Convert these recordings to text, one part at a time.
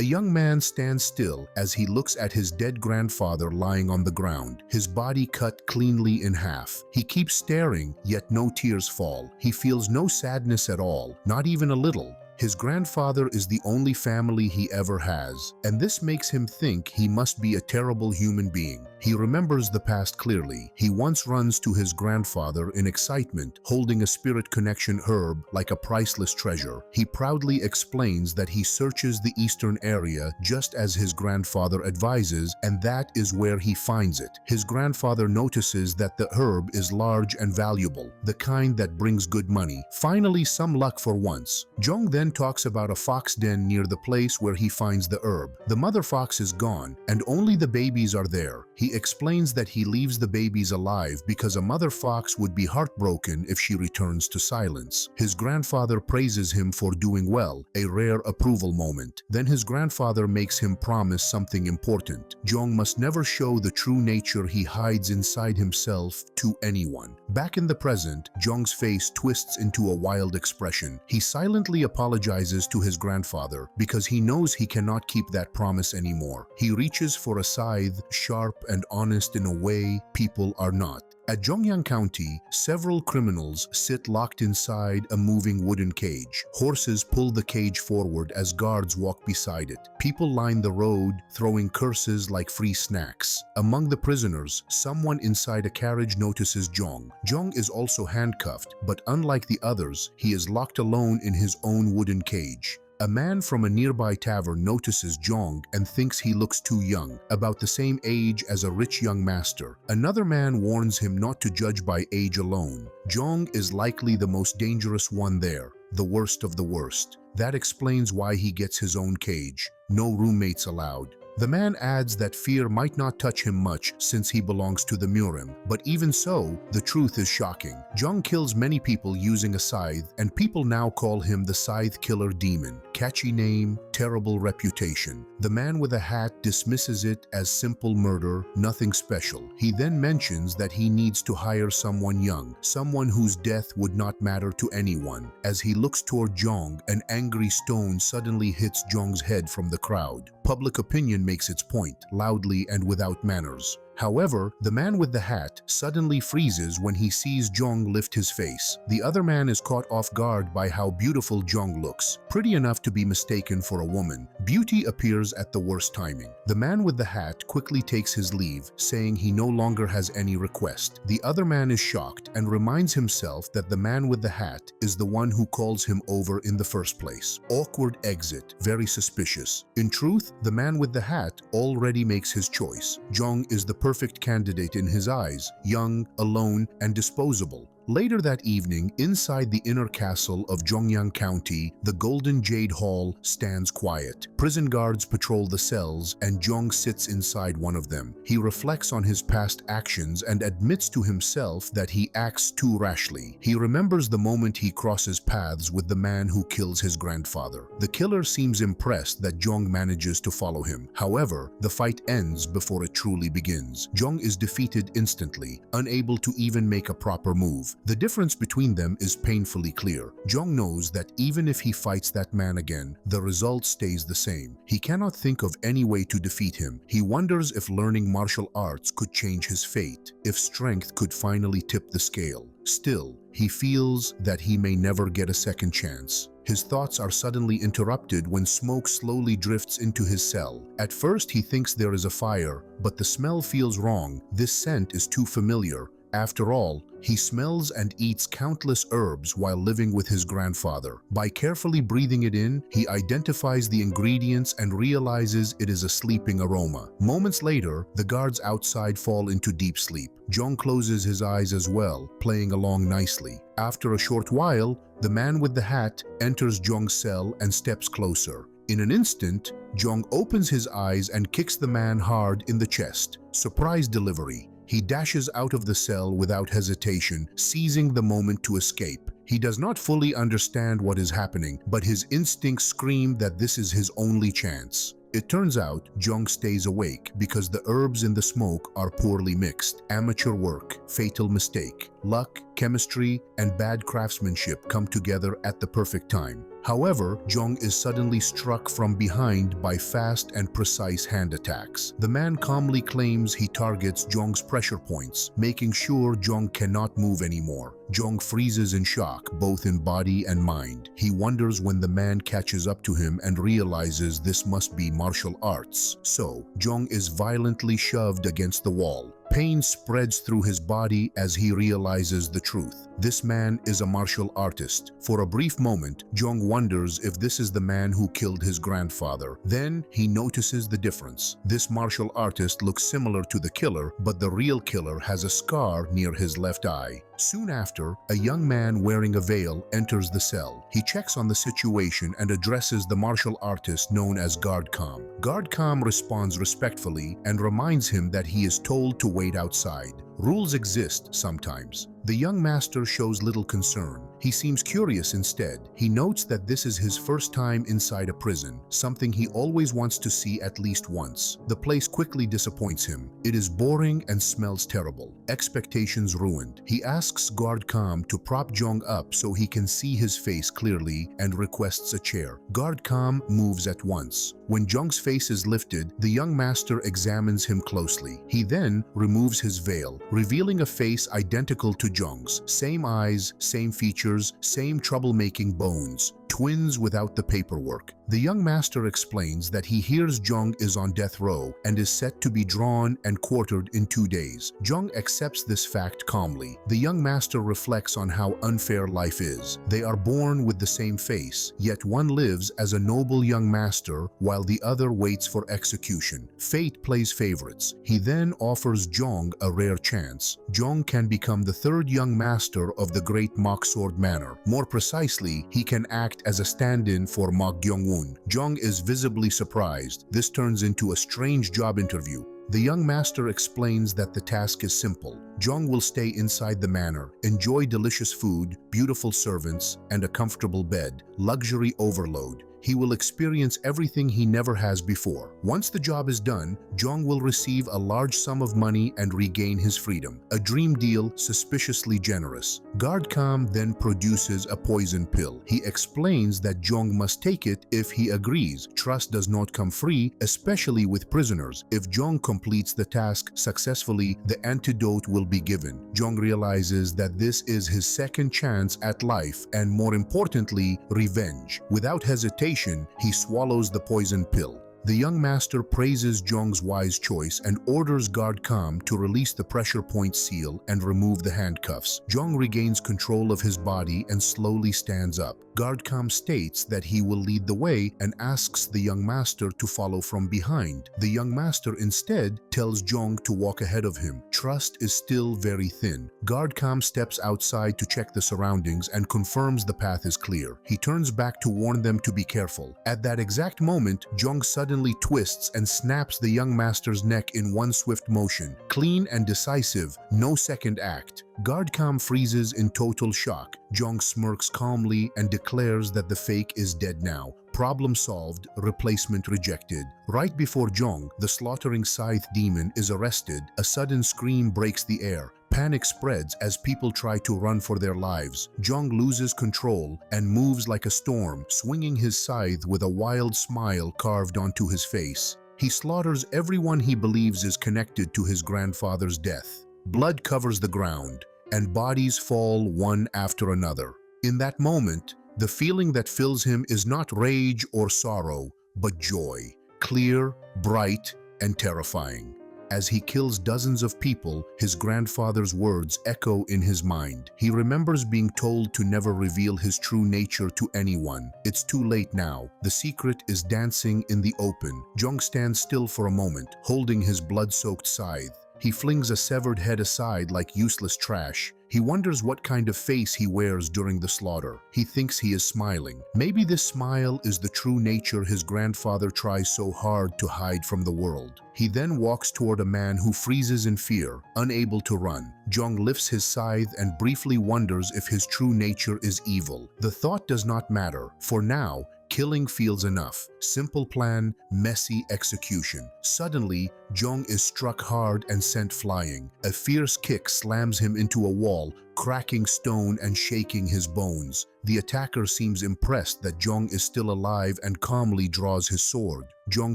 A young man stands still as he looks at his dead grandfather lying on the ground, his body cut cleanly in half. He keeps staring, yet no tears fall. He feels no sadness at all, not even a little. His grandfather is the only family he ever has, and this makes him think he must be a terrible human being. He remembers the past clearly. He once runs to his grandfather in excitement, holding a spirit connection herb like a priceless treasure. He proudly explains that he searches the eastern area just as his grandfather advises, and that is where he finds it. His grandfather notices that the herb is large and valuable, the kind that brings good money. Finally, some luck for once. Jong then talks about a fox den near the place where he finds the herb. The mother fox is gone, and only the babies are there. He explains that he leaves the babies alive because a mother fox would be heartbroken if she returns to silence. His grandfather praises him for doing well, a rare approval moment. Then his grandfather makes him promise something important. Jong must never show the true nature he hides inside himself to anyone. Back in the present, Jong's face twists into a wild expression. He silently apologizes to his grandfather because he knows he cannot keep that promise anymore. He reaches for a scythe, sharp and honest in a way people are not. At Jongyang County, several criminals sit locked inside a moving wooden cage. Horses pull the cage forward as guards walk beside it. People line the road, throwing curses like free snacks. Among the prisoners, someone inside a carriage notices Jong. Jong is also handcuffed, but unlike the others, he is locked alone in his own wooden cage. A man from a nearby tavern notices Jong and thinks he looks too young, about the same age as a rich young master. Another man warns him not to judge by age alone. Jong is likely the most dangerous one there, the worst of the worst. That explains why he gets his own cage. No roommates allowed. The man adds that fear might not touch him much since he belongs to the Murim, but even so, the truth is shocking. Jong kills many people using a scythe, and people now call him the Scythe Killer Demon. Catchy name, terrible reputation. The man with a hat dismisses it as simple murder, nothing special. He then mentions that he needs to hire someone young, someone whose death would not matter to anyone. As he looks toward Jong, an angry stone suddenly hits Jong's head from the crowd. Public opinion makes its point, loudly and without manners. However, the man with the hat suddenly freezes when he sees Jong lift his face. The other man is caught off guard by how beautiful Jong looks, pretty enough to be mistaken for a woman. Beauty appears at the worst timing. The man with the hat quickly takes his leave, saying he no longer has any request. The other man is shocked and reminds himself that the man with the hat is the one who calls him over in the first place. Awkward exit, very suspicious. In truth, the man with the hat already makes his choice. Jong is the perfect candidate in his eyes, young, alone, and disposable. Later that evening, inside the inner castle of Jongyang County, the Golden Jade Hall stands quiet. Prison guards patrol the cells, and Jong sits inside one of them. He reflects on his past actions and admits to himself that he acts too rashly. He remembers the moment he crosses paths with the man who kills his grandfather. The killer seems impressed that Jong manages to follow him. However, the fight ends before it truly begins. Jong is defeated instantly, unable to even make a proper move. The difference between them is painfully clear. Jong knows that even if he fights that man again, the result stays the same. He cannot think of any way to defeat him. He wonders if learning martial arts could change his fate, if strength could finally tip the scale. Still, he feels that he may never get a second chance. His thoughts are suddenly interrupted when smoke slowly drifts into his cell. At first, he thinks there is a fire, but the smell feels wrong. This scent is too familiar. After all, he smells and eats countless herbs while living with his grandfather. By carefully breathing it in, he identifies the ingredients and realizes it is a sleeping aroma. Moments later, the guards outside fall into deep sleep. Jong closes his eyes as well, playing along nicely. After a short while, the man with the hat enters Jong's cell and steps closer. In an instant, Jong opens his eyes and kicks the man hard in the chest. Surprise delivery. He dashes out of the cell without hesitation, seizing the moment to escape. He does not fully understand what is happening, but his instincts scream that this is his only chance. It turns out Jong stays awake because the herbs in the smoke are poorly mixed. Amateur work, fatal mistake. Luck, chemistry, and bad craftsmanship come together at the perfect time. However, Jong is suddenly struck from behind by fast and precise hand attacks. The man calmly claims he targets Jong's pressure points, making sure Jong cannot move anymore. Jong freezes in shock, both in body and mind. He wonders when the man catches up to him and realizes this must be martial arts. So, Jong is violently shoved against the wall. Pain spreads through his body as he realizes the truth. This man is a martial artist. For a brief moment, Jong wonders if this is the man who killed his grandfather. Then he notices the difference. This martial artist looks similar to the killer, but the real killer has a scar near his left eye. Soon after, a young man wearing a veil enters the cell. He checks on the situation and addresses the martial artist known as Guard Kam. Guard Kam responds respectfully and reminds him that he is told to wait outside. Rules exist sometimes. The young master shows little concern. He seems curious instead. He notes that this is his first time inside a prison, something he always wants to see at least once. The place quickly disappoints him. It is boring and smells terrible. Expectations ruined. He asks Guard Kam to prop Jong up so he can see his face clearly and requests a chair. Guard Kam moves at once. When Jong's face is lifted, the young master examines him closely. He then removes his veil, revealing a face identical to Jong's. Same eyes, same features, same troublemaking bones. Twins without the paperwork. The young master explains that he hears Jong is on death row and is set to be drawn and quartered in 2 days. Jong accepts this fact calmly. The young master reflects on how unfair life is. They are born with the same face, yet one lives as a noble young master while the other waits for execution. Fate plays favorites. He then offers Jong a rare chance. Jong can become the third young master of the great Mok Sword Manor. More precisely, he can act as a stand-in for Mok Gyong-woon. Jong is visibly surprised. This turns into a strange job interview. The young master explains that the task is simple. Jong will stay inside the manor, enjoy delicious food, beautiful servants, and a comfortable bed. Luxury overload. He will experience everything he never has before. Once the job is done, Jong will receive a large sum of money and regain his freedom. A dream deal, suspiciously generous. Guard Kam then produces a poison pill. He explains that Jong must take it if he agrees. Trust does not come free, especially with prisoners. If Jong completes the task successfully, the antidote will be given. Jong realizes that this is his second chance at life and, more importantly, revenge. Without hesitation, he swallows the poison pill. The young master praises Jong's wise choice and orders Guard Kam to release the pressure point seal and remove the handcuffs. Jong regains control of his body and slowly stands up. Guard Kam states that he will lead the way and asks the young master to follow from behind. The young master instead tells Jong to walk ahead of him. Trust is still very thin. Guard Kam steps outside to check the surroundings and confirms the path is clear. He turns back to warn them to be careful. At that exact moment, Jong suddenly twists and snaps the young master's neck in one swift motion. Clean and decisive, no second act. Guard Kam freezes in total shock. Jong smirks calmly and declares that the fake is dead now. Problem solved, replacement rejected. Right before Jong, the slaughtering Scythe demon, is arrested, a sudden scream breaks the air. Panic spreads as people try to run for their lives. Jong loses control and moves like a storm, swinging his scythe with a wild smile carved onto his face. He slaughters everyone he believes is connected to his grandfather's death. Blood covers the ground, and bodies fall one after another. In that moment, the feeling that fills him is not rage or sorrow, but joy. Clear, bright, and terrifying. As he kills dozens of people, his grandfather's words echo in his mind. He remembers being told to never reveal his true nature to anyone. It's too late now. The secret is dancing in the open. Jong stands still for a moment, holding his blood-soaked scythe. He flings a severed head aside like useless trash. He wonders what kind of face he wears during the slaughter. He thinks he is smiling. Maybe this smile is the true nature his grandfather tries so hard to hide from the world. He then walks toward a man who freezes in fear, unable to run. Jong lifts his scythe and briefly wonders if his true nature is evil. The thought does not matter. For now, killing feels enough. Simple plan, messy execution. Suddenly, Jong is struck hard and sent flying. A fierce kick slams him into a wall, cracking stone and shaking his bones. The attacker seems impressed that Jong is still alive and calmly draws his sword. Jong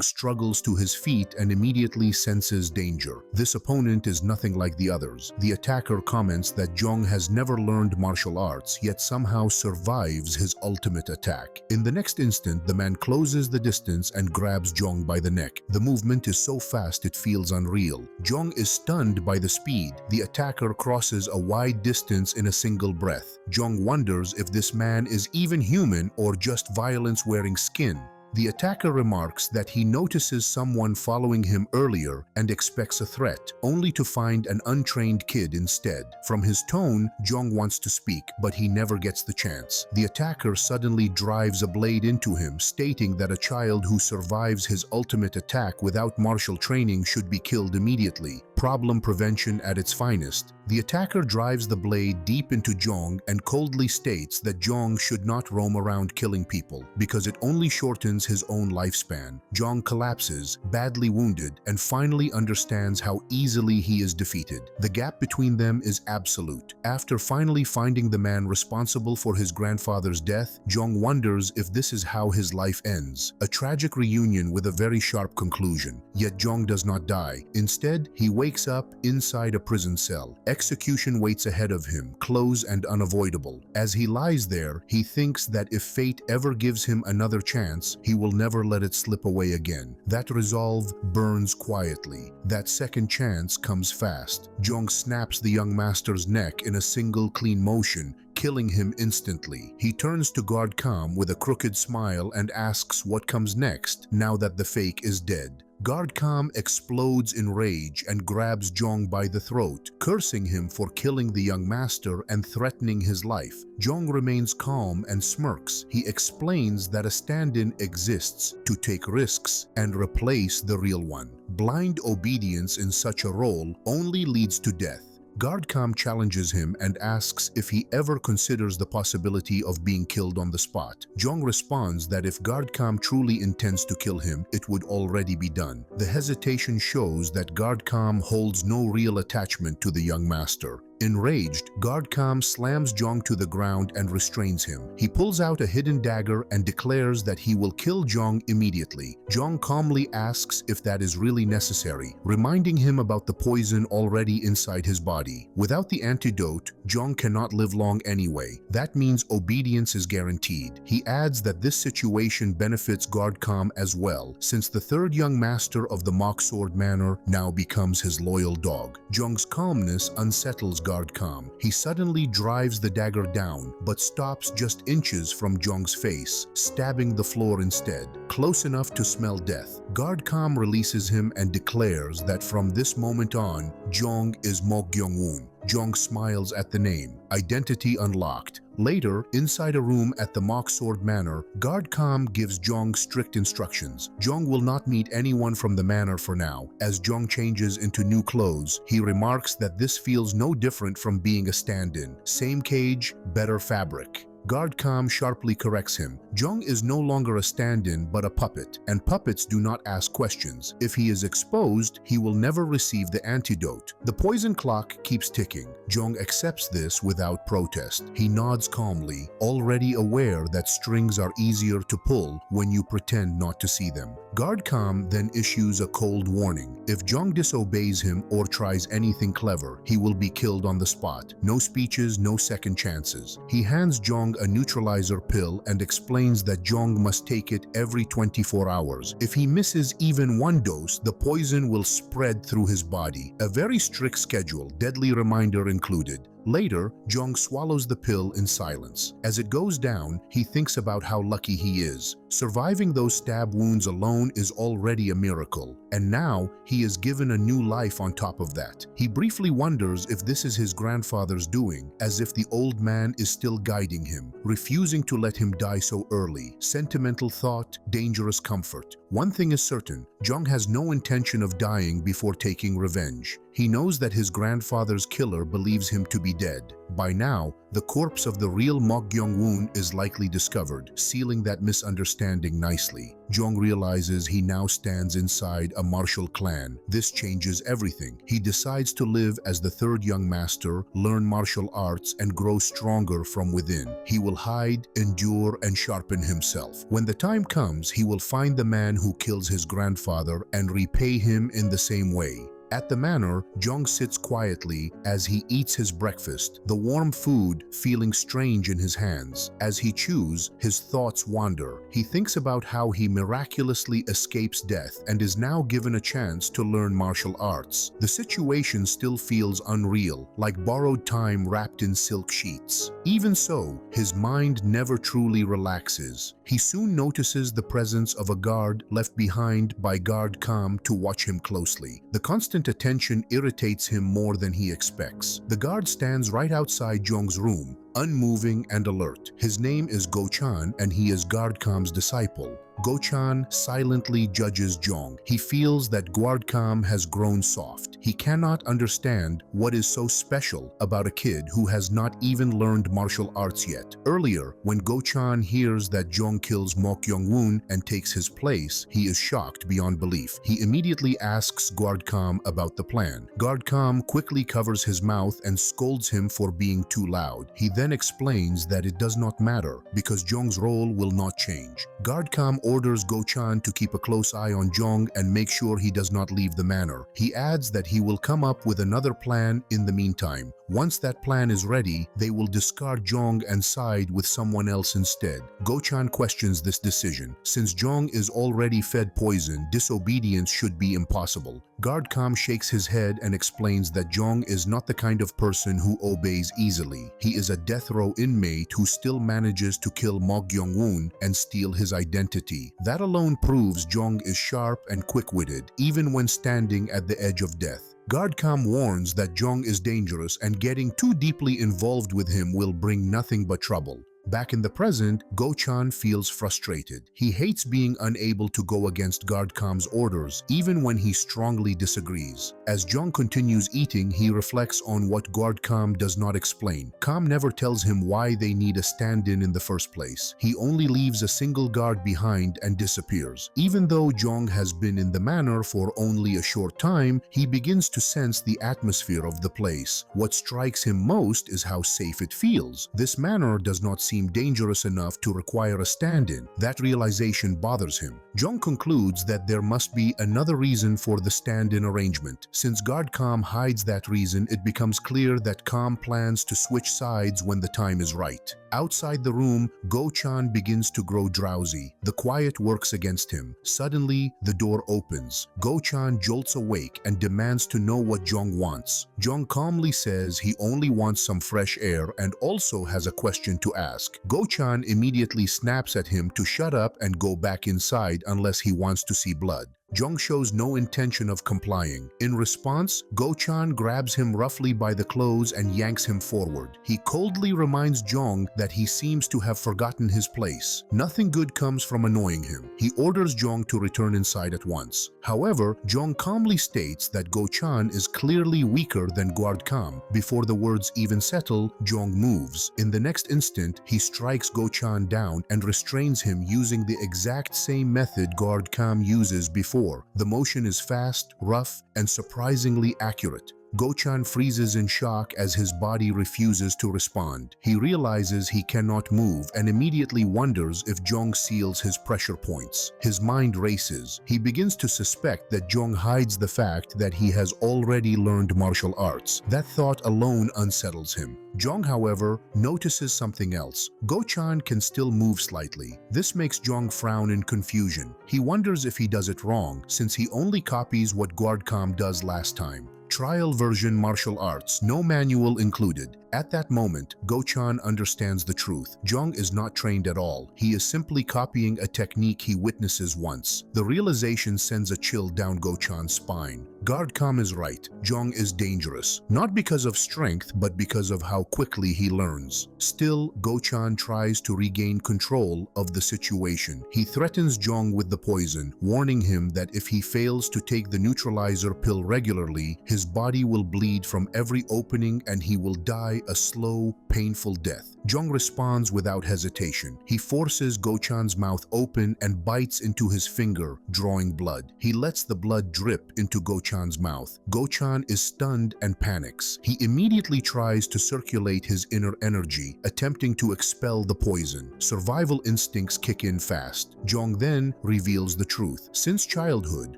struggles to his feet and immediately senses danger. This opponent is nothing like the others. The attacker comments that Jong has never learned martial arts, yet somehow survives his ultimate attack. In the next instant, the man closes the distance and grabs Jong by the neck. The movement is so fast it feels unreal. Jong is stunned by the speed. The attacker crosses a wide distance in a single breath. Jong wonders if this man is even human or just violence wearing skin. The attacker remarks that he notices someone following him earlier and expects a threat, only to find an untrained kid instead. From his tone, Jong wants to speak, but he never gets the chance. The attacker suddenly drives a blade into him, stating that a child who survives his ultimate attack without martial training should be killed immediately. Problem prevention at its finest. The attacker drives the blade deep into Jong and coldly states that Jong should not roam around killing people because it only shortens his own lifespan. Jong collapses, badly wounded, and finally understands how easily he is defeated. The gap between them is absolute. After finally finding the man responsible for his grandfather's death, Jong wonders if this is how his life ends. A tragic reunion with a very sharp conclusion. Yet Jong does not die. Instead, he wakes up inside a prison cell. Execution waits ahead of him, close and unavoidable. As he lies there, he thinks that if fate ever gives him another chance, he will never let it slip away again. That resolve burns quietly. That second chance comes fast. Jong snaps the young master's neck in a single clean motion, killing him instantly. He turns to guard Kam with a crooked smile and asks what comes next now that the fake is dead. Guard Kam explodes in rage and grabs Jong by the throat, cursing him for killing the young master and threatening his life. Jong remains calm and smirks. He explains that a stand-in exists to take risks and replace the real one. Blind obedience in such a role only leads to death. Guard Kam challenges him and asks if he ever considers the possibility of being killed on the spot. Jong responds that if Guard Kam truly intends to kill him, it would already be done. The hesitation shows that Guard Kam holds no real attachment to the young master. Enraged, Guard Kam slams Jong to the ground and restrains him. He pulls out a hidden dagger and declares that he will kill Jong immediately. Jong calmly asks if that is really necessary, reminding him about the poison already inside his body. Without the antidote, Jong cannot live long anyway. That means obedience is guaranteed. He adds that this situation benefits Guard Kam as well, since the third young master of the Mock Sword Manor now becomes his loyal dog. Jong's calmness unsettles Guard Kam. He suddenly drives the dagger down, but stops just inches from Jong's face, stabbing the floor instead, close enough to smell death. Guard Kam releases him and declares that from this moment on, Jong is Mo Gyong-woon. Jong smiles at the name. Identity unlocked. Later, inside a room at the Mock Sword Manor, Guard Kam gives Jong strict instructions. Jong will not meet anyone from the manor for now. As Jong changes into new clothes, he remarks that this feels no different from being a stand-in. Same cage, better fabric. Guard Kam sharply corrects him. Jong is no longer a stand-in but a puppet, and puppets do not ask questions. If he is exposed, he will never receive the antidote. The poison clock keeps ticking. Jong accepts this without protest. He nods calmly, already aware that strings are easier to pull when you pretend not to see them. Guard Kam then issues a cold warning. If Jong disobeys him or tries anything clever, he will be killed on the spot. No speeches, no second chances. He hands Jong a neutralizer pill and explains that Jong must take it every 24 hours. If he misses even one dose, the poison will spread through his body. A very strict schedule, deadly reminder included. Later, Jong swallows the pill in silence. As it goes down, he thinks about how lucky he is. Surviving those stab wounds alone is already a miracle, and now he is given a new life on top of that. He briefly wonders if this is his grandfather's doing, as if the old man is still guiding him, refusing to let him die so early. Sentimental thought, dangerous comfort. One thing is certain, Jong has no intention of dying before taking revenge. He knows that his grandfather's killer believes him to be dead. By now, the corpse of the real Mok Gyong-woon is likely discovered, sealing that misunderstanding nicely. Jong realizes he now stands inside a martial clan. This changes everything. He decides to live as the third young master, learn martial arts, and grow stronger from within. He will hide, endure, and sharpen himself. When the time comes, he will find the man who kills his grandfather and repay him in the same way. At the manor, Jong sits quietly as he eats his breakfast, the warm food feeling strange in his hands. As he chews, his thoughts wander. He thinks about how he miraculously escapes death and is now given a chance to learn martial arts. The situation still feels unreal, like borrowed time wrapped in silk sheets. Even so, his mind never truly relaxes. He soon notices the presence of a guard left behind by Guard Kam to watch him closely. The constant attention irritates him more than he expects. The guard stands right outside Jong's room, unmoving and alert. His name is Go-chan and he is Guard Kam's disciple. Go-chan silently judges Jong. He feels that Guard Kam has grown soft. He cannot understand what is so special about a kid who has not even learned martial arts yet. Earlier, when Go-chan hears that Jong kills Mok Gyong-woon and takes his place, he is shocked beyond belief. He immediately asks Guard Kam about the plan. Guard Kam quickly covers his mouth and scolds him for being too loud. He then explains that it does not matter because Jong's role will not change. Guard Kam orders Go-chan to keep a close eye on Jong and make sure he does not leave the manor. He adds that he will come up with another plan in the meantime. Once that plan is ready, they will discard Jong and side with someone else instead. Go-chan questions this decision. Since Jong is already fed poison, disobedience should be impossible. Guard Kam shakes his head and explains that Jong is not the kind of person who obeys easily. He is a death row inmate who still manages to kill Mok Gyong-woon and steal his identity. That alone proves Jong is sharp and quick-witted, even when standing at the edge of death. Guard Kam warns that Jong is dangerous and getting too deeply involved with him will bring nothing but trouble. Back in the present, Go-chan feels frustrated. He hates being unable to go against Guard Kam's orders, even when he strongly disagrees. As Jong continues eating, he reflects on what Guard Kam does not explain. Kam never tells him why they need a stand-in in the first place. He only leaves a single guard behind and disappears. Even though Jong has been in the manor for only a short time, he begins to sense the atmosphere of the place. What strikes him most is how safe it feels. This manor does not seem dangerous enough to require a stand-in. That realization bothers him. Jong concludes that there must be another reason for the stand-in arrangement. Since Guard Kam hides that reason, it becomes clear that Kam plans to switch sides when the time is right. Outside the room, Go-chan begins to grow drowsy. The quiet works against him. Suddenly, the door opens. Go-chan jolts awake and demands to know what Jong wants. Jong calmly says he only wants some fresh air and also has a question to ask. Go-chan immediately snaps at him to shut up and go back inside unless he wants to see blood. Jong shows no intention of complying. In response, Go-chan grabs him roughly by the clothes and yanks him forward. He coldly reminds Jong that he seems to have forgotten his place. Nothing good comes from annoying him. He orders Jong to return inside at once. However, Jong calmly states that Go-chan is clearly weaker than Guard Kam. Before the words even settle, Jong moves. In the next instant, he strikes Go-chan down and restrains him using the exact same method Guard Kam uses before. The motion is fast, rough, and surprisingly accurate. Go-chan freezes in shock as his body refuses to respond. He realizes he cannot move and immediately wonders if Jong seals his pressure points. His mind races. He begins to suspect that Jong hides the fact that he has already learned martial arts. That thought alone unsettles him. Jong, however, notices something else. Go-chan can still move slightly. This makes Jong frown in confusion. He wonders if he does it wrong, since he only copies what Guard Kam does last time. Trial version martial arts, no manual included. At that moment, Go-chan understands the truth. Jong is not trained at all. He is simply copying a technique he witnesses once. The realization sends a chill down Go-chan's spine. Guard Kam is right. Jong is dangerous, not because of strength, but because of how quickly he learns. Still, Go-chan tries to regain control of the situation. He threatens Jong with the poison, warning him that if he fails to take the neutralizer pill regularly, his body will bleed from every opening and he will die die a slow, painful death. Jung responds without hesitation. He forces Go-chan's mouth open and bites into his finger, drawing blood. He lets the blood drip into Go-chan's mouth. Go-chan is stunned and panics. He immediately tries to circulate his inner energy, attempting to expel the poison. Survival instincts kick in fast. Jung then reveals the truth. Since childhood,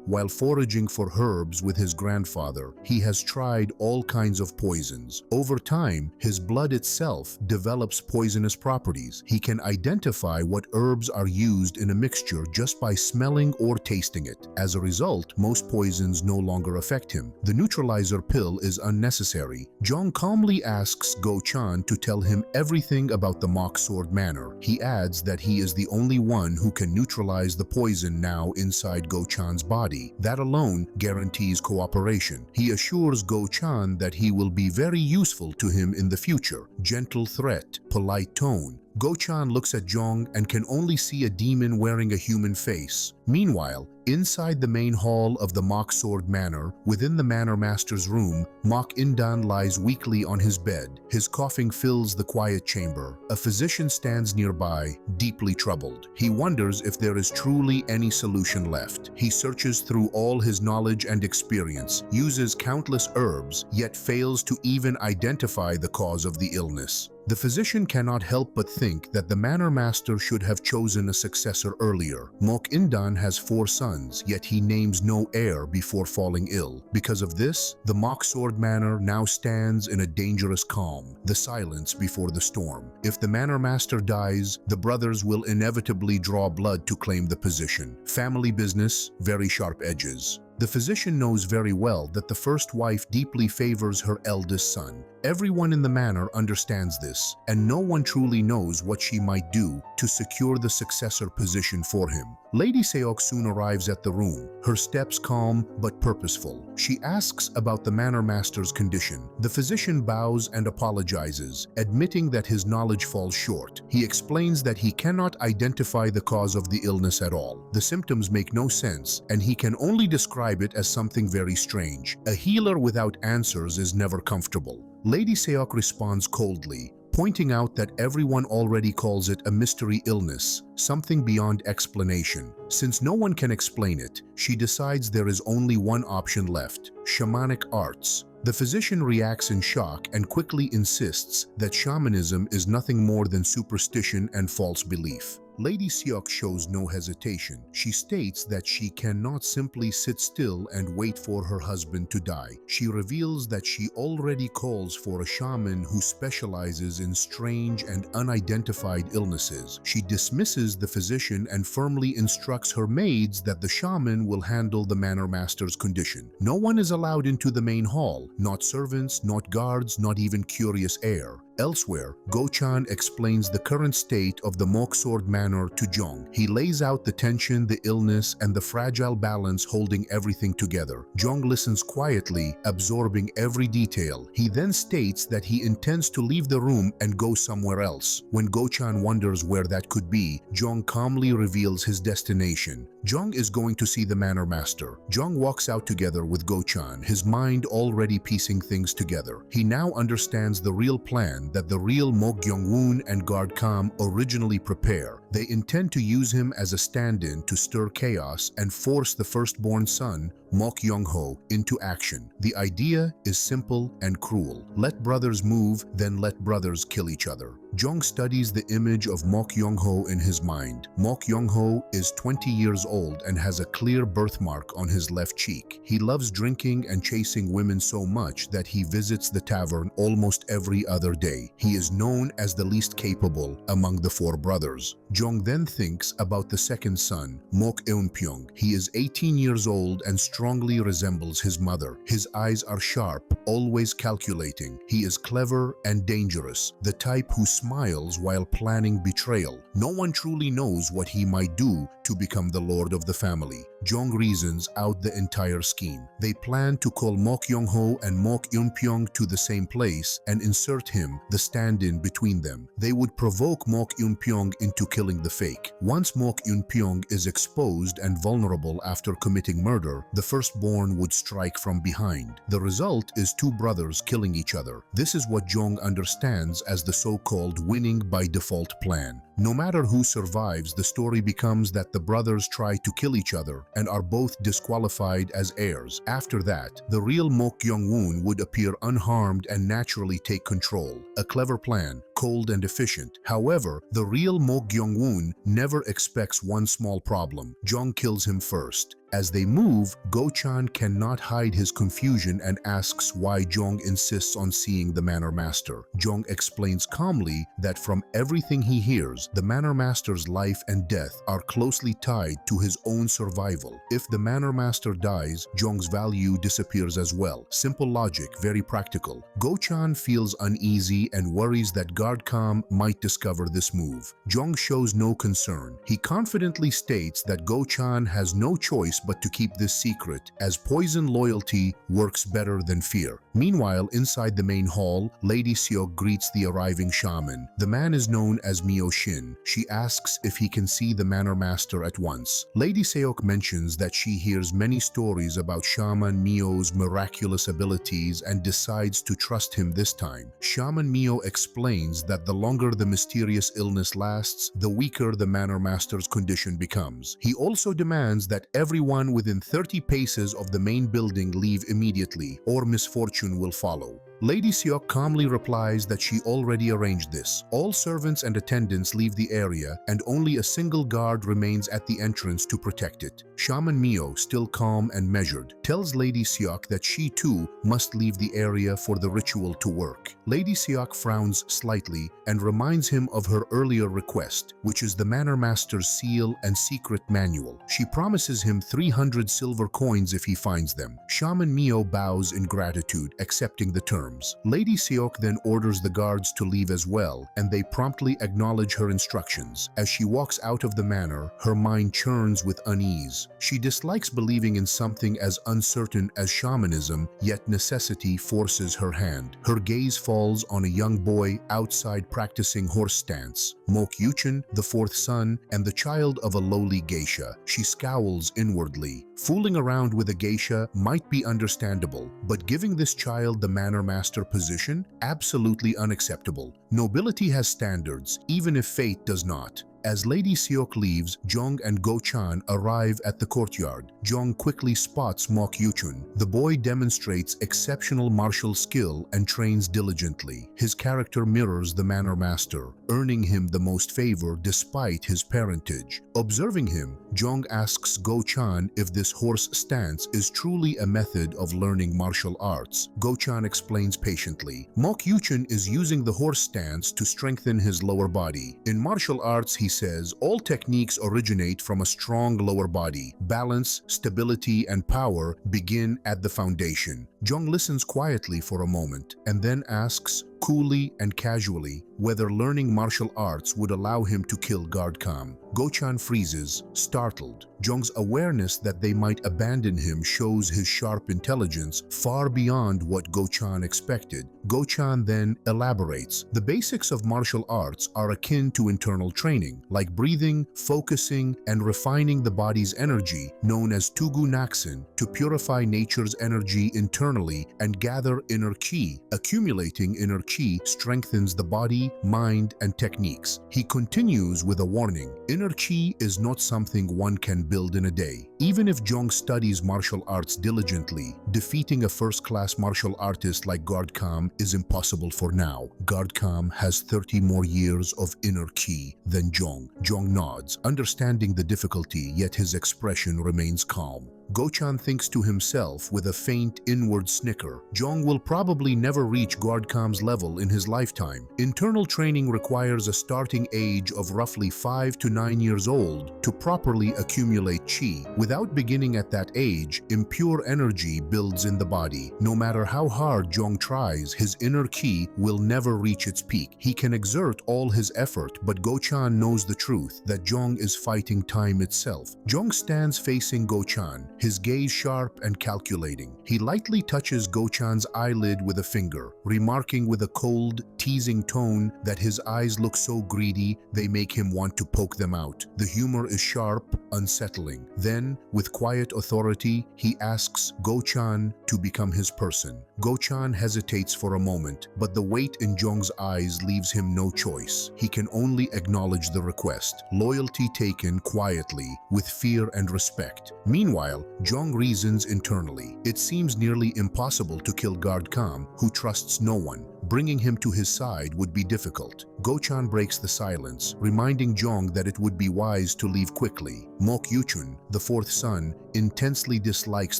while foraging for herbs with his grandfather, he has tried all kinds of poisons. Over time, his blood itself develops poisonous properties. He can identify what herbs are used in a mixture just by smelling or tasting it. As a result, most poisons no longer affect him. The neutralizer pill is unnecessary. Jung calmly asks Go-chan to tell him everything about the Mock Sword Manor. He adds that he is the only one who can neutralize the poison now inside Go-chan's body. That alone guarantees cooperation. He assures Go-chan that he will be very useful to him in the future. Gentle threat, polite tone. Go-chan looks at Jung and can only see a demon wearing a human face. Meanwhile, inside the main hall of the Mock Sword Manor, within the Manor Master's room, Mok Indan lies weakly on his bed. His coughing fills the quiet chamber. A physician stands nearby, deeply troubled. He wonders if there is truly any solution left. He searches through all his knowledge and experience, uses countless herbs, yet fails to even identify the cause of the illness. The physician cannot help but think that the Manor Master should have chosen a successor earlier. Mok Indan has 4 sons, yet he names no heir before falling ill. Because of this, the Mock Sword Manor now stands in a dangerous calm, the silence before the storm. If the Manor Master dies, the brothers will inevitably draw blood to claim the position. Family business, very sharp edges. The physician knows very well that the first wife deeply favors her eldest son. Everyone in the manor understands this, and no one truly knows what she might do to secure the successor position for him. Lady Seok soon arrives at the room, her steps calm but purposeful. She asks about the Manor Master's condition. The physician bows and apologizes, admitting that his knowledge falls short. He explains that he cannot identify the cause of the illness at all. The symptoms make no sense, and he can only describe it as something very strange. A healer without answers is never comfortable. Lady Seok responds coldly, pointing out that everyone already calls it a mystery illness, something beyond explanation. Since no one can explain it, she decides there is only one option left: shamanic arts. The physician reacts in shock and quickly insists that shamanism is nothing more than superstition and false belief. Lady Seok shows no hesitation. She states that she cannot simply sit still and wait for her husband to die. She reveals that she already calls for a shaman who specializes in strange and unidentified illnesses. She dismisses the physician and firmly instructs her maids that the shaman will handle the Manor Master's condition. No one is allowed into the main hall, not servants, not guards, not even curious heir. Elsewhere, Go-chan explains the current state of the Mock Sword Manor to Jung. He lays out the tension, the illness, and the fragile balance holding everything together. Jung listens quietly, absorbing every detail. He then states that he intends to leave the room and go somewhere else. When Go-chan wonders where that could be, Jung calmly reveals his destination. Jung is going to see the Manor Master. Jung walks out together with Go-chan, his mind already piecing things together. He now understands the real plan that the real Mok Young-woon and Guard Kam originally prepare. They intend to use him as a stand-in to stir chaos and force the firstborn son, Mok Young-ho, into action. The idea is simple and cruel. Let brothers move, then let brothers kill each other. Jung studies the image of Mok Young-ho in his mind. Mok Young-ho is 20 years old and has a clear birthmark on his left cheek. He loves drinking and chasing women so much that he visits the tavern almost every other day. He is known as the least capable among the 4 brothers. Jung then thinks about the second son, Mok Eun-pyong. He is 18 years old and strongly resembles his mother. His eyes are sharp, always calculating. He is clever and dangerous, the type who smiles while planning betrayal. No one truly knows what he might do to become the lord of the family. Jung reasons out the entire scheme. They plan to call Mok Young-ho and Mok Eun-pyong to the same place and insert him, the stand-in, between them. They would provoke Mok Eun-pyong into killing the fake. Once Mok Eun-pyong is exposed and vulnerable after committing murder, the firstborn would strike from behind. The result is two brothers killing each other. This is what Jong understands as the so-called winning by default plan. No matter who survives, the story becomes that the brothers try to kill each other and are both disqualified as heirs. After that, the real Mok Young-woon would appear unharmed and naturally take control. A clever plan, cold and efficient. However, the real Mok Young-woon never expects one small problem. Jong kills him first. As they move, Go-chan cannot hide his confusion and asks why Jong insists on seeing the Manor Master. Jong explains calmly that from everything he hears, the Manor Master's life and death are closely tied to his own survival. If the Manor Master dies, Jong's value disappears as well. Simple logic, very practical. Go-chan feels uneasy and worries that Guard-kam might discover this move. Jong shows no concern. He confidently states that Go-chan has no choice but to keep this secret, as poison loyalty works better than fear. Meanwhile, inside the main hall, Lady Seok greets the arriving shaman. The man is known as Myo Shin. She asks if he can see the Manor Master at once. Lady Seok mentions that she hears many stories about Shaman Myo's miraculous abilities and decides to trust him this time. Shaman Myo explains that the longer the mysterious illness lasts, the weaker the Manor Master's condition becomes. He also demands that everyone within 30 paces of the main building leave immediately, or misfortune will follow. Lady Seok calmly replies that she already arranged this. All servants and attendants leave the area and only a single guard remains at the entrance to protect it. Shaman Myo, still calm and measured, tells Lady Seok that she too must leave the area for the ritual to work. Lady Seok frowns slightly and reminds him of her earlier request, which is the Manor Master's seal and secret manual. She promises him 300 silver coins if he finds them. Shaman Myo bows in gratitude, accepting the terms. Lady Seok then orders the guards to leave as well, and they promptly acknowledge her instructions. As she walks out of the manor, her mind churns with unease. She dislikes believing in something as uncertain as shamanism, yet necessity forces her hand. Her gaze falls on a young boy outside practicing horse stance. Mok Yuchun, the fourth son, and the child of a lowly geisha. She scowls inwardly. Fooling around with a geisha might be understandable, but giving this child the Manor Master position? Absolutely unacceptable. Nobility has standards, even if fate does not. As Lady Seok leaves, Jong and Go-chan arrive at the courtyard. Jong quickly spots Mok Yuchun. The boy demonstrates exceptional martial skill and trains diligently. His character mirrors the Manor Master, earning him the most favor despite his parentage. Observing him, Jong asks Go-chan if this horse stance is truly a method of learning martial arts. Go-chan explains patiently. Mok Yuchun is using the horse stance to strengthen his lower body. In martial arts, he says, all techniques originate from a strong lower body. Balance, stability, and power begin at the foundation. Jong listens quietly for a moment and then asks, coolly and casually, whether learning martial arts would allow him to kill Guard-kam. Go-chan freezes, startled. Jong's awareness that they might abandon him shows his sharp intelligence far beyond what Go-chan expected. Go-chan then elaborates. The basics of martial arts are akin to internal training, like breathing, focusing, and refining the body's energy, known as Tugu Naksen, to purify nature's energy internally and gather inner ki. Accumulating inner ki strengthens the body, mind, and techniques. He continues with a warning. Inner ki is not something one can build in a day. Even if Jong studies martial arts diligently, defeating a first-class martial artist like Guard-kam is impossible for now. Guard-kam has 30 more years of inner ki than Jong. Jong nods, understanding the difficulty, yet his expression remains calm. Go-chan thinks to himself with a faint inward snicker. Jong will probably never reach Guard-kam's level in his lifetime. Internal training requires a starting age of roughly 5 to 9 years old to properly accumulate chi. Without beginning at that age, impure energy builds in the body. No matter how hard Jong tries, his inner ki will never reach its peak. He can exert all his effort, but Go-chan knows the truth, that Jong is fighting time itself. Jong stands facing Go-chan, his gaze sharp and calculating. He lightly touches Go-chan's eyelid with a finger, remarking with a cold, teasing tone that his eyes look so greedy they make him want to poke them out. The humor is sharp, unsettling. Then, Then, with quiet authority, he asks Go-chan to become his person. Go-chan hesitates for a moment, but the weight in Jong's eyes leaves him no choice. He can only acknowledge the request, loyalty taken quietly, with fear and respect. Meanwhile, Jong reasons internally. It seems nearly impossible to kill Guard Kam, who trusts no one. Bringing him to his side would be difficult. Go-chan breaks the silence, reminding Jong that it would be wise to leave quickly. Mok Yuchun, the fourth son, intensely dislikes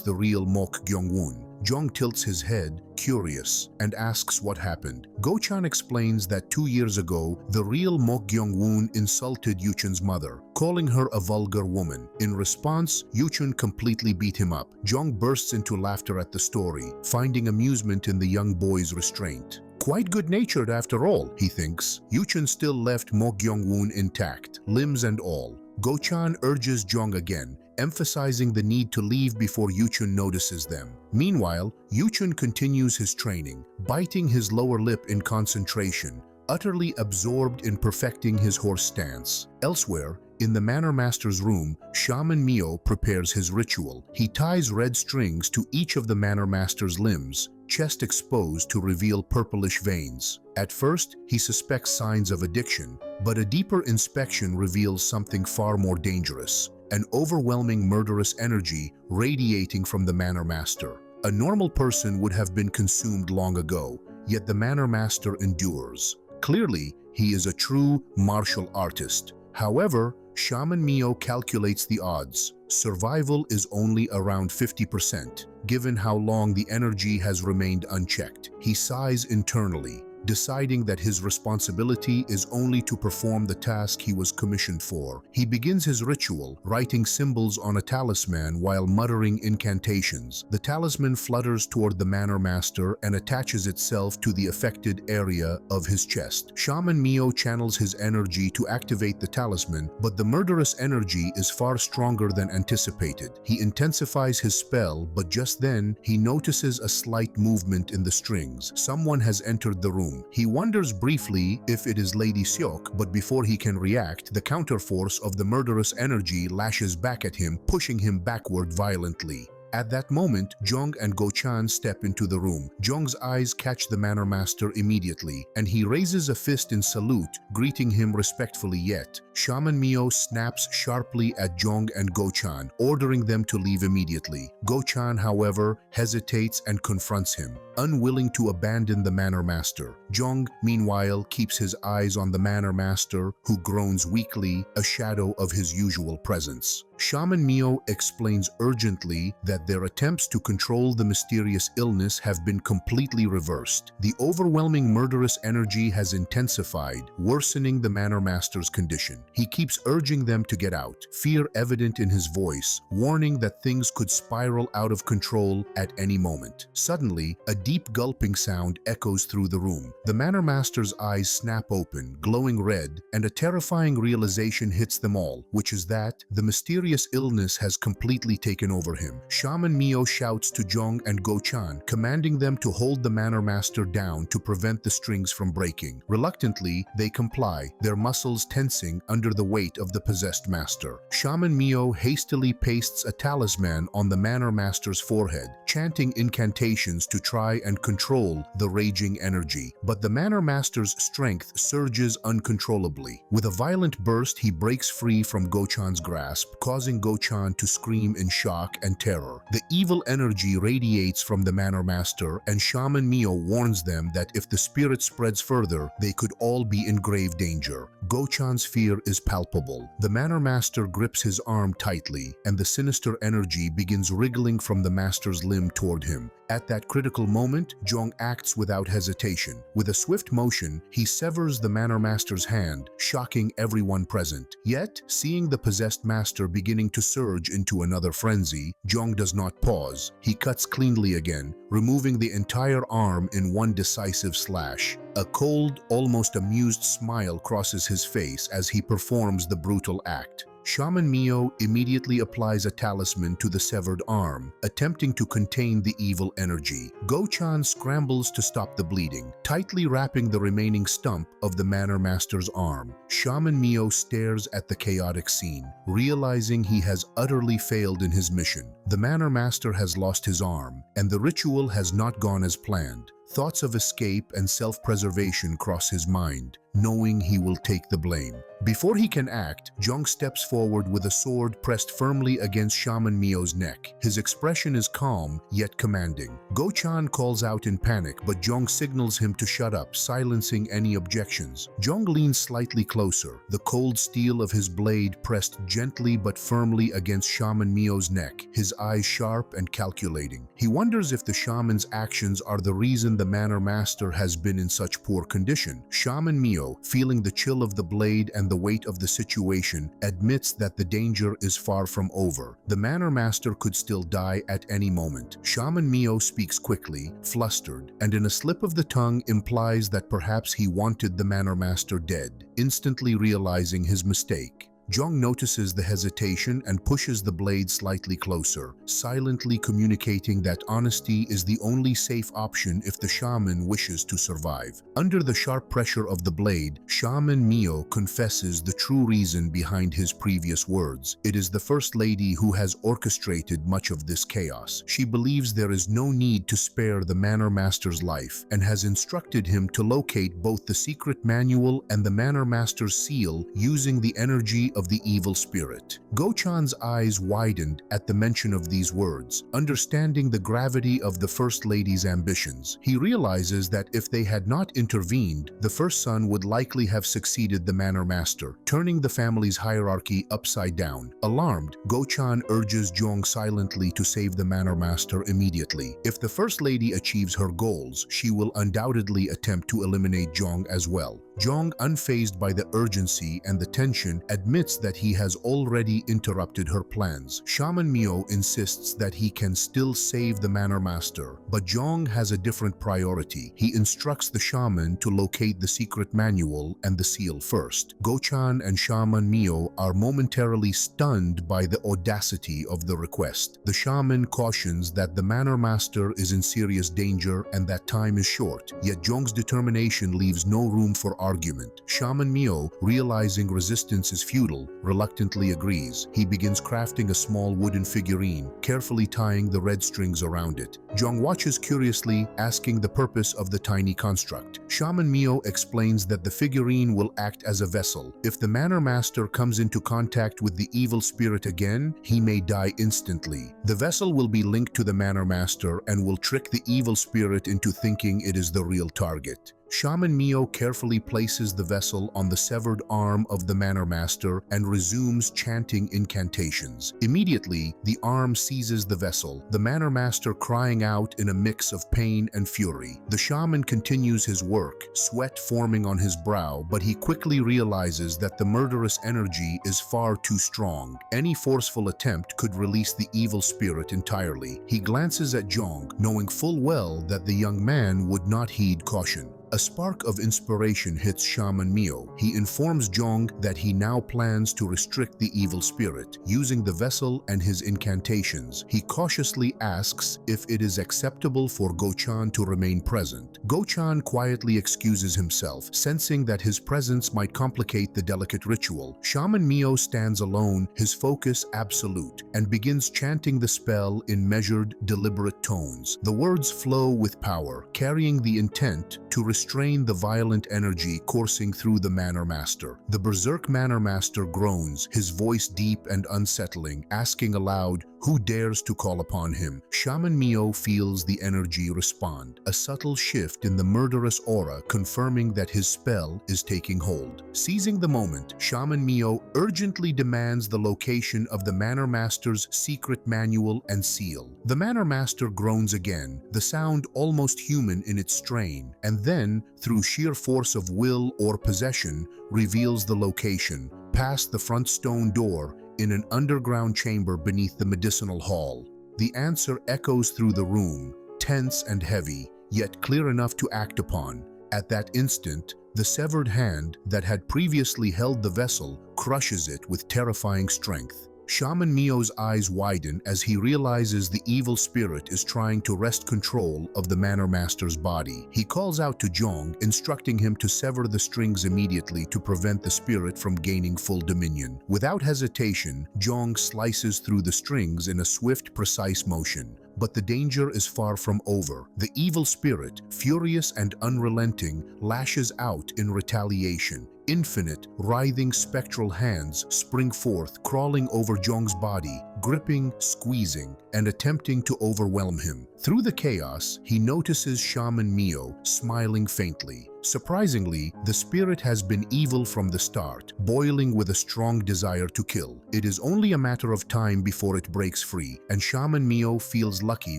the real Mok Gyong-woon. Jong tilts his head, curious, and asks what happened. Go-chan explains that 2 years ago, the real Mok Gyong-woon insulted Yuchun's mother, calling her a vulgar woman. In response, Yuchun completely beat him up. Jong bursts into laughter at the story, finding amusement in the young boy's restraint. Quite good-natured after all, he thinks. Yuchun still left Mok Gyong-woon intact, limbs and all. Go-chan urges Jong again, emphasizing the need to leave before Yuchun notices them. Meanwhile, Yuchun continues his training, biting his lower lip in concentration, utterly absorbed in perfecting his horse stance. Elsewhere, in the Manor Master's room, Shaman Mio prepares his ritual. He ties red strings to each of the Manor Master's limbs, chest exposed to reveal purplish veins. At first, he suspects signs of addiction, but a deeper inspection reveals something far more dangerous, an overwhelming murderous energy radiating from the Manor Master. A normal person would have been consumed long ago, yet the Manor Master endures. Clearly, he is a true martial artist. However, Shaman Mio calculates the odds. Survival is only around 50%, given how long the energy has remained unchecked. He sighs internally, deciding that his responsibility is only to perform the task he was commissioned for. He begins his ritual, writing symbols on a talisman while muttering incantations. The talisman flutters toward the Manor Master and attaches itself to the affected area of his chest. Shaman Mio channels his energy to activate the talisman, but the murderous energy is far stronger than anticipated. He intensifies his spell, but just then, he notices a slight movement in the strings. Someone has entered the room. He wonders briefly if it is Lady Seok, but before he can react, the counterforce of the murderous energy lashes back at him, pushing him backward violently. At that moment, Jong and Go-chan step into the room. Jong's eyes catch the Manor Master immediately, and he raises a fist in salute, greeting him respectfully yet. Shaman Mio snaps sharply at Jong and Go-chan, ordering them to leave immediately. Go-chan, however, hesitates and confronts him, unwilling to abandon the Manor Master. Jong, meanwhile, keeps his eyes on the Manor Master, who groans weakly, a shadow of his usual presence. Shaman Mio explains urgently that their attempts to control the mysterious illness have been completely reversed. The overwhelming murderous energy has intensified, worsening the Manor Master's condition. He keeps urging them to get out, fear evident in his voice, warning that things could spiral out of control at any moment. Suddenly, a deep gulping sound echoes through the room. The Manor Master's eyes snap open, glowing red, and a terrifying realization hits them all, which is that the mysterious illness has completely taken over him. Shaman Mio shouts to Jong and Go-chan, commanding them to hold the Manor Master down to prevent the strings from breaking. Reluctantly, they comply, their muscles tensing under the weight of the possessed master. Shaman Mio hastily pastes a talisman on the Manor Master's forehead, chanting incantations to try and control the raging energy. But the Manor Master's strength surges uncontrollably. With a violent burst, he breaks free from Go-chan's grasp, causing Go-chan to scream in shock and terror. The evil energy radiates from the Manor Master, and Shaman Mio warns them that if the spirit spreads further, they could all be in grave danger. Go-chan's fear is palpable. The Manor Master grips his arm tightly, and the sinister energy begins wriggling from the Master's limb toward him. At that critical moment, Jong acts without hesitation. With a swift motion, he severs the Manor Master's hand, shocking everyone present. Yet, seeing the possessed master beginning to surge into another frenzy, Jong does not pause. He cuts cleanly again, removing the entire arm in one decisive slash. A cold, almost amused smile crosses his face as he performs the brutal act. Shaman Mio immediately applies a talisman to the severed arm, attempting to contain the evil energy. Go-chan scrambles to stop the bleeding, tightly wrapping the remaining stump of the Manor Master's arm. Shaman Mio stares at the chaotic scene, realizing he has utterly failed in his mission. The Manor Master has lost his arm, and the ritual has not gone as planned. Thoughts of escape and self-preservation cross his mind, knowing he will take the blame. Before he can act, Jong steps forward with a sword pressed firmly against Shaman Mio's neck. His expression is calm, yet commanding. Go-chan calls out in panic, but Jong signals him to shut up, silencing any objections. Jong leans slightly closer, the cold steel of his blade pressed gently but firmly against Shaman Mio's neck, his eyes sharp and calculating. He wonders if the shaman's actions are the reason the Manor Master has been in such poor condition. Shaman Mio, feeling the chill of the blade and the weight of the situation, admits that the danger is far from over. The Manor Master could still die at any moment. Shaman Mio speaks quickly, flustered, and in a slip of the tongue implies that perhaps he wanted the Manor Master dead, instantly realizing his mistake. Jong notices the hesitation and pushes the blade slightly closer, silently communicating that honesty is the only safe option if the shaman wishes to survive. Under the sharp pressure of the blade, Shaman Mio confesses the true reason behind his previous words. It is the First Lady who has orchestrated much of this chaos. She believes there is no need to spare the Manor Master's life and has instructed him to locate both the secret manual and the Manor Master's seal using the energy of the evil spirit. Go-chan's eyes widened at the mention of these words. Understanding the gravity of the First Lady's ambitions, he realizes that if they had not intervened, the first son would likely have succeeded the Manor Master, turning the family's hierarchy upside down. Alarmed, Go-chan urges Jong silently to save the Manor Master immediately. If the First Lady achieves her goals, she will undoubtedly attempt to eliminate Jong as well. Jong, unfazed by the urgency and the tension, admits that he has already interrupted her plans. Shaman Mio insists that he can still save the Manor Master, but Jong has a different priority. He instructs the shaman to locate the secret manual and the seal first. Go-chan and Shaman Mio are momentarily stunned by the audacity of the request. The shaman cautions that the Manor Master is in serious danger and that time is short, yet Jong's determination leaves no room for argument. Shaman Mio, realizing resistance is futile, reluctantly agrees. He begins crafting a small wooden figurine, carefully tying the red strings around it. Jong watches curiously, asking the purpose of the tiny construct. Shaman Mio explains that the figurine will act as a vessel. If the Manor Master comes into contact with the evil spirit again, he may die instantly. The vessel will be linked to the Manor Master and will trick the evil spirit into thinking it is the real target. Shaman Mio carefully places the vessel on the severed arm of the Manor Master and resumes chanting incantations. Immediately, the arm seizes the vessel, the Manor Master crying out in a mix of pain and fury. The shaman continues his work, sweat forming on his brow, but he quickly realizes that the murderous energy is far too strong. Any forceful attempt could release the evil spirit entirely. He glances at Jong, knowing full well that the young man would not heed caution. A spark of inspiration hits Shaman Mio. He informs Jong that he now plans to restrict the evil spirit, using the vessel and his incantations. He cautiously asks if it is acceptable for Go-chan to remain present. Go-chan quietly excuses himself, sensing that his presence might complicate the delicate ritual. Shaman Mio stands alone, his focus absolute, and begins chanting the spell in measured, deliberate tones. The words flow with power, carrying the intent to restrain the violent energy coursing through the Manor Master. The berserk Manor Master groans, his voice deep and unsettling, asking aloud, "Who dares to call upon him?" Shaman Mio feels the energy respond, a subtle shift in the murderous aura confirming that his spell is taking hold. Seizing the moment, Shaman Mio urgently demands the location of the Manor Master's secret manual and seal. The Manor Master groans again, the sound almost human in its strain, and then, through sheer force of will or possession, reveals the location, past the front stone door, in an underground chamber beneath the medicinal hall. The answer echoes through the room, tense and heavy, yet clear enough to act upon. At that instant, the severed hand that had previously held the vessel crushes it with terrifying strength. Shaman Mio's eyes widen as he realizes the evil spirit is trying to wrest control of the Manor Master's body. He calls out to Jong, instructing him to sever the strings immediately to prevent the spirit from gaining full dominion. Without hesitation, Jong slices through the strings in a swift, precise motion. But the danger is far from over. The evil spirit, furious and unrelenting, lashes out in retaliation. Infinite, writhing spectral hands spring forth, crawling over Jong's body, gripping, squeezing, and attempting to overwhelm him. Through the chaos, he notices Shaman Mio smiling faintly. Surprisingly, the spirit has been evil from the start, boiling with a strong desire to kill. It is only a matter of time before it breaks free, and Shaman Mio feels lucky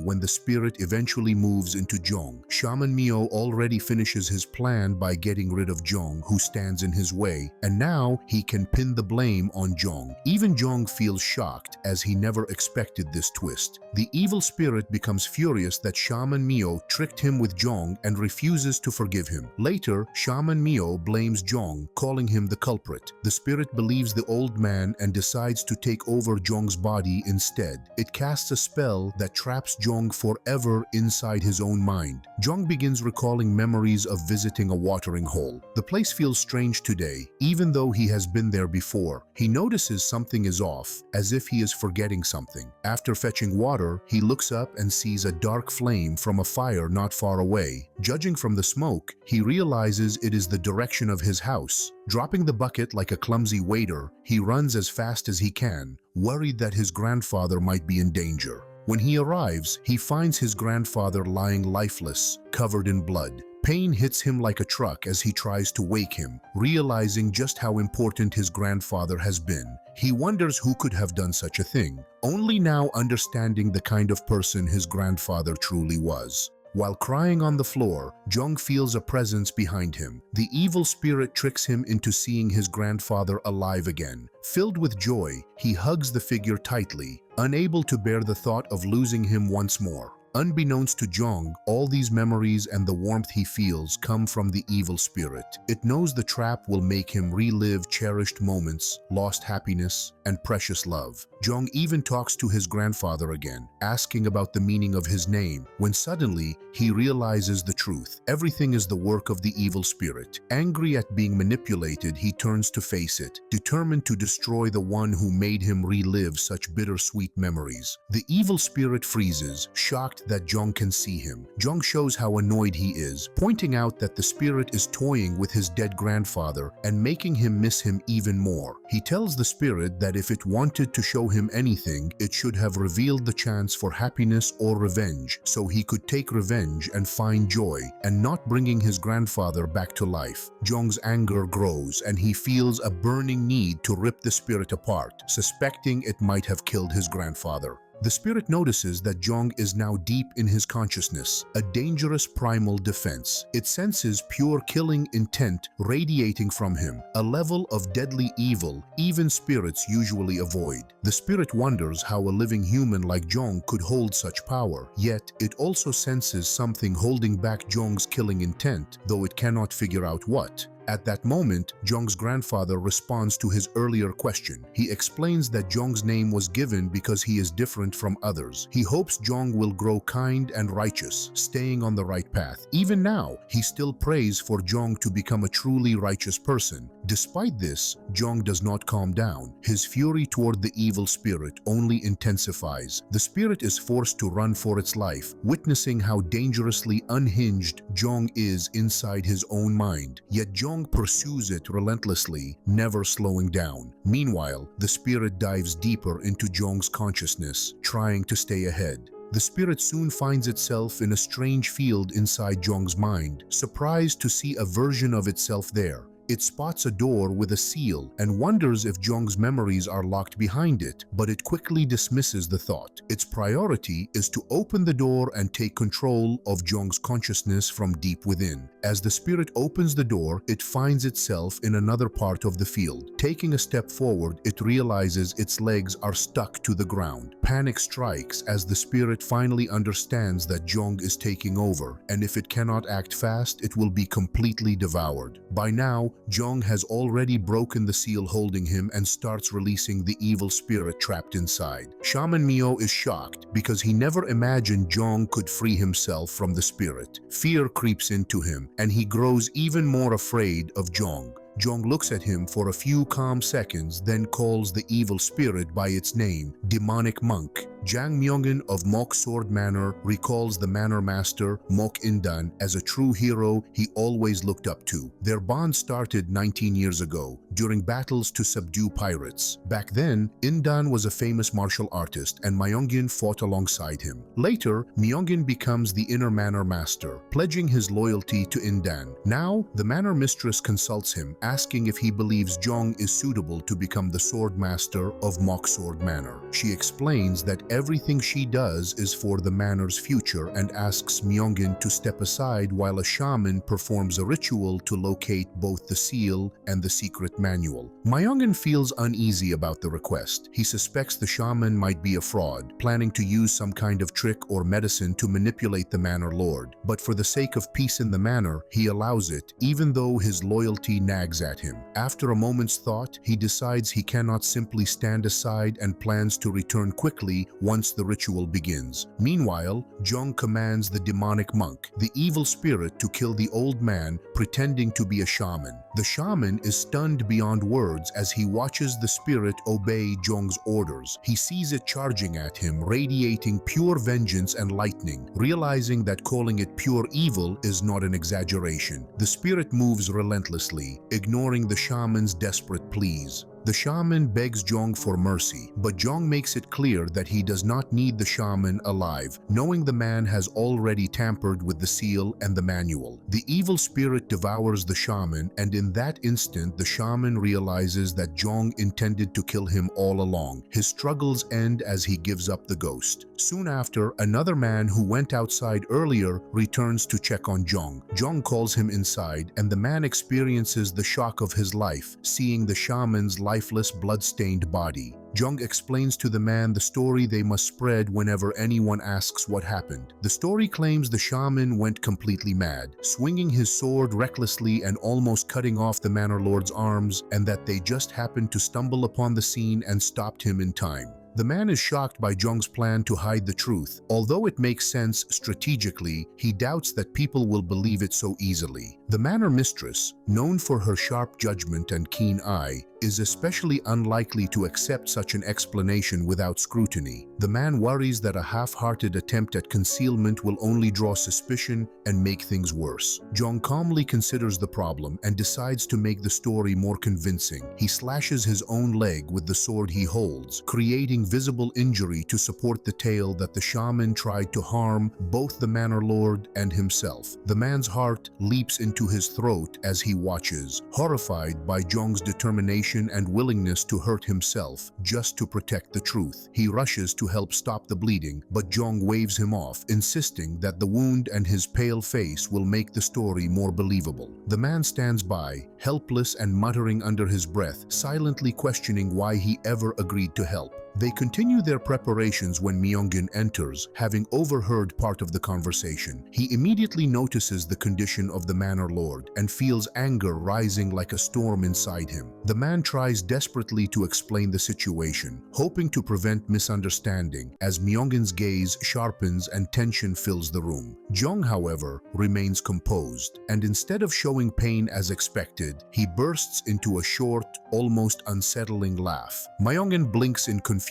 when the spirit eventually moves into Jong. Shaman Mio already finishes his plan by getting rid of Jong, who stands in his way, and now he can pin the blame on Jong. Even Jong feels shocked, as he never expected this twist. The evil spirit becomes furious that Shaman Mio tricked him with Jong and refuses to forgive him. Later, Shaman Mio blames Jong, calling him the culprit. The spirit believes the old man and decides to take over Jong's body instead. It casts a spell that traps Jong forever inside his own mind. Jong begins recalling memories of visiting a watering hole. The place feels strange today, even though he has been there before. He notices something is off, as if he is forgetting something. After fetching water, he looks up and sees a dark flame from a fire not far away. Judging from the smoke, he realizes it is the direction of his house. Dropping the bucket like a clumsy waiter, he runs as fast as he can, worried that his grandfather might be in danger. When he arrives, he finds his grandfather lying lifeless, covered in blood. Pain hits him like a truck as he tries to wake him, realizing just how important his grandfather has been. He wonders who could have done such a thing, only now understanding the kind of person his grandfather truly was. While crying on the floor, Jong feels a presence behind him. The evil spirit tricks him into seeing his grandfather alive again. Filled with joy, he hugs the figure tightly, unable to bear the thought of losing him once more. Unbeknownst to Jong, all these memories and the warmth he feels come from the evil spirit. It knows the trap will make him relive cherished moments, lost happiness, and precious love. Jong even talks to his grandfather again, asking about the meaning of his name, when suddenly he realizes the truth. Everything is the work of the evil spirit. Angry at being manipulated, he turns to face it, determined to destroy the one who made him relive such bittersweet memories. The evil spirit freezes, shocked that Jong can see him. Jong shows how annoyed he is, pointing out that the spirit is toying with his dead grandfather and making him miss him even more. He tells the spirit that if it wanted to show him anything, it should have revealed the chance for happiness or revenge, so he could take revenge and find joy, and not bringing his grandfather back to life. Jong's anger grows, and he feels a burning need to rip the spirit apart, suspecting it might have killed his grandfather. The spirit notices that Jong is now deep in his consciousness, a dangerous primal defense. It senses pure killing intent radiating from him, a level of deadly evil even spirits usually avoid. The spirit wonders how a living human like Jong could hold such power, yet it also senses something holding back Jong's killing intent, though it cannot figure out what. At that moment, Jong's grandfather responds to his earlier question. He explains that Jong's name was given because he is different from others. He hopes Jong will grow kind and righteous, staying on the right path. Even now, he still prays for Jong to become a truly righteous person. Despite this, Jong does not calm down. His fury toward the evil spirit only intensifies. The spirit is forced to run for its life, witnessing how dangerously unhinged Jong is inside his own mind. Yet Jong pursues it relentlessly, never slowing down. Meanwhile, the spirit dives deeper into Jong's consciousness, trying to stay ahead. The spirit soon finds itself in a strange field inside Jong's mind, surprised to see a version of itself there. It spots a door with a seal and wonders if Jong's memories are locked behind it, but it quickly dismisses the thought. Its priority is to open the door and take control of Jong's consciousness from deep within. As the spirit opens the door, it finds itself in another part of the field. Taking a step forward, it realizes its legs are stuck to the ground. Panic strikes as the spirit finally understands that Jong is taking over, and if it cannot act fast, it will be completely devoured. By now, Jong has already broken the seal holding him and starts releasing the evil spirit trapped inside. Shaman Mio is shocked because he never imagined Jong could free himself from the spirit. Fear creeps into him, and he grows even more afraid of Jong. Jong looks at him for a few calm seconds, then calls the evil spirit by its name, Demonic Monk. Jang Myungin of Mok Sword Manor recalls the Manor Master, Mok Indan, as a true hero he always looked up to. Their bond started 19 years ago, during battles to subdue pirates. Back then, Indan was a famous martial artist and Myungin fought alongside him. Later, Myungin becomes the inner Manor Master, pledging his loyalty to Indan. Now, the Manor Mistress consults him, asking if he believes Jong is suitable to become the Sword Master of Mok Sword Manor. She explains that everything she does is for the Manor's future and asks Myungin to step aside while a shaman performs a ritual to locate both the seal and the secret manual. Myungin feels uneasy about the request. He suspects the shaman might be a fraud, planning to use some kind of trick or medicine to manipulate the Manor Lord. But for the sake of peace in the Manor, he allows it, even though his loyalty nags at him. After a moment's thought, he decides he cannot simply stand aside and plans to return quickly once the ritual begins. Meanwhile, Jong commands the demonic monk, the evil spirit, to kill the old man pretending to be a shaman. The shaman is stunned beyond words as he watches the spirit obey Jong's orders. He sees it charging at him, radiating pure vengeance and lightning. Realizing that calling it pure evil is not an exaggeration, the spirit moves relentlessly, ignoring the shaman's desperate pleas. The shaman begs Jong for mercy, but Jong makes it clear that he does not need the shaman alive, knowing the man has already tampered with the seal and the manual. The evil spirit devours the shaman, and in that instant, the shaman realizes that Jong intended to kill him all along. His struggles end as he gives up the ghost. Soon after, another man who went outside earlier returns to check on Jong. Jong calls him inside, and the man experiences the shock of his life, seeing the shaman's lifeless, blood-stained body. Jong explains to the man the story they must spread whenever anyone asks what happened. The story claims the shaman went completely mad, swinging his sword recklessly and almost cutting off the Manor Lord's arms, and that they just happened to stumble upon the scene and stopped him in time. The man is shocked by Jong's plan to hide the truth. Although it makes sense strategically, he doubts that people will believe it so easily. The Manor Mistress, known for her sharp judgment and keen eye, is especially unlikely to accept such an explanation without scrutiny. The man worries that a half-hearted attempt at concealment will only draw suspicion and make things worse. Jong calmly considers the problem and decides to make the story more convincing. He slashes his own leg with the sword he holds, creating visible injury to support the tale that the shaman tried to harm both the Manor Lord and himself. The man's heart leaps into his throat as he watches, horrified by Jong's determination and willingness to hurt himself just to protect the truth. He rushes to help stop the bleeding, but Jong waves him off, insisting that the wound and his pale face will make the story more believable. The man stands by, helpless and muttering under his breath, silently questioning why he ever agreed to help. They continue their preparations when Myungin enters, having overheard part of the conversation. He immediately notices the condition of the Manor Lord and feels anger rising like a storm inside him. The man tries desperately to explain the situation, hoping to prevent misunderstanding, as Myungin's gaze sharpens and tension fills the room. Jong, however, remains composed, and instead of showing pain as expected, he bursts into a short, almost unsettling laugh. Myungin blinks in confusion,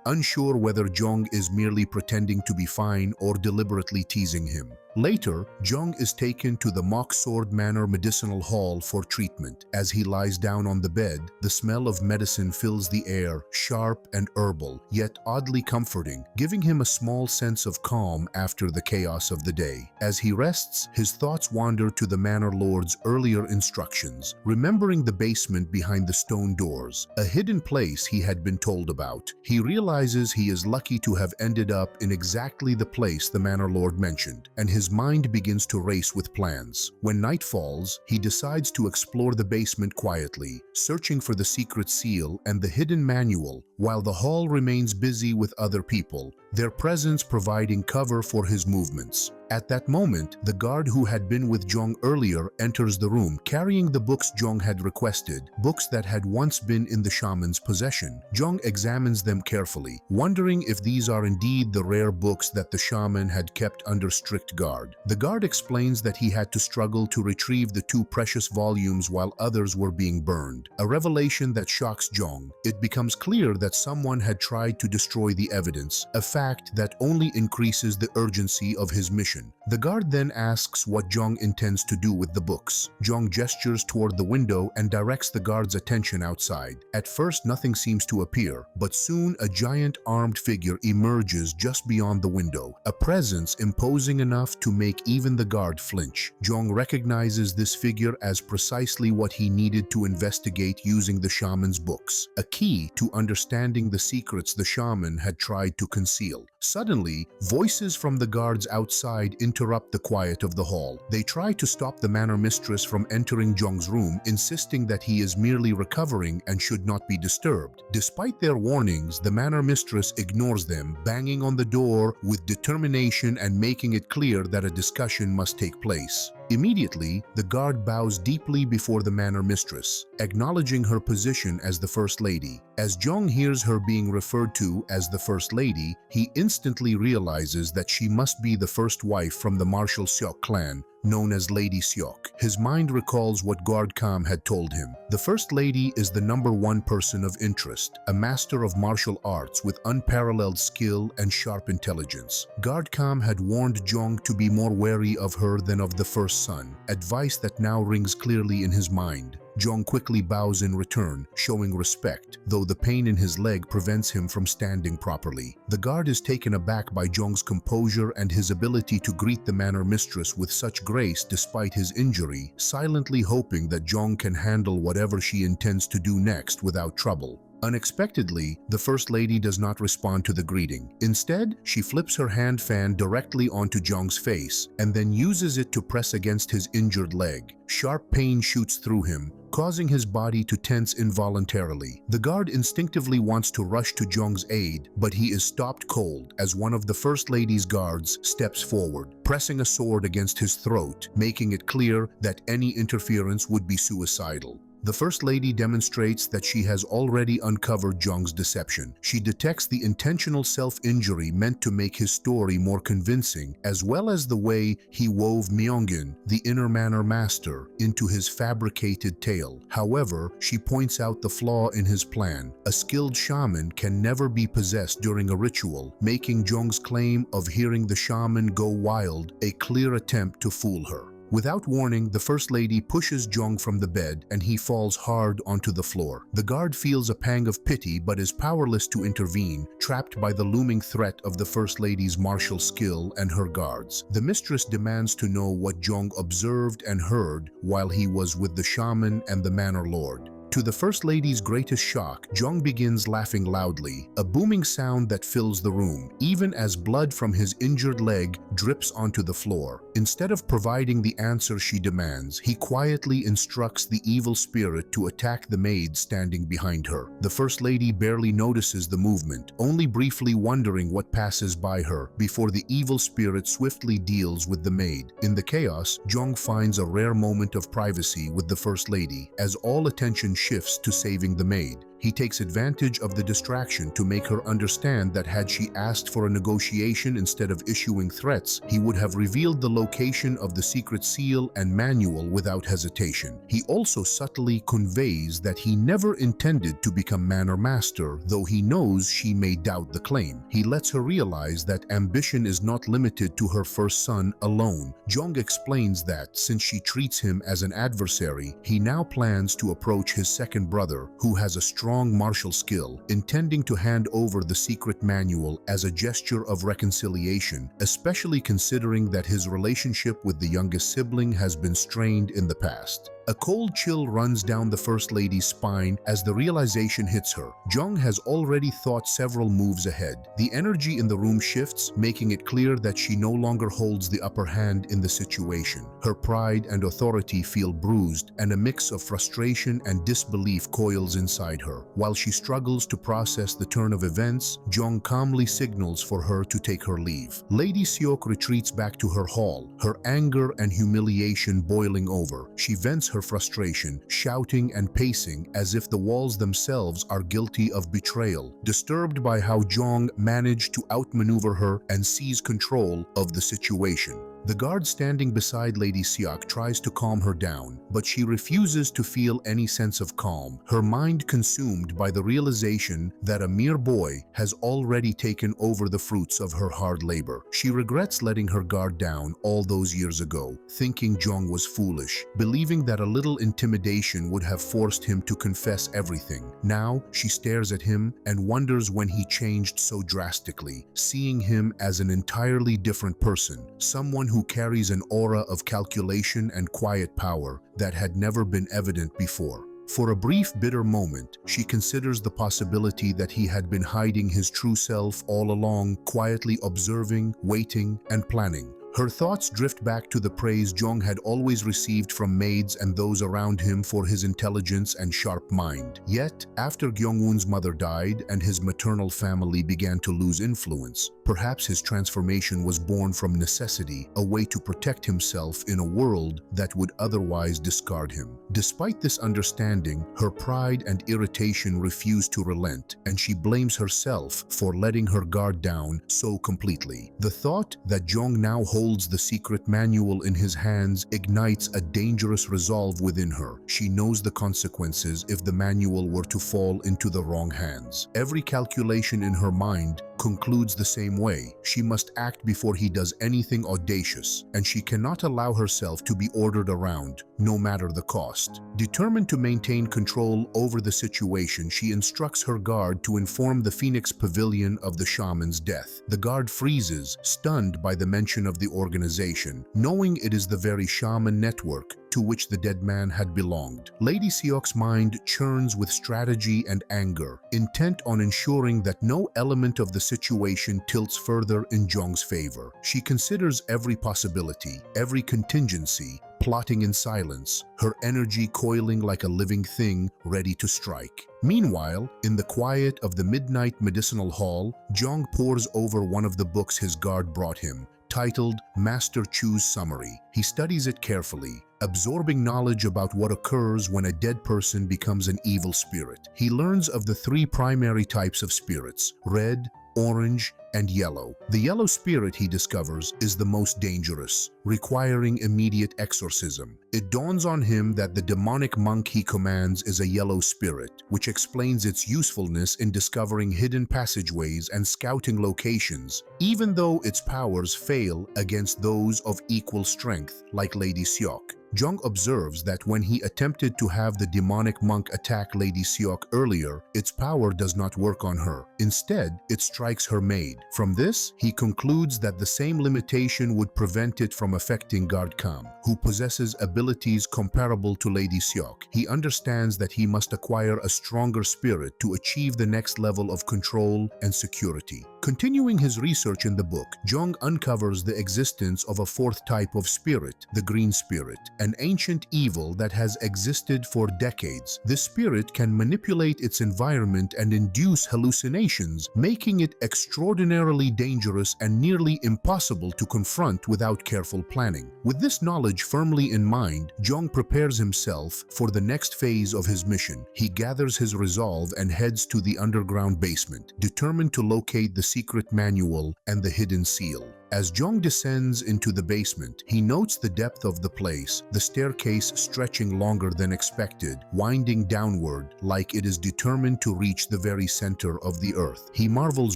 unsure whether Jong is merely pretending to be fine or deliberately teasing him. Later, Jung is taken to the Mock Sword Manor Medicinal Hall for treatment. As he lies down on the bed, the smell of medicine fills the air, sharp and herbal, yet oddly comforting, giving him a small sense of calm after the chaos of the day. As he rests, his thoughts wander to the Manor Lord's earlier instructions, remembering the basement behind the stone doors, a hidden place he had been told about. He realizes he is lucky to have ended up in exactly the place the Manor Lord mentioned, and his mind begins to race with plans. When night falls, he decides to explore the basement quietly, searching for the secret seal and the hidden manual, while the hall remains busy with other people, their presence providing cover for his movements. At that moment, the guard who had been with Jung earlier enters the room, carrying the books Jung had requested, books that had once been in the shaman's possession. Jung examines them carefully, wondering if these are indeed the rare books that the shaman had kept under strict guard. The guard explains that he had to struggle to retrieve the 2 precious volumes while others were being burned, a revelation that shocks Jung. It becomes clear that someone had tried to destroy the evidence, a fact that only increases the urgency of his mission. The guard then asks what Jung intends to do with the books. Jung gestures toward the window and directs the guard's attention outside. At first, nothing seems to appear, but soon a giant armed figure emerges just beyond the window, a presence imposing enough to make even the guard flinch. Jung recognizes this figure as precisely what he needed to investigate using the shaman's books, a key to understanding the secrets the shaman had tried to conceal. Suddenly, voices from the guards outside interrupt the quiet of the hall. They try to stop the manor mistress from entering Jung's room, insisting that he is merely recovering and should not be disturbed. Despite their warnings, the manor mistress ignores them, banging on the door with determination and making it clear that a discussion must take place. Immediately, the guard bows deeply before the manor mistress, acknowledging her position as the First Lady. As Jung hears her being referred to as the First Lady, he instantly realizes that she must be the first wife from the martial Seok clan, known as Lady Seok. His mind recalls what Guard Kam had told him. The First Lady is the #1 person of interest, a master of martial arts with unparalleled skill and sharp intelligence. Guard Kam had warned Jung to be more wary of her than of the first son, advice that now rings clearly in his mind. Jung quickly bows in return, showing respect, though the pain in his leg prevents him from standing properly. The guard is taken aback by Jung's composure and his ability to greet the manor mistress with such grace despite his injury, silently hoping that Jung can handle whatever she intends to do next without trouble. Unexpectedly, the First Lady does not respond to the greeting. Instead, she flips her hand fan directly onto Jung's face and then uses it to press against his injured leg. Sharp pain shoots through him, causing his body to tense involuntarily. The guard instinctively wants to rush to Jung's aid, but he is stopped cold as one of the First Lady's guards steps forward, pressing a sword against his throat, making it clear that any interference would be suicidal. The First Lady demonstrates that she has already uncovered Jung's deception. She detects the intentional self-injury meant to make his story more convincing, as well as the way he wove Myeongin, the inner manor master, into his fabricated tale. However, she points out the flaw in his plan. A skilled shaman can never be possessed during a ritual, making Jung's claim of hearing the shaman go wild a clear attempt to fool her. Without warning, the First Lady pushes Jung from the bed and he falls hard onto the floor. The guard feels a pang of pity but is powerless to intervene, trapped by the looming threat of the First Lady's martial skill and her guards. The mistress demands to know what Jung observed and heard while he was with the shaman and the manor lord. To the First Lady's greatest shock, Jung begins laughing loudly, a booming sound that fills the room, even as blood from his injured leg drips onto the floor. Instead of providing the answer she demands, he quietly instructs the evil spirit to attack the maid standing behind her. The First Lady barely notices the movement, only briefly wondering what passes by her, before the evil spirit swiftly deals with the maid. In the chaos, Jung finds a rare moment of privacy with the First Lady, as all attention shifts to saving the maid. He takes advantage of the distraction to make her understand that had she asked for a negotiation instead of issuing threats, he would have revealed the location of the secret seal and manual without hesitation. He also subtly conveys that he never intended to become Manor Master, though he knows she may doubt the claim. He lets her realize that ambition is not limited to her first son alone. Jong explains that since she treats him as an adversary, he now plans to approach his second brother, who has a strong martial skill, intending to hand over the secret manual as a gesture of reconciliation, especially considering that his relationship with the youngest sibling has been strained in the past. A cold chill runs down the First Lady's spine as the realization hits her. Jung has already thought several moves ahead. The energy in the room shifts, making it clear that she no longer holds the upper hand in the situation. Her pride and authority feel bruised, and a mix of frustration and disbelief coils inside her. While she struggles to process the turn of events, Jung calmly signals for her to take her leave. Lady Seok retreats back to her hall, her anger and humiliation boiling over. She vents her frustration, shouting and pacing as if the walls themselves are guilty of betrayal, disturbed by how Jong managed to outmaneuver her and seize control of the situation. The guard standing beside Lady Seok tries to calm her down, but she refuses to feel any sense of calm, her mind consumed by the realization that a mere boy has already taken over the fruits of her hard labor. She regrets letting her guard down all those years ago, thinking Jong was foolish, believing that a little intimidation would have forced him to confess everything. Now, she stares at him and wonders when he changed so drastically, seeing him as an entirely different person, someone who carries an aura of calculation and quiet power that had never been evident before. For a brief, bitter moment, she considers the possibility that he had been hiding his true self all along, quietly observing, waiting, and planning. Her thoughts drift back to the praise Jong had always received from maids and those around him for his intelligence and sharp mind. Yet, after Gyeongwon's mother died and his maternal family began to lose influence, perhaps his transformation was born from necessity, a way to protect himself in a world that would otherwise discard him. Despite this understanding, her pride and irritation refuse to relent, and she blames herself for letting her guard down so completely. The thought that Jong now holds the secret manual in his hands ignites a dangerous resolve within her. She knows the consequences if the manual were to fall into the wrong hands. Every calculation in her mind concludes the same way. She must act before he does anything audacious, and she cannot allow herself to be ordered around, no matter the cost. Determined to maintain control over the situation, she instructs her guard to inform the Phoenix Pavilion of the shaman's death. The guard freezes, stunned by the mention of the organization, knowing it is the very shaman network to which the dead man had belonged. Lady Seok's mind churns with strategy and anger, intent on ensuring that no element of the situation tilts further in Jong's favor. She considers every possibility, every contingency, plotting in silence, her energy coiling like a living thing ready to strike. Meanwhile, in the quiet of the midnight medicinal hall, Jong pores over one of the books his guard brought him, titled Master Chu's Summary. He studies it carefully, absorbing knowledge about what occurs when a dead person becomes an evil spirit. He learns of the three primary types of spirits: red, orange, and yellow. The yellow spirit, he discovers, is the most dangerous, requiring immediate exorcism. It dawns on him that the demonic monk he commands is a yellow spirit, which explains its usefulness in discovering hidden passageways and scouting locations, even though its powers fail against those of equal strength, like Lady Seok. Jung observes that when he attempted to have the demonic monk attack Lady Seok earlier, its power does not work on her. Instead, it strikes her maid. From this, he concludes that the same limitation would prevent it from affecting Guard Kam, who possesses abilities comparable to Lady Seok. He understands that he must acquire a stronger spirit to achieve the next level of control and security. Continuing his research in the book, Jung uncovers the existence of a fourth type of spirit, the green spirit, an ancient evil that has existed for decades. This spirit can manipulate its environment and induce hallucinations, making it extraordinarily dangerous and nearly impossible to confront without careful planning. With this knowledge firmly in mind, Jung prepares himself for the next phase of his mission. He gathers his resolve and heads to the underground basement, determined to locate the secret manual and the hidden seal. As Jung descends into the basement, he notes the depth of the place, the staircase stretching longer than expected, winding downward like it is determined to reach the very center of the earth. He marvels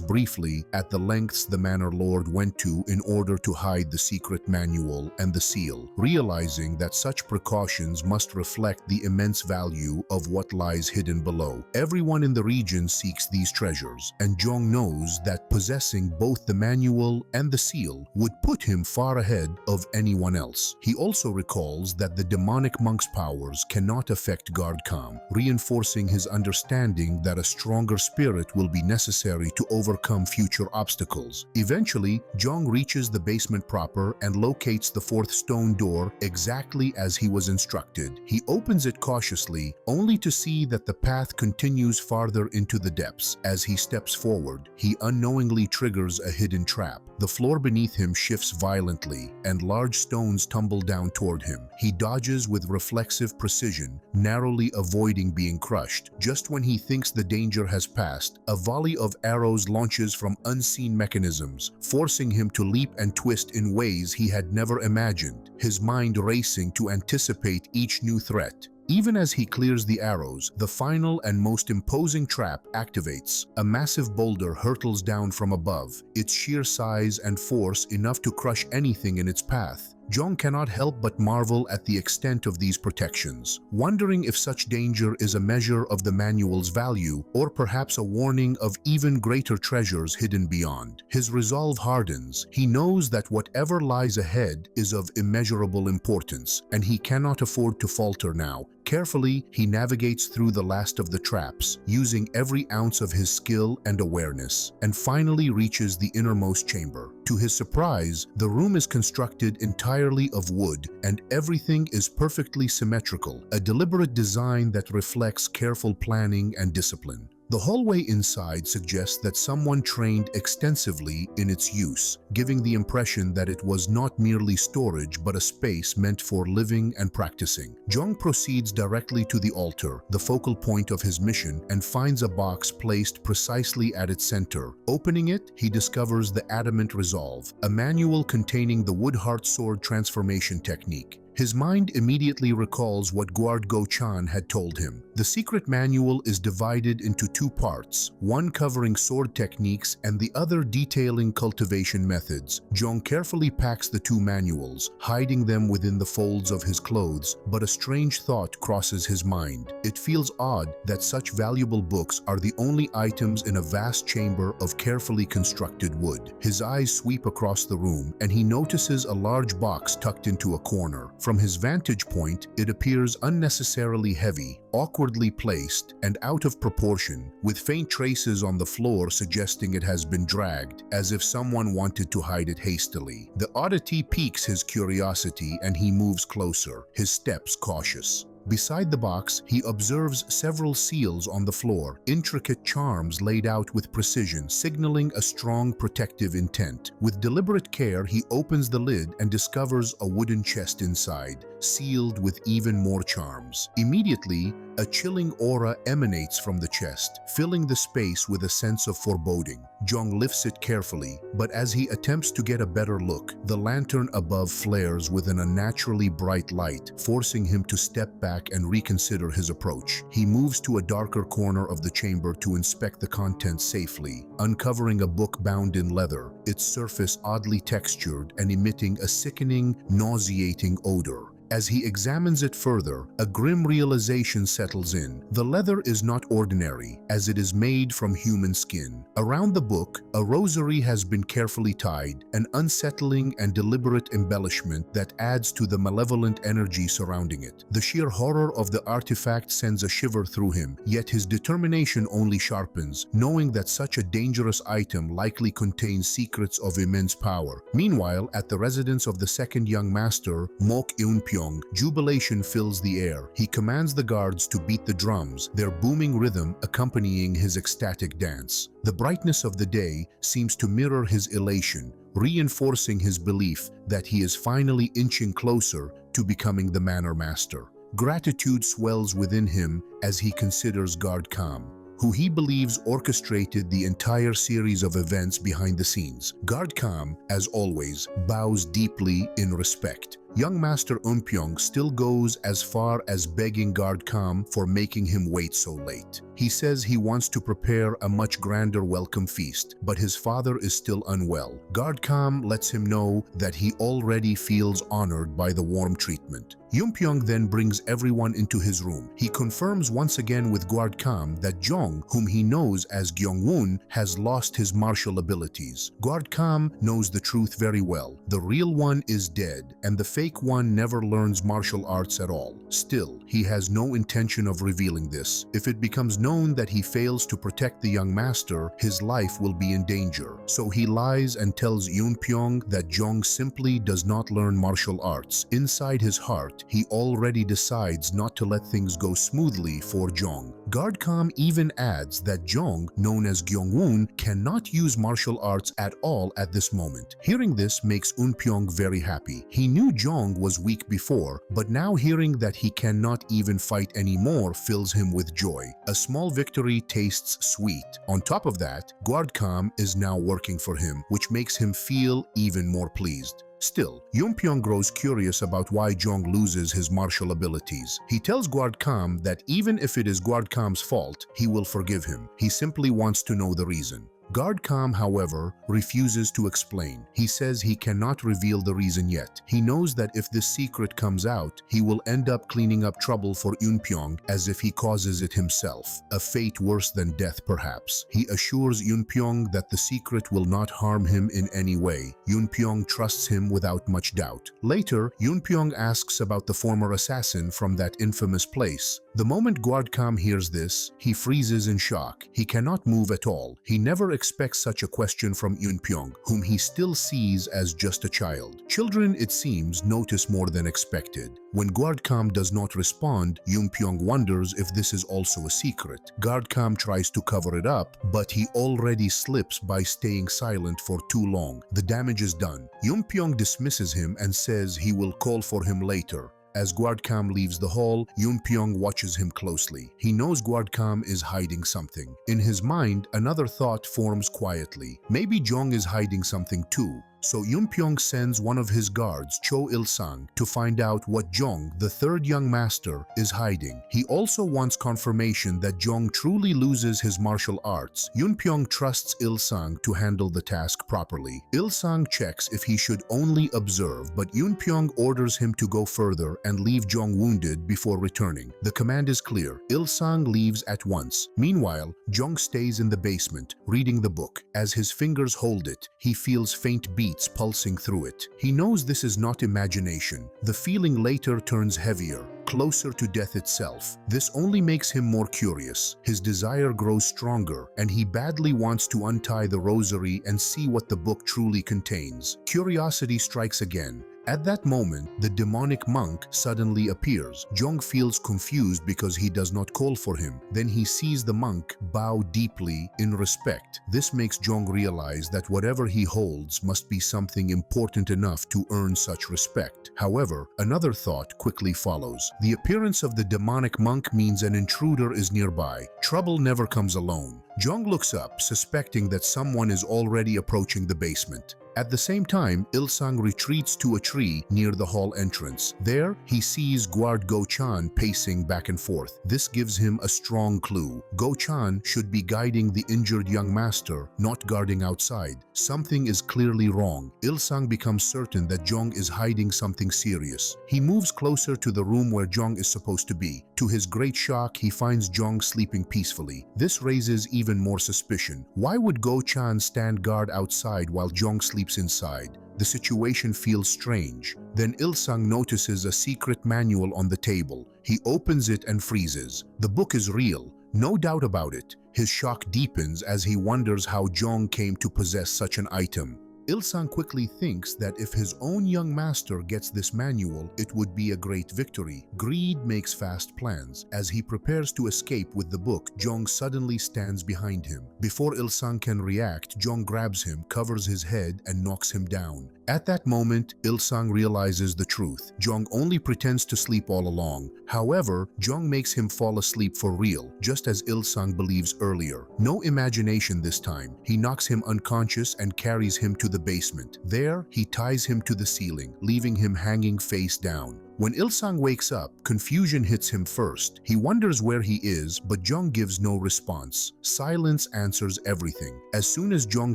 briefly at the lengths the Manor Lord went to in order to hide the secret manual and the seal, realizing that such precautions must reflect the immense value of what lies hidden below. Everyone in the region seeks these treasures, and Jung knows that possessing both the manual and the seal would put him far ahead of anyone else. He also recalls that the demonic monk's powers cannot affect Guard Kam, reinforcing his understanding that a stronger spirit will be necessary to overcome future obstacles. Eventually, Jung reaches the basement proper and locates the fourth stone door exactly as he was instructed. He opens it cautiously, only to see that the path continues farther into the depths. As he steps forward, he unknowingly triggers a hidden trap. The floor beneath him shifts violently, and large stones tumble down toward him. He dodges with reflexive precision, narrowly avoiding being crushed. Just when he thinks the danger has passed, a volley of arrows launches from unseen mechanisms, forcing him to leap and twist in ways he had never imagined, his mind racing to anticipate each new threat. Even as he clears the arrows, the final and most imposing trap activates. A massive boulder hurtles down from above, its sheer size and force enough to crush anything in its path. Jung cannot help but marvel at the extent of these protections, wondering if such danger is a measure of the manual's value or perhaps a warning of even greater treasures hidden beyond. His resolve hardens. He knows that whatever lies ahead is of immeasurable importance, and he cannot afford to falter now. Carefully, he navigates through the last of the traps, using every ounce of his skill and awareness, and finally reaches the innermost chamber. To his surprise, the room is constructed entirely of wood, and everything is perfectly symmetrical, a deliberate design that reflects careful planning and discipline. The hallway inside suggests that someone trained extensively in its use, giving the impression that it was not merely storage but a space meant for living and practicing. Jung proceeds directly to the altar, the focal point of his mission, and finds a box placed precisely at its center. Opening it, he discovers the Adamant Resolve, a manual containing the Woodheart sword transformation technique. His mind immediately recalls what Guard Go-chan had told him. The secret manual is divided into two parts, one covering sword techniques and the other detailing cultivation methods. Jung carefully packs the two manuals, hiding them within the folds of his clothes, but a strange thought crosses his mind. It feels odd that such valuable books are the only items in a vast chamber of carefully constructed wood. His eyes sweep across the room, and he notices a large box tucked into a corner. From his vantage point, it appears unnecessarily heavy, awkwardly placed, and out of proportion, with faint traces on the floor suggesting it has been dragged, as if someone wanted to hide it hastily. The oddity piques his curiosity, and he moves closer, his steps cautious. Beside the box, he observes several seals on the floor, intricate charms laid out with precision, signaling a strong protective intent. With deliberate care, he opens the lid and discovers a wooden chest inside, sealed with even more charms. Immediately, a chilling aura emanates from the chest, filling the space with a sense of foreboding. Jung lifts it carefully, but as he attempts to get a better look, the lantern above flares with an unnaturally bright light, forcing him to step back and reconsider his approach. He moves to a darker corner of the chamber to inspect the contents safely, uncovering a book bound in leather, its surface oddly textured and emitting a sickening, nauseating odor. As he examines it further, a grim realization settles in. The leather is not ordinary, as it is made from human skin. Around the book, a rosary has been carefully tied, an unsettling and deliberate embellishment that adds to the malevolent energy surrounding it. The sheer horror of the artifact sends a shiver through him, yet his determination only sharpens, knowing that such a dangerous item likely contains secrets of immense power. Meanwhile, at the residence of the second young master, Mok Eunpyeong, jubilation fills the air. He commands the guards to beat the drums, their booming rhythm accompanying his ecstatic dance. The brightness of the day seems to mirror his elation, reinforcing his belief that he is finally inching closer to becoming the Manor master. Gratitude swells within him as he considers Guard Kam, who he believes orchestrated the entire series of events behind the scenes. Guard Kam, as always, bows deeply in respect. Young Master Eunpyeong still goes as far as begging Guard Kam for making him wait so late. He says he wants to prepare a much grander welcome feast, but his father is still unwell. Guard Kam lets him know that he already feels honored by the warm treatment. Eunpyeong then brings everyone into his room. He confirms once again with Guard Kam that Jong, whom he knows as Gyeongwon, has lost his martial abilities. Guard Kam knows the truth very well. The real one is dead, and the fake one never learns martial arts at all. Still, he has no intention of revealing this. If it becomes known that he fails to protect the young master, his life will be in danger. So he lies and tells Eunpyeong that Jong simply does not learn martial arts. Inside his heart, he already decides not to let things go smoothly for Jong. Guard Kam even adds that Jong, known as Gyeongwon, cannot use martial arts at all at this moment. Hearing this makes Eunpyeong very happy. He knew Jong was weak before, but now hearing that he cannot even fight anymore fills him with joy. A small victory tastes sweet. On top of that, Guard Kam is now working for him, which makes him feel even more pleased. Still, Eunpyeong grows curious about why Jong loses his martial abilities. He tells Guard Kam that even if it is Guard Kam's fault, he will forgive him. He simply wants to know the reason. Guard Kam, however, refuses to explain. He says he cannot reveal the reason yet. He knows that if this secret comes out, he will end up cleaning up trouble for Eunpyeong as if he causes it himself. A fate worse than death, perhaps. He assures Eunpyeong that the secret will not harm him in any way. Eunpyeong trusts him without much doubt. Later, Eunpyeong asks about the former assassin from that infamous place. The moment Guard Kam hears this, he freezes in shock. He cannot move at all. He never expects such a question from Eunpyeong, whom he still sees as just a child. Children, it seems, notice more than expected. When Guard Kam does not respond, Eunpyeong wonders if this is also a secret. Guard Kam tries to cover it up, but he already slips by staying silent for too long. The damage is done. Eunpyeong dismisses him and says he will call for him later. As Guard Kam leaves the hall, Eunpyeong watches him closely. He knows Guard Kam is hiding something. In his mind, another thought forms quietly. Maybe Jong is hiding something too. So Eunpyeong sends one of his guards, Cho Il-sang, to find out what Jong, the third young master, is hiding. He also wants confirmation that Jong truly loses his martial arts. Eunpyeong trusts Il-sang to handle the task properly. Il-sang checks if he should only observe, but Eunpyeong orders him to go further and leave Jong wounded before returning. The command is clear. Il-sang leaves at once. Meanwhile, Jong stays in the basement, reading the book. As his fingers hold it, he feels faint beats pulsing through it. He knows this is not imagination. The feeling later turns heavier, closer to death itself. This only makes him more curious. His desire grows stronger, and he badly wants to untie the rosary and see what the book truly contains. Curiosity strikes again. At that moment, the demonic monk suddenly appears. Jong feels confused because he does not call for him. Then he sees the monk bow deeply in respect. This makes Jong realize that whatever he holds must be something important enough to earn such respect. However, another thought quickly follows. The appearance of the demonic monk means an intruder is nearby. Trouble never comes alone. Jung looks up, suspecting that someone is already approaching the basement. At the same time, Il-sung retreats to a tree near the hall entrance. There, he sees guard Go-chan pacing back and forth. This gives him a strong clue. Go-chan should be guiding the injured young master, not guarding outside. Something is clearly wrong. Il-sung becomes certain that Jung is hiding something serious. He moves closer to the room where Jung is supposed to be. To his great shock, he finds Jung sleeping peacefully. This raises even more suspicion. Why would Go-chan stand guard outside while Jung sleeps inside? The situation feels strange. Then Il-sung notices a secret manual on the table. He opens it and freezes. The book is real, no doubt about it. His shock deepens as he wonders how Jung came to possess such an item. Il-sung quickly thinks that if his own young master gets this manual, it would be a great victory. Greed makes fast plans. As he prepares to escape with the book, Jung suddenly stands behind him. Before Il-sung can react, Jung grabs him, covers his head, and knocks him down. At that moment, Il-sung realizes the truth. Jung only pretends to sleep all along. However, Jung makes him fall asleep for real, just as Il-sung believes earlier. No imagination this time. He knocks him unconscious and carries him to the basement. There, he ties him to the ceiling, leaving him hanging face down. When Il-sung wakes up, confusion hits him first. He wonders where he is, but Jung gives no response. Silence answers everything. As soon as Jung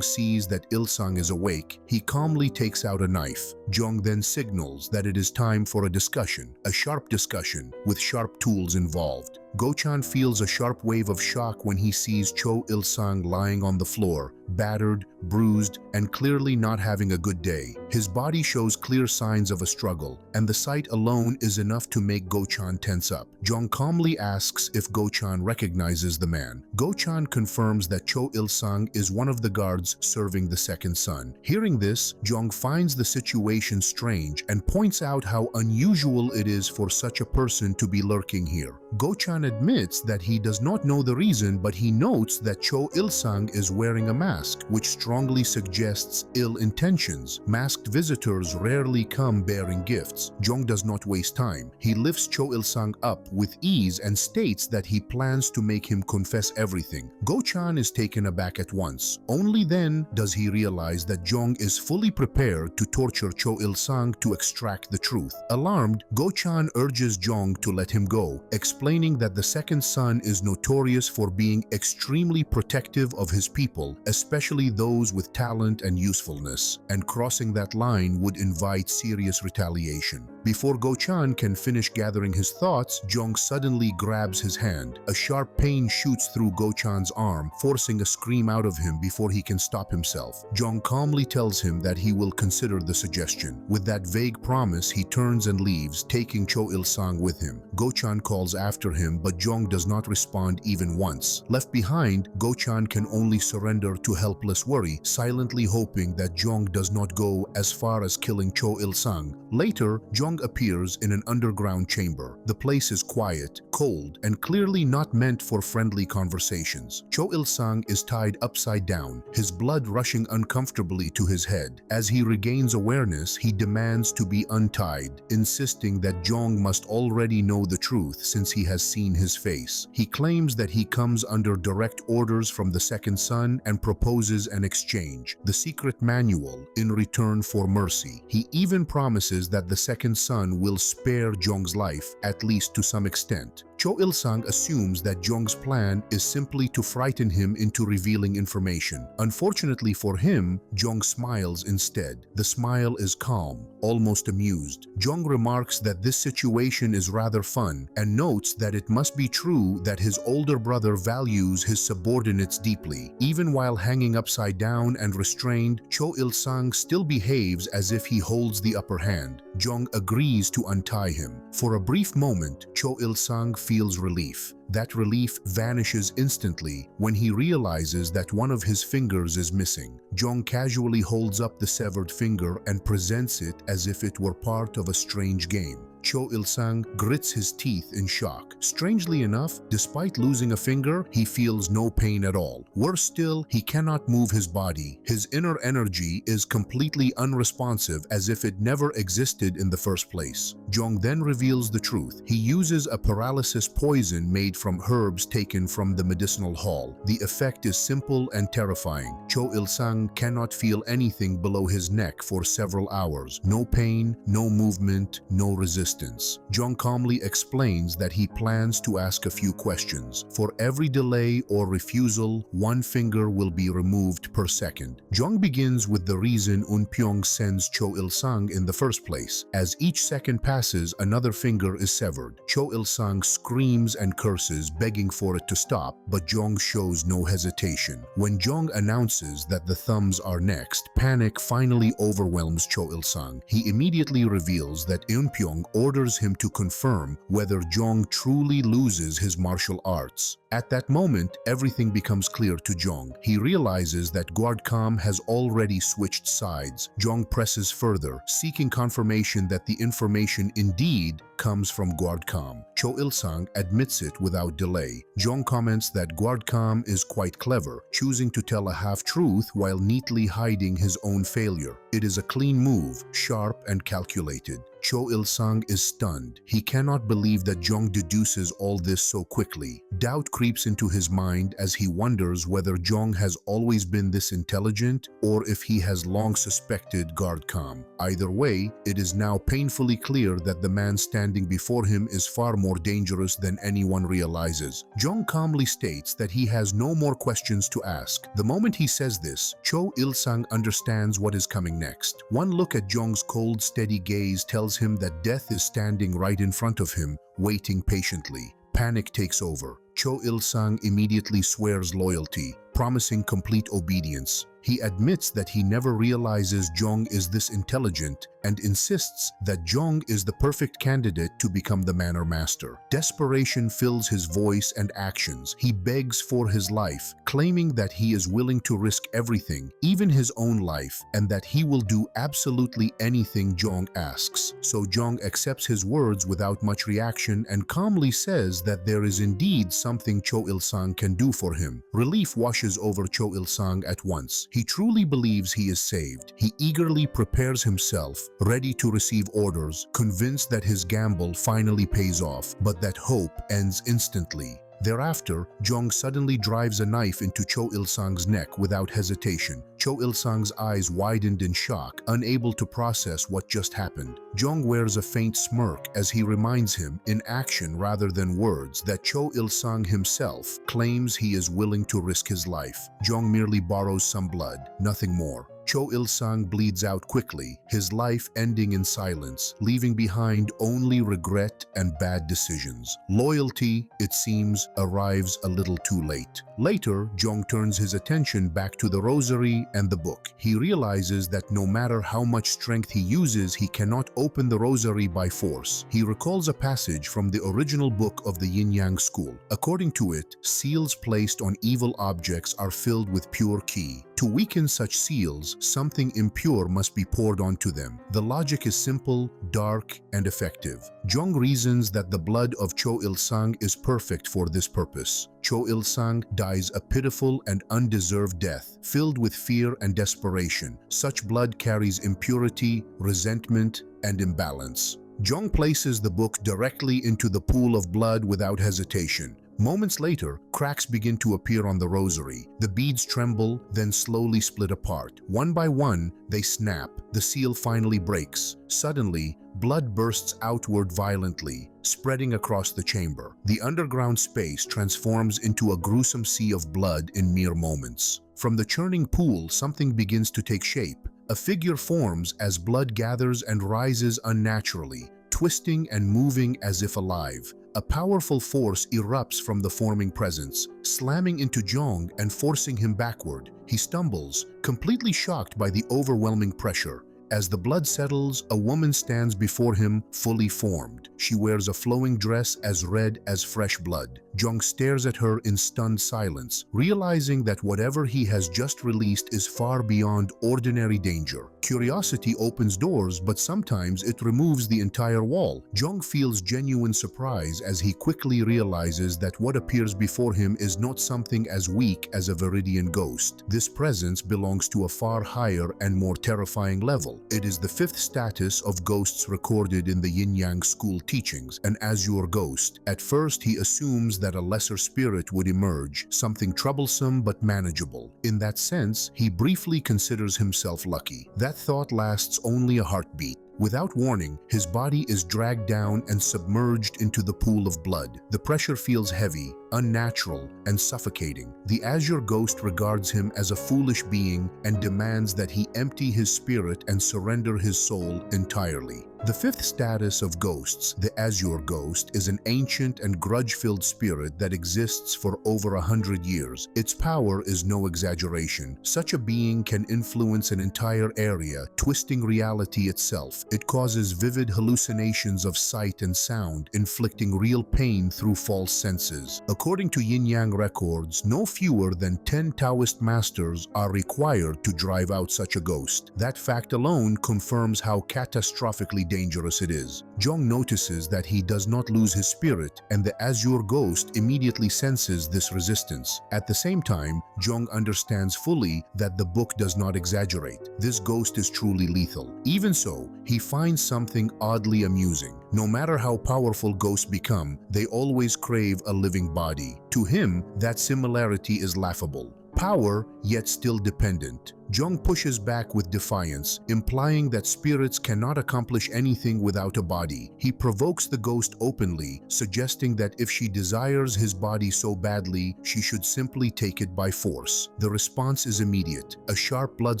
sees that Il-sung is awake, he calmly takes out a knife. Jung then signals that it is time for a discussion, a sharp discussion, with sharp tools involved. Go-chan feels a sharp wave of shock when he sees Cho Il-sung lying on the floor, battered, bruised, and clearly not having a good day. His body shows clear signs of a struggle, and the sight alone is enough to make Go-chan tense up. Jung calmly asks if Go-chan recognizes the man. Go-chan confirms that Cho Il-sung is one of the guards serving the second son. Hearing this, Jung finds the situation strange and points out how unusual it is for such a person to be lurking here. Go-chan admits that he does not know the reason, but he notes that Cho Il-sung is wearing a mask, which strongly suggests ill intentions. Masked visitors rarely come bearing gifts. Jung does not waste time. He lifts Cho Il-sung up with ease and states that he plans to make him confess everything. Go-chan is taken aback at once. Only then does he realize that Jung is fully prepared to torture Cho Il-sung to extract the truth. Alarmed, Go-chan urges Jung to let him go, explaining that the second son is notorious for being extremely protective of his people, especially those with talent and usefulness, and crossing that line would invite serious retaliation. Before Go-chan can finish gathering his thoughts, Jung suddenly grabs his hand. A sharp pain shoots through Go-chan's arm, forcing a scream out of him before he can stop himself. Jung calmly tells him that he will consider the suggestion. With that vague promise, he turns and leaves, taking Cho Il-sung with him. Go-chan calls after him, but Jung does not respond even once. Left behind, Go-chan can only surrender to helpless worry, silently hoping that Jung does not go as far as killing Cho Il-sung. Later, Jung appears in an underground chamber. The place is quiet, cold, and clearly not meant for friendly conversations. Cho Il-sung is tied upside down, his blood rushing uncomfortably to his head. As he regains awareness, he demands to be untied, insisting that Jung must already know the truth since he has seen his face. He claims that he comes under direct orders from the second son and proposes an exchange, the secret manual, in return for mercy. He even promises that the second son will spare Jung's life, at least to some extent. Cho Il-sung assumes that Jung's plan is simply to frighten him into revealing information. Unfortunately for him, Jung smiles instead. The smile is calm, almost amused. Jung remarks that this situation is rather fun and notes that it must be true that his older brother values his subordinates deeply. Even while hanging upside down and restrained, Cho Il-sung still behaves as if he holds the upper hand. Jung agrees to untie him. For a brief moment, Cho Il-sung feels relief. That relief vanishes instantly when he realizes that one of his fingers is missing. Jung casually holds up the severed finger and presents it as if it were part of a strange game. Cho Il-sung grits his teeth in shock. Strangely enough, despite losing a finger, he feels no pain at all. Worse still, he cannot move his body. His inner energy is completely unresponsive, as if it never existed in the first place. Jong then reveals the truth. He uses a paralysis poison made from herbs taken from the medicinal hall. The effect is simple and terrifying. Cho Il-sung cannot feel anything below his neck for several hours. No pain, no movement, no resistance. Jong calmly explains that he plans to ask a few questions. For every delay or refusal, one finger will be removed per second. Jong begins with the reason Eun-pyong sends Cho Il-sung in the first place. As each second passes, another finger is severed. Cho Il-sung screams and curses, begging for it to stop, but Jong shows no hesitation. When Jong announces that the thumbs are next, panic finally overwhelms Cho Il-sung. He immediately reveals that Eun-pyong orders him to confirm whether Jong truly loses his martial arts. At that moment, everything becomes clear to Jong. He realizes that Guardcom has already switched sides. Jong presses further, seeking confirmation that the information indeed comes from Guardcom. Cho Il-sung admits it without delay. Jong comments that Guardcom is quite clever, choosing to tell a half-truth while neatly hiding his own failure. It is a clean move, sharp and calculated. Cho Il-sung is stunned. He cannot believe that Jong deduces all this so quickly. Doubt creeps into his mind as he wonders whether Jong has always been this intelligent or if he has long suspected Guardcom. Either way, it is now painfully clear that the man standing before him is far more dangerous than anyone realizes. Jong calmly states that he has no more questions to ask. The moment he says this, Cho Il-sung understands what is coming next. One look at Jong's cold, steady gaze tells him that death is standing right in front of him, waiting patiently. Panic takes over. Cho Il-sung immediately swears loyalty, promising complete obedience. He admits that he never realizes Jong is this intelligent and insists that Jong is the perfect candidate to become the Manor Master. Desperation fills his voice and actions. He begs for his life, claiming that he is willing to risk everything, even his own life, and that he will do absolutely anything Jong asks. So Jong accepts his words without much reaction and calmly says that there is indeed something Cho Il-sung can do for him. Relief washes over Cho Il-sung at once. He truly believes he is saved. He eagerly prepares himself, ready to receive orders, convinced that his gamble finally pays off, but that hope ends instantly. Thereafter, Jong suddenly drives a knife into Cho Il-sung's neck without hesitation. Cho Il-sung's eyes widened in shock, unable to process what just happened. Jong wears a faint smirk as he reminds him, in action rather than words, that Cho Il-sung himself claims he is willing to risk his life. Jong merely borrows some blood, nothing more. Cho Il-sung bleeds out quickly, his life ending in silence, leaving behind only regret and bad decisions. Loyalty, it seems, arrives a little too late. Later, Jong turns his attention back to the rosary and the book. He realizes that no matter how much strength he uses, he cannot open the rosary by force. He recalls a passage from the original book of the Yin-Yang school. According to it, seals placed on evil objects are filled with pure qi. To weaken such seals, something impure must be poured onto them. The logic is simple, dark, and effective. Jong reasons that the blood of Cho Il-sung is perfect for this purpose. Cho Il-sung dies a pitiful and undeserved death, filled with fear and desperation. Such blood carries impurity, resentment, and imbalance. Jong places the book directly into the pool of blood without hesitation. Moments later, cracks begin to appear on the rosary. The beads tremble, then slowly split apart. One by one, they snap. The seal finally breaks. Suddenly, blood bursts outward violently, spreading across the chamber. The underground space transforms into a gruesome sea of blood in mere moments. From the churning pool, something begins to take shape. A figure forms as blood gathers and rises unnaturally, twisting and moving as if alive. A powerful force erupts from the forming presence, slamming into Jong and forcing him backward. He stumbles, completely shocked by the overwhelming pressure. As the blood settles, a woman stands before him, fully formed. She wears a flowing dress as red as fresh blood. Jung stares at her in stunned silence, realizing that whatever he has just released is far beyond ordinary danger. Curiosity opens doors, but sometimes it removes the entire wall. Jung feels genuine surprise as he quickly realizes that what appears before him is not something as weak as a Viridian ghost. This presence belongs to a far higher and more terrifying level. It is the fifth status of ghosts recorded in the Yin-Yang school teachings, an azure ghost. At first, he assumes that a lesser spirit would emerge, something troublesome but manageable. In that sense, he briefly considers himself lucky. That thought lasts only a heartbeat. Without warning, his body is dragged down and submerged into the pool of blood. The pressure feels heavy, unnatural, and suffocating. The azure ghost regards him as a foolish being and demands that he empty his spirit and surrender his soul entirely. The fifth status of ghosts, the azure ghost, is an ancient and grudge-filled spirit that exists for over 100 years. Its power is no exaggeration. Such a being can influence an entire area, twisting reality itself. It causes vivid hallucinations of sight and sound, inflicting real pain through false senses. According to Yin-Yang records, no fewer than 10 Taoist masters are required to drive out such a ghost. That fact alone confirms how catastrophically dangerous it is. Jung notices that he does not lose his spirit, and the azure ghost immediately senses this resistance. At the same time, Jung understands fully that the book does not exaggerate. This ghost is truly lethal. Even so, he finds something oddly amusing. No matter how powerful ghosts become, they always crave a living body. To him, that similarity is laughable. Power, yet still dependent. Jung pushes back with defiance, implying that spirits cannot accomplish anything without a body. He provokes the ghost openly, suggesting that if she desires his body so badly, she should simply take it by force. The response is immediate. A sharp blood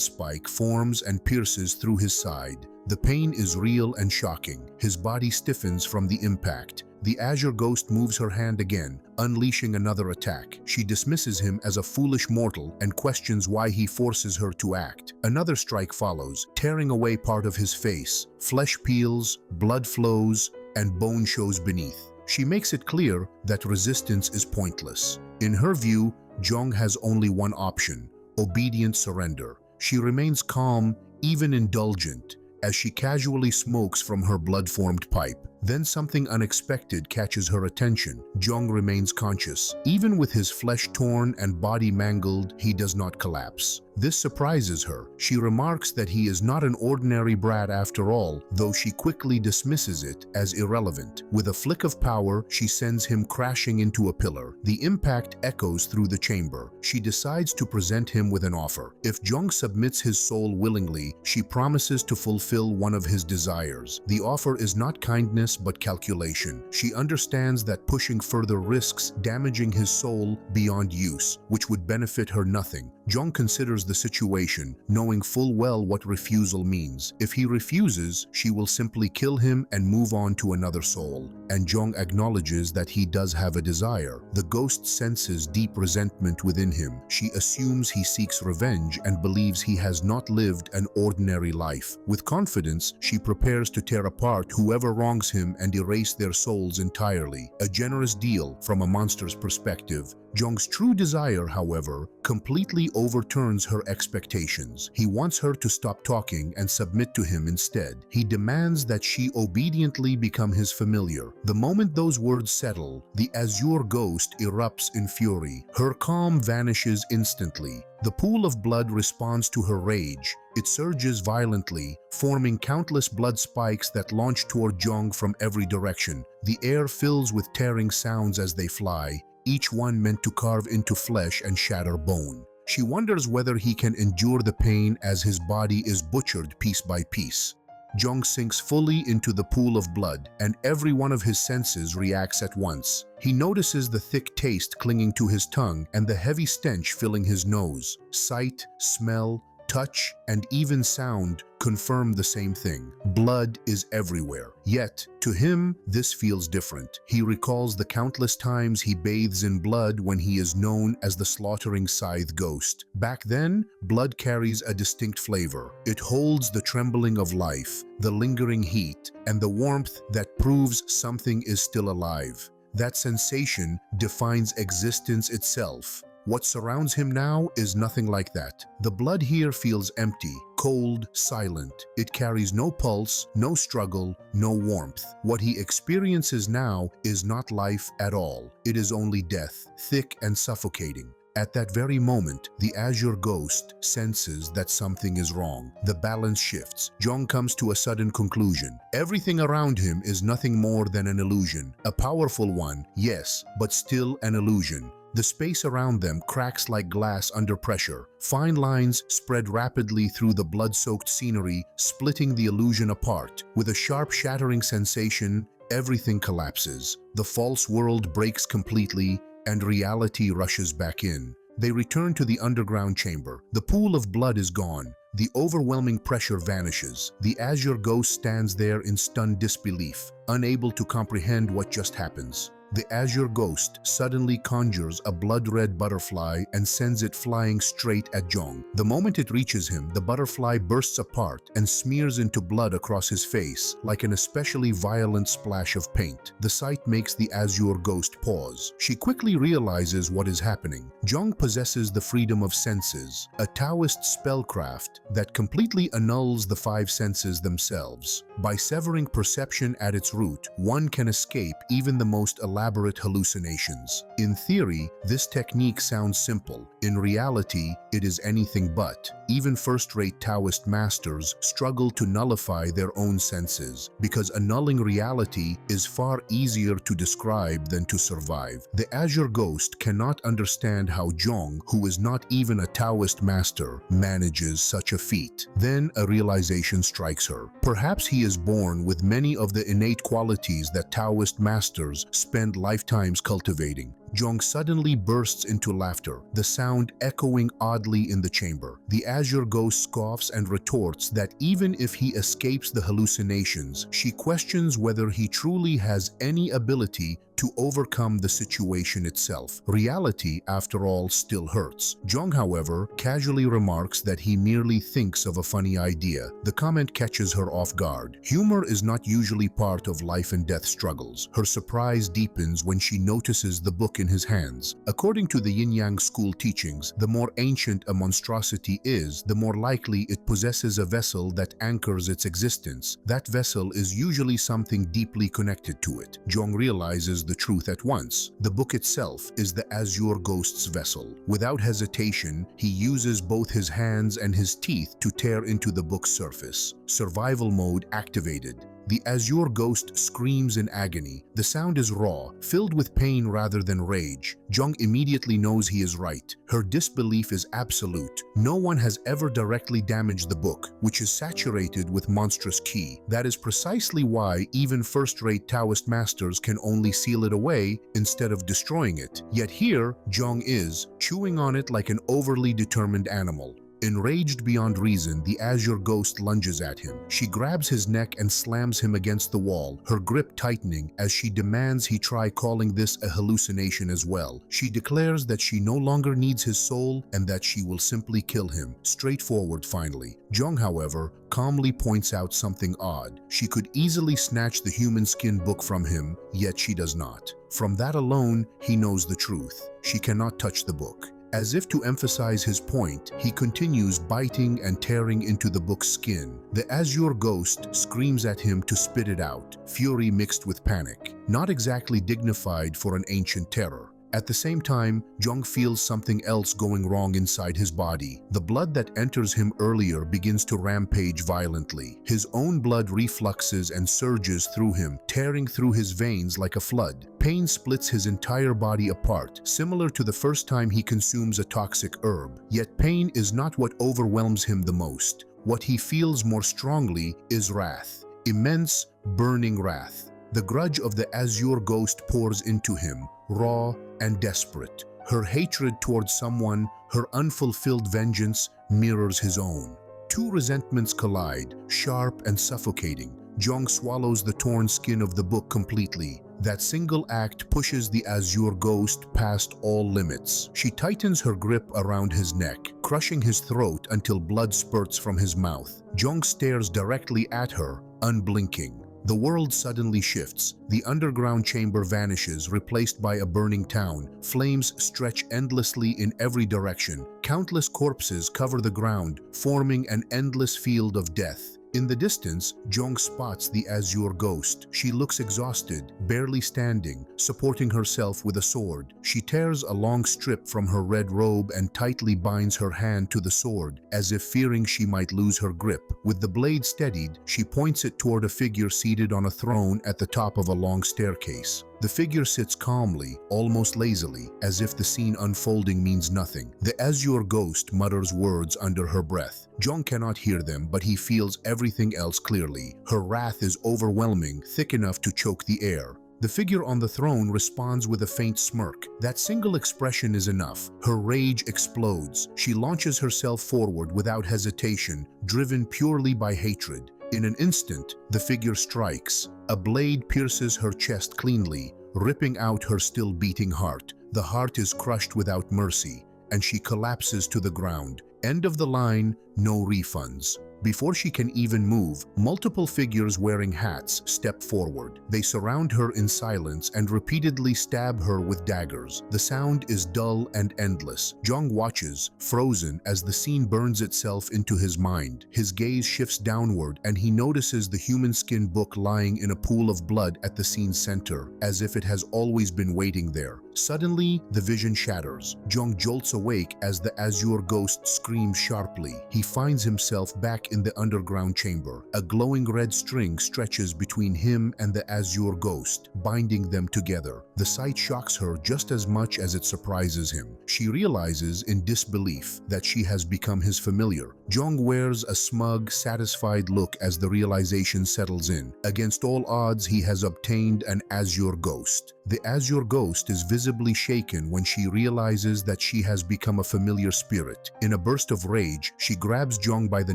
spike forms and pierces through his side. The pain is real and shocking. His body stiffens from the impact. The azure ghost moves her hand again, unleashing another attack. She dismisses him as a foolish mortal and questions why he forces her to act. Another strike follows, tearing away part of his face. Flesh peels, blood flows, and bone shows beneath. She makes it clear that resistance is pointless. In her view, Jung has only one option: obedient surrender. She remains calm, even indulgent, as she casually smokes from her blood-formed pipe. Then something unexpected catches her attention. Jung remains conscious. Even with his flesh torn and body mangled, he does not collapse. This surprises her. She remarks that he is not an ordinary brat after all, though she quickly dismisses it as irrelevant. With a flick of power, she sends him crashing into a pillar. The impact echoes through the chamber. She decides to present him with an offer. If Jung submits his soul willingly, she promises to fulfill one of his desires. The offer is not kindness, but calculation. She understands that pushing further risks damaging his soul beyond use, which would benefit her nothing. Jung considers the situation, knowing full well what refusal means. If he refuses, she will simply kill him and move on to another soul. And Jung acknowledges that he does have a desire. The ghost senses deep resentment within him. She assumes he seeks revenge and believes he has not lived an ordinary life. With confidence, she prepares to tear apart whoever wrongs him and erase their souls entirely. A generous deal from a monster's perspective. Jung's true desire, however, completely overturns her expectations. He wants her to stop talking and submit to him instead. He demands that she obediently become his familiar. The moment those words settle, the azure ghost erupts in fury. Her calm vanishes instantly. The pool of blood responds to her rage. It surges violently, forming countless blood spikes that launch toward Jung from every direction. The air fills with tearing sounds as they fly, each one meant to carve into flesh and shatter bone. She wonders whether he can endure the pain as his body is butchered piece by piece. Jung sinks fully into the pool of blood, and every one of his senses reacts at once. He notices the thick taste clinging to his tongue and the heavy stench filling his nose. Sight, smell, touch, and even sound confirm the same thing. Blood is everywhere. Yet, to him, this feels different. He recalls the countless times he bathes in blood when he is known as the slaughtering Scythe ghost. Back then, blood carries a distinct flavor. It holds the trembling of life, the lingering heat, and the warmth that proves something is still alive. That sensation defines existence itself. What surrounds him now is nothing like that. The blood here feels empty, cold, silent. It carries no pulse, no struggle, no warmth. What he experiences now is not life at all. It is only death, thick and suffocating. At that very moment, the azure ghost senses that something is wrong. The balance shifts. Jong comes to a sudden conclusion. Everything around him is nothing more than an illusion. A powerful one, yes, but still an illusion. The space around them cracks like glass under pressure. Fine lines spread rapidly through the blood-soaked scenery, splitting the illusion apart. With a sharp shattering sensation, everything collapses. The false world breaks completely, and reality rushes back in. They return to the underground chamber. The pool of blood is gone. The overwhelming pressure vanishes. The azure ghost stands there in stunned disbelief, unable to comprehend what just happens. The azure ghost suddenly conjures a blood-red butterfly and sends it flying straight at Jong. The moment it reaches him, the butterfly bursts apart and smears into blood across his face, like an especially violent splash of paint. The sight makes the azure ghost pause. She quickly realizes what is happening. Jong possesses the freedom of senses, a Taoist spellcraft that completely annuls the five senses themselves. By severing perception at its root, one can escape even the most elaborate hallucinations. In theory, this technique sounds simple. In reality, it is anything but. Even first-rate Taoist masters struggle to nullify their own senses, because annulling reality is far easier to describe than to survive. The azure ghost cannot understand how Jong, who is not even a Taoist master, manages such a feat. Then a realization strikes her. Perhaps he is born with many of the innate qualities that Taoist masters spend lifetimes cultivating. Jong suddenly bursts into laughter, the sound echoing oddly in the chamber. The azure ghost scoffs and retorts that even if he escapes the hallucinations, she questions whether he truly has any ability to overcome the situation itself. Reality, after all, still hurts. Jong, however, casually remarks that he merely thinks of a funny idea. The comment catches her off guard. Humor is not usually part of life and death struggles. Her surprise deepens when she notices the book in his hands. According to the yin-yang school teachings, the more ancient a monstrosity is, the more likely it possesses a vessel that anchors its existence. That vessel is usually something deeply connected to it. Jong realizes the truth at once. The book itself is the azure ghost's vessel. Without hesitation, he uses both his hands and his teeth to tear into the book's surface. Survival mode activated. The azure ghost screams in agony. The sound is raw, filled with pain rather than rage. Jong immediately knows he is right. Her disbelief is absolute. No one has ever directly damaged the book, which is saturated with monstrous qi. That is precisely why even first-rate Taoist masters can only seal it away instead of destroying it. Yet here, Jong is, chewing on it like an overly determined animal. Enraged beyond reason, the azure ghost lunges at him. She grabs his neck and slams him against the wall, her grip tightening as she demands he try calling this a hallucination as well. She declares that she no longer needs his soul and that she will simply kill him. Straightforward, finally. Jong, however, calmly points out something odd. She could easily snatch the human skin book from him, yet she does not. From that alone, he knows the truth. She cannot touch the book. As if to emphasize his point, he continues biting and tearing into the book's skin. The azure ghost screams at him to spit it out, fury mixed with panic. Not exactly dignified for an ancient terror. At the same time, Jong feels something else going wrong inside his body. The blood that enters him earlier begins to rampage violently. His own blood refluxes and surges through him, tearing through his veins like a flood. Pain splits his entire body apart, similar to the first time he consumes a toxic herb. Yet pain is not what overwhelms him the most. What he feels more strongly is wrath. Immense, burning wrath. The grudge of the azure ghost pours into him, raw and desperate. Her hatred towards someone, her unfulfilled vengeance, mirrors his own. Two resentments collide, sharp and suffocating. Jong swallows the torn skin of the book completely. That single act pushes the azure ghost past all limits. She tightens her grip around his neck, crushing his throat until blood spurts from his mouth. Jong stares directly at her, unblinking. The world suddenly shifts. The underground chamber vanishes, replaced by a burning town. Flames stretch endlessly in every direction. Countless corpses cover the ground, forming an endless field of death. In the distance, Jong spots the azure ghost. She looks exhausted, barely standing, supporting herself with a sword. She tears a long strip from her red robe and tightly binds her hand to the sword, as if fearing she might lose her grip. With the blade steadied, she points it toward a figure seated on a throne at the top of a long staircase. The figure sits calmly, almost lazily, as if the scene unfolding means nothing. The azure ghost mutters words under her breath. Jong cannot hear them, but he feels everything else clearly. Her wrath is overwhelming, thick enough to choke the air. The figure on the throne responds with a faint smirk. That single expression is enough. Her rage explodes. She launches herself forward without hesitation, driven purely by hatred. In an instant, the figure strikes. A blade pierces her chest cleanly, ripping out her still beating heart. The heart is crushed without mercy, and she collapses to the ground. End of the line, no refunds. Before she can even move, multiple figures wearing hats step forward. They surround her in silence and repeatedly stab her with daggers. The sound is dull and endless. Jong watches, frozen, as the scene burns itself into his mind. His gaze shifts downward and he notices the human skin book lying in a pool of blood at the scene's center, as if it has always been waiting there. Suddenly, the vision shatters. Jong jolts awake as the azure ghost screams sharply. He finds himself back in the underground chamber. A glowing red string stretches between him and the azure ghost, binding them together. The sight shocks her just as much as it surprises him. She realizes in disbelief that she has become his familiar. Jong wears a smug, satisfied look as the realization settles in. Against all odds, he has obtained an azure ghost. The azure ghost is visibly shaken when she realizes that she has become a familiar spirit. In a burst of rage, she grabs Jong by the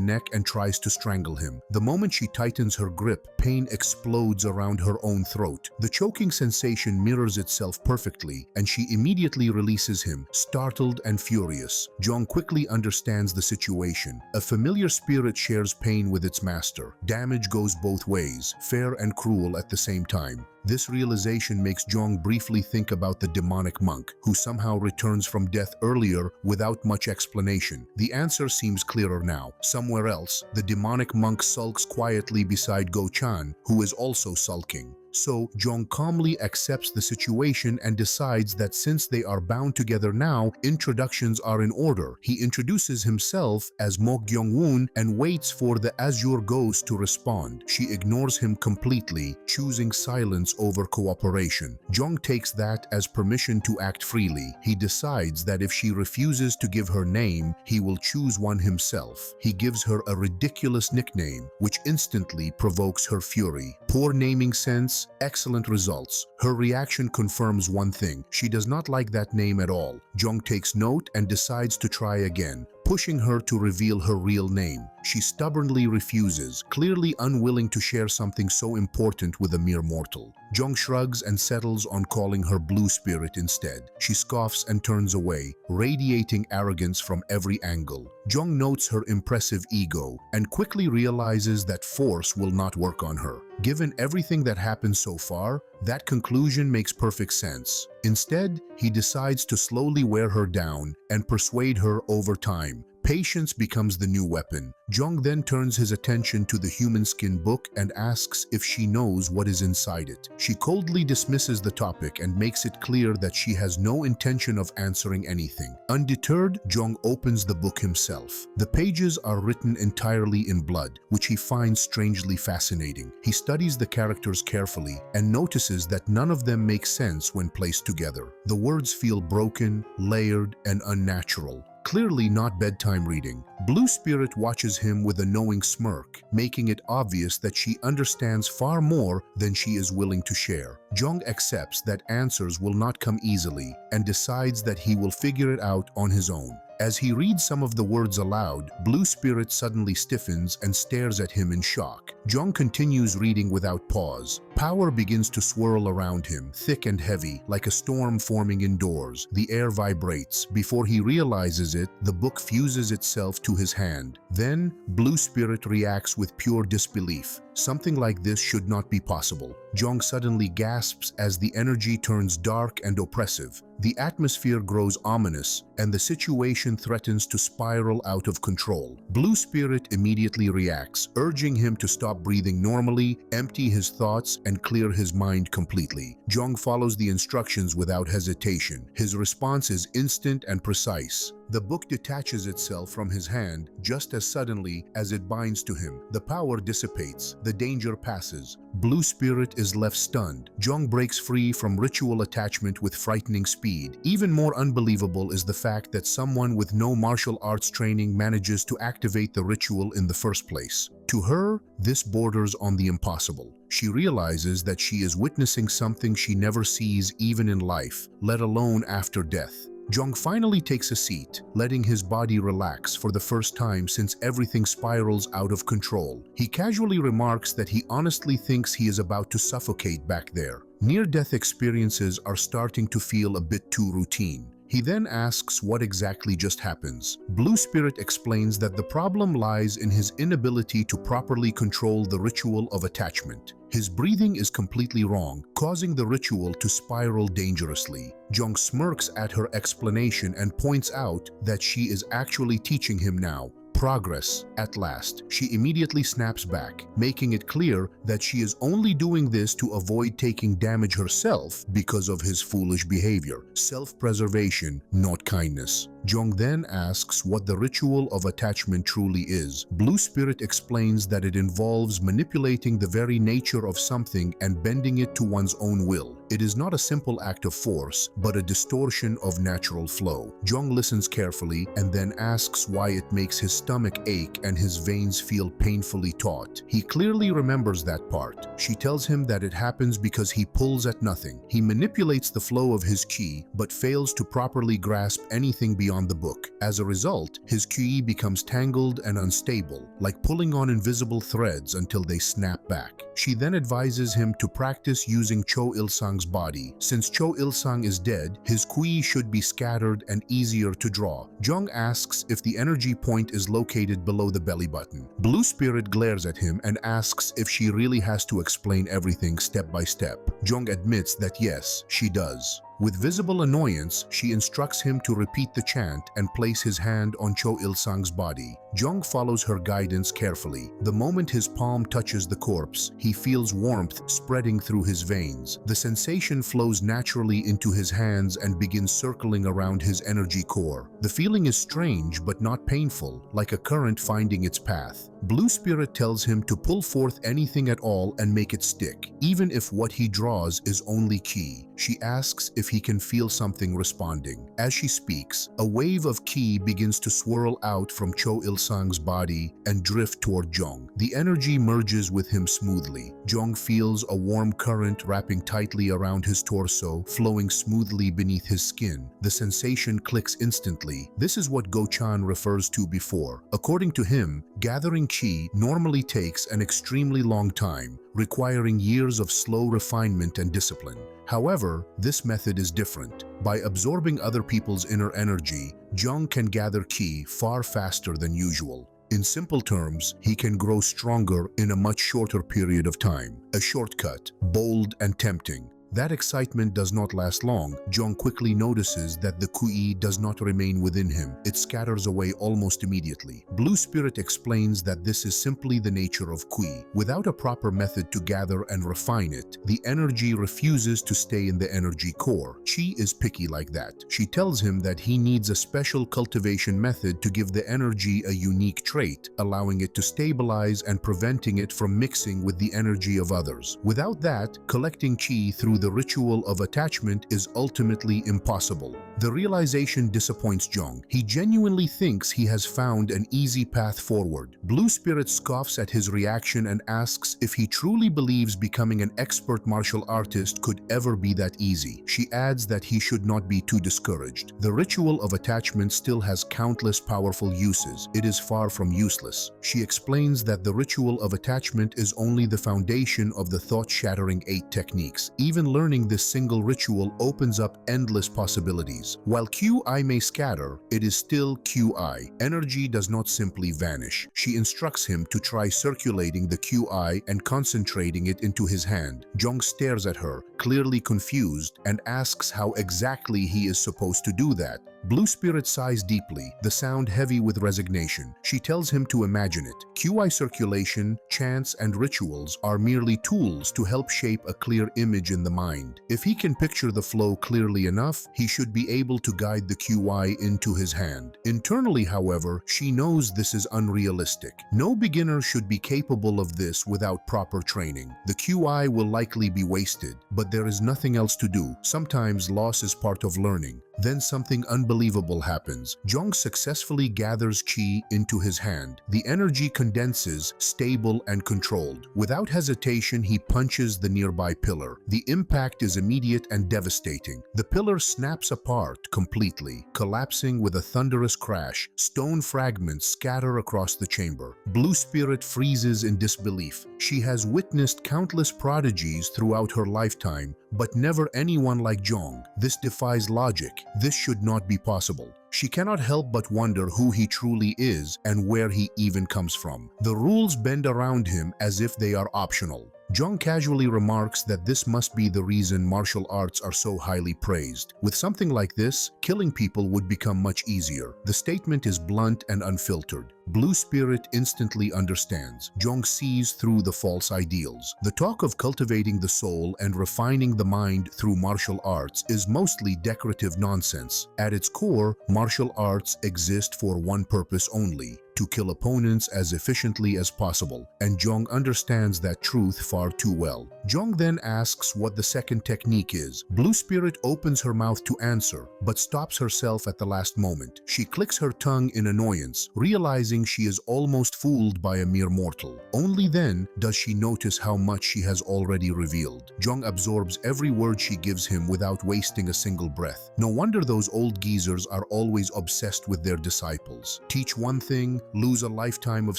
neck and tries to strangle him. The moment she tightens her grip, pain explodes around her own throat. The choking sensation mirrors itself perfectly, and she immediately releases him, startled and furious. Jong quickly understands the situation. A familiar spirit shares pain with its master. Damage goes both ways, fair and cruel at the same time. This realization makes Jong briefly think about the demonic monk, who somehow returns from death earlier without much explanation. The answer seems clearer now. Somewhere else, the demonic monk sulks quietly beside Go-chan, who is also sulking. So, Jong calmly accepts the situation and decides that since they are bound together now, introductions are in order. He introduces himself as Mo Gyeong-woon and waits for the azure ghost to respond. She ignores him completely, choosing silence over cooperation. Jong takes that as permission to act freely. He decides that if she refuses to give her name, he will choose one himself. He gives her a ridiculous nickname, which instantly provokes her fury. Poor naming sense, excellent results. Her reaction confirms one thing: she does not like that name at all. Jong takes note and decides to try again, pushing her to reveal her real name. She stubbornly refuses, clearly unwilling to share something so important with a mere mortal. Jong shrugs and settles on calling her Blue Spirit instead. She scoffs and turns away, radiating arrogance from every angle. Jong notes her impressive ego and quickly realizes that force will not work on her. Given everything that happened so far, that conclusion makes perfect sense. Instead, he decides to slowly wear her down and persuade her over time. Patience becomes the new weapon. Jong then turns his attention to the human skin book and asks if she knows what is inside it. She coldly dismisses the topic and makes it clear that she has no intention of answering anything. Undeterred, Jong opens the book himself. The pages are written entirely in blood, which he finds strangely fascinating. He studies the characters carefully and notices that none of them make sense when placed together. The words feel broken, layered, and unnatural. Clearly not bedtime reading. Blue Spirit watches him with a knowing smirk, making it obvious that she understands far more than she is willing to share. Jong accepts that answers will not come easily and decides that he will figure it out on his own. As he reads some of the words aloud, Blue Spirit suddenly stiffens and stares at him in shock. Jong continues reading without pause. Power begins to swirl around him, thick and heavy, like a storm forming indoors. The air vibrates. Before he realizes it, the book fuses itself to his hand. Then, Blue Spirit reacts with pure disbelief. Something like this should not be possible. Jong suddenly gasps as the energy turns dark and oppressive. The atmosphere grows ominous, and the situation threatens to spiral out of control. Blue Spirit immediately reacts, urging him to stop breathing normally, empty his thoughts, and clear his mind completely. Jong follows the instructions without hesitation. His response is instant and precise. The book detaches itself from his hand just as suddenly as it binds to him. The power dissipates. The danger passes. Blue Spirit is left stunned. Jong breaks free from ritual attachment with frightening speed. Even more unbelievable is the fact that someone with no martial arts training manages to activate the ritual in the first place. To her, this borders on the impossible. She realizes that she is witnessing something she never sees even in life, let alone after death. Jong finally takes a seat, letting his body relax for the first time since everything spirals out of control. He casually remarks that he honestly thinks he is about to suffocate back there. Near-death experiences are starting to feel a bit too routine. He then asks what exactly just happens. Blue Spirit explains that the problem lies in his inability to properly control the ritual of attachment. His breathing is completely wrong, causing the ritual to spiral dangerously. Jong smirks at her explanation and points out that she is actually teaching him now. Progress, at last. She immediately snaps back, making it clear that she is only doing this to avoid taking damage herself because of his foolish behavior. Self-preservation, not kindness. Jong then asks what the ritual of attachment truly is. Blue Spirit explains that it involves manipulating the very nature of something and bending it to one's own will. It is not a simple act of force, but a distortion of natural flow. Jong listens carefully and then asks why it makes his stomach ache and his veins feel painfully taut. He clearly remembers that part. She tells him that it happens because he pulls at nothing. He manipulates the flow of his qi, but fails to properly grasp anything beyond the book. As a result, his qi becomes tangled and unstable, like pulling on invisible threads until they snap back. She then advises him to practice using Cho Il-sang's body. Since Cho Il-sang is dead, his qi should be scattered and easier to draw. Jong asks if the energy point is located below the belly button. Blue Spirit glares at him and asks if she really has to explain everything step by step. Jong admits that yes, she does. With visible annoyance, she instructs him to repeat the chant and place his hand on Cho Il-sang's body. Jong follows her guidance carefully. The moment his palm touches the corpse, he feels warmth spreading through his veins. The sensation flows naturally into his hands and begins circling around his energy core. The feeling is strange but not painful, like a current finding its path. Blue Spirit tells him to pull forth anything at all and make it stick, even if what he draws is only qi. She asks if he can feel something responding. As she speaks, a wave of qi begins to swirl out from Cho Il-sang's body and drift toward Jong. The energy merges with him smoothly. Jong feels a warm current wrapping tightly around his torso, flowing smoothly beneath his skin. The sensation clicks instantly. This is what Go-chan refers to before. According to him, gathering qi normally takes an extremely long time, requiring years of slow refinement and discipline. However, this method is different. By absorbing other people's inner energy, Jong can gather qi far faster than usual. In simple terms, he can grow stronger in a much shorter period of time. A shortcut, bold and tempting. That excitement does not last long. Jong quickly notices that the qi does not remain within him. It scatters away almost immediately. Blue Spirit explains that this is simply the nature of qi. Without a proper method to gather and refine it, the energy refuses to stay in the energy core. Qi is picky like that. She tells him that he needs a special cultivation method to give the energy a unique trait, allowing it to stabilize and preventing it from mixing with the energy of others. Without that, collecting qi through the ritual of attachment is ultimately impossible. The realization disappoints Jong. He genuinely thinks he has found an easy path forward. Blue Spirit scoffs at his reaction and asks if he truly believes becoming an expert martial artist could ever be that easy. She adds that he should not be too discouraged. The ritual of attachment still has countless powerful uses. It is far from useless. She explains that the ritual of attachment is only the foundation of the thought-shattering 8 techniques. Even Even learning this single ritual opens up endless possibilities. While QI may scatter, it is still QI. Energy does not simply vanish. She instructs him to try circulating the QI and concentrating it into his hand. Jong stares at her, clearly confused, and asks how exactly he is supposed to do that. Blue Spirit sighs deeply, the sound heavy with resignation. She tells him to imagine it. QI circulation, chants, and rituals are merely tools to help shape a clear image in the mind. If he can picture the flow clearly enough, he should be able to guide the QI into his hand. Internally, however, she knows this is unrealistic. No beginner should be capable of this without proper training. The QI will likely be wasted, but there is nothing else to do. Sometimes loss is part of learning. Then something unbelievable happens. Jong successfully gathers qi into his hand. The energy condenses, stable and controlled. Without hesitation, he punches the nearby pillar. The impact is immediate and devastating. The pillar snaps apart completely, collapsing with a thunderous crash. Stone fragments scatter across the chamber. Blue Spirit freezes in disbelief. She has witnessed countless prodigies throughout her lifetime, but never anyone like Jong. This defies logic. This should not be possible. She cannot help but wonder who he truly is and where he even comes from. The rules bend around him as if they are optional. Jong casually remarks that this must be the reason martial arts are so highly praised. With something like this, killing people would become much easier. The statement is blunt and unfiltered. Blue Spirit instantly understands. Jong sees through the false ideals. The talk of cultivating the soul and refining the mind through martial arts is mostly decorative nonsense. At its core, martial arts exist for one purpose only: to kill opponents as efficiently as possible, and Jong understands that truth far too well. Jong then asks what the second technique is. Blue Spirit opens her mouth to answer, but stops herself at the last moment. She clicks her tongue in annoyance, realizing she is almost fooled by a mere mortal. Only then does she notice how much she has already revealed. Jong absorbs every word she gives him without wasting a single breath. No wonder those old geezers are always obsessed with their disciples. Teach one thing, lose a lifetime of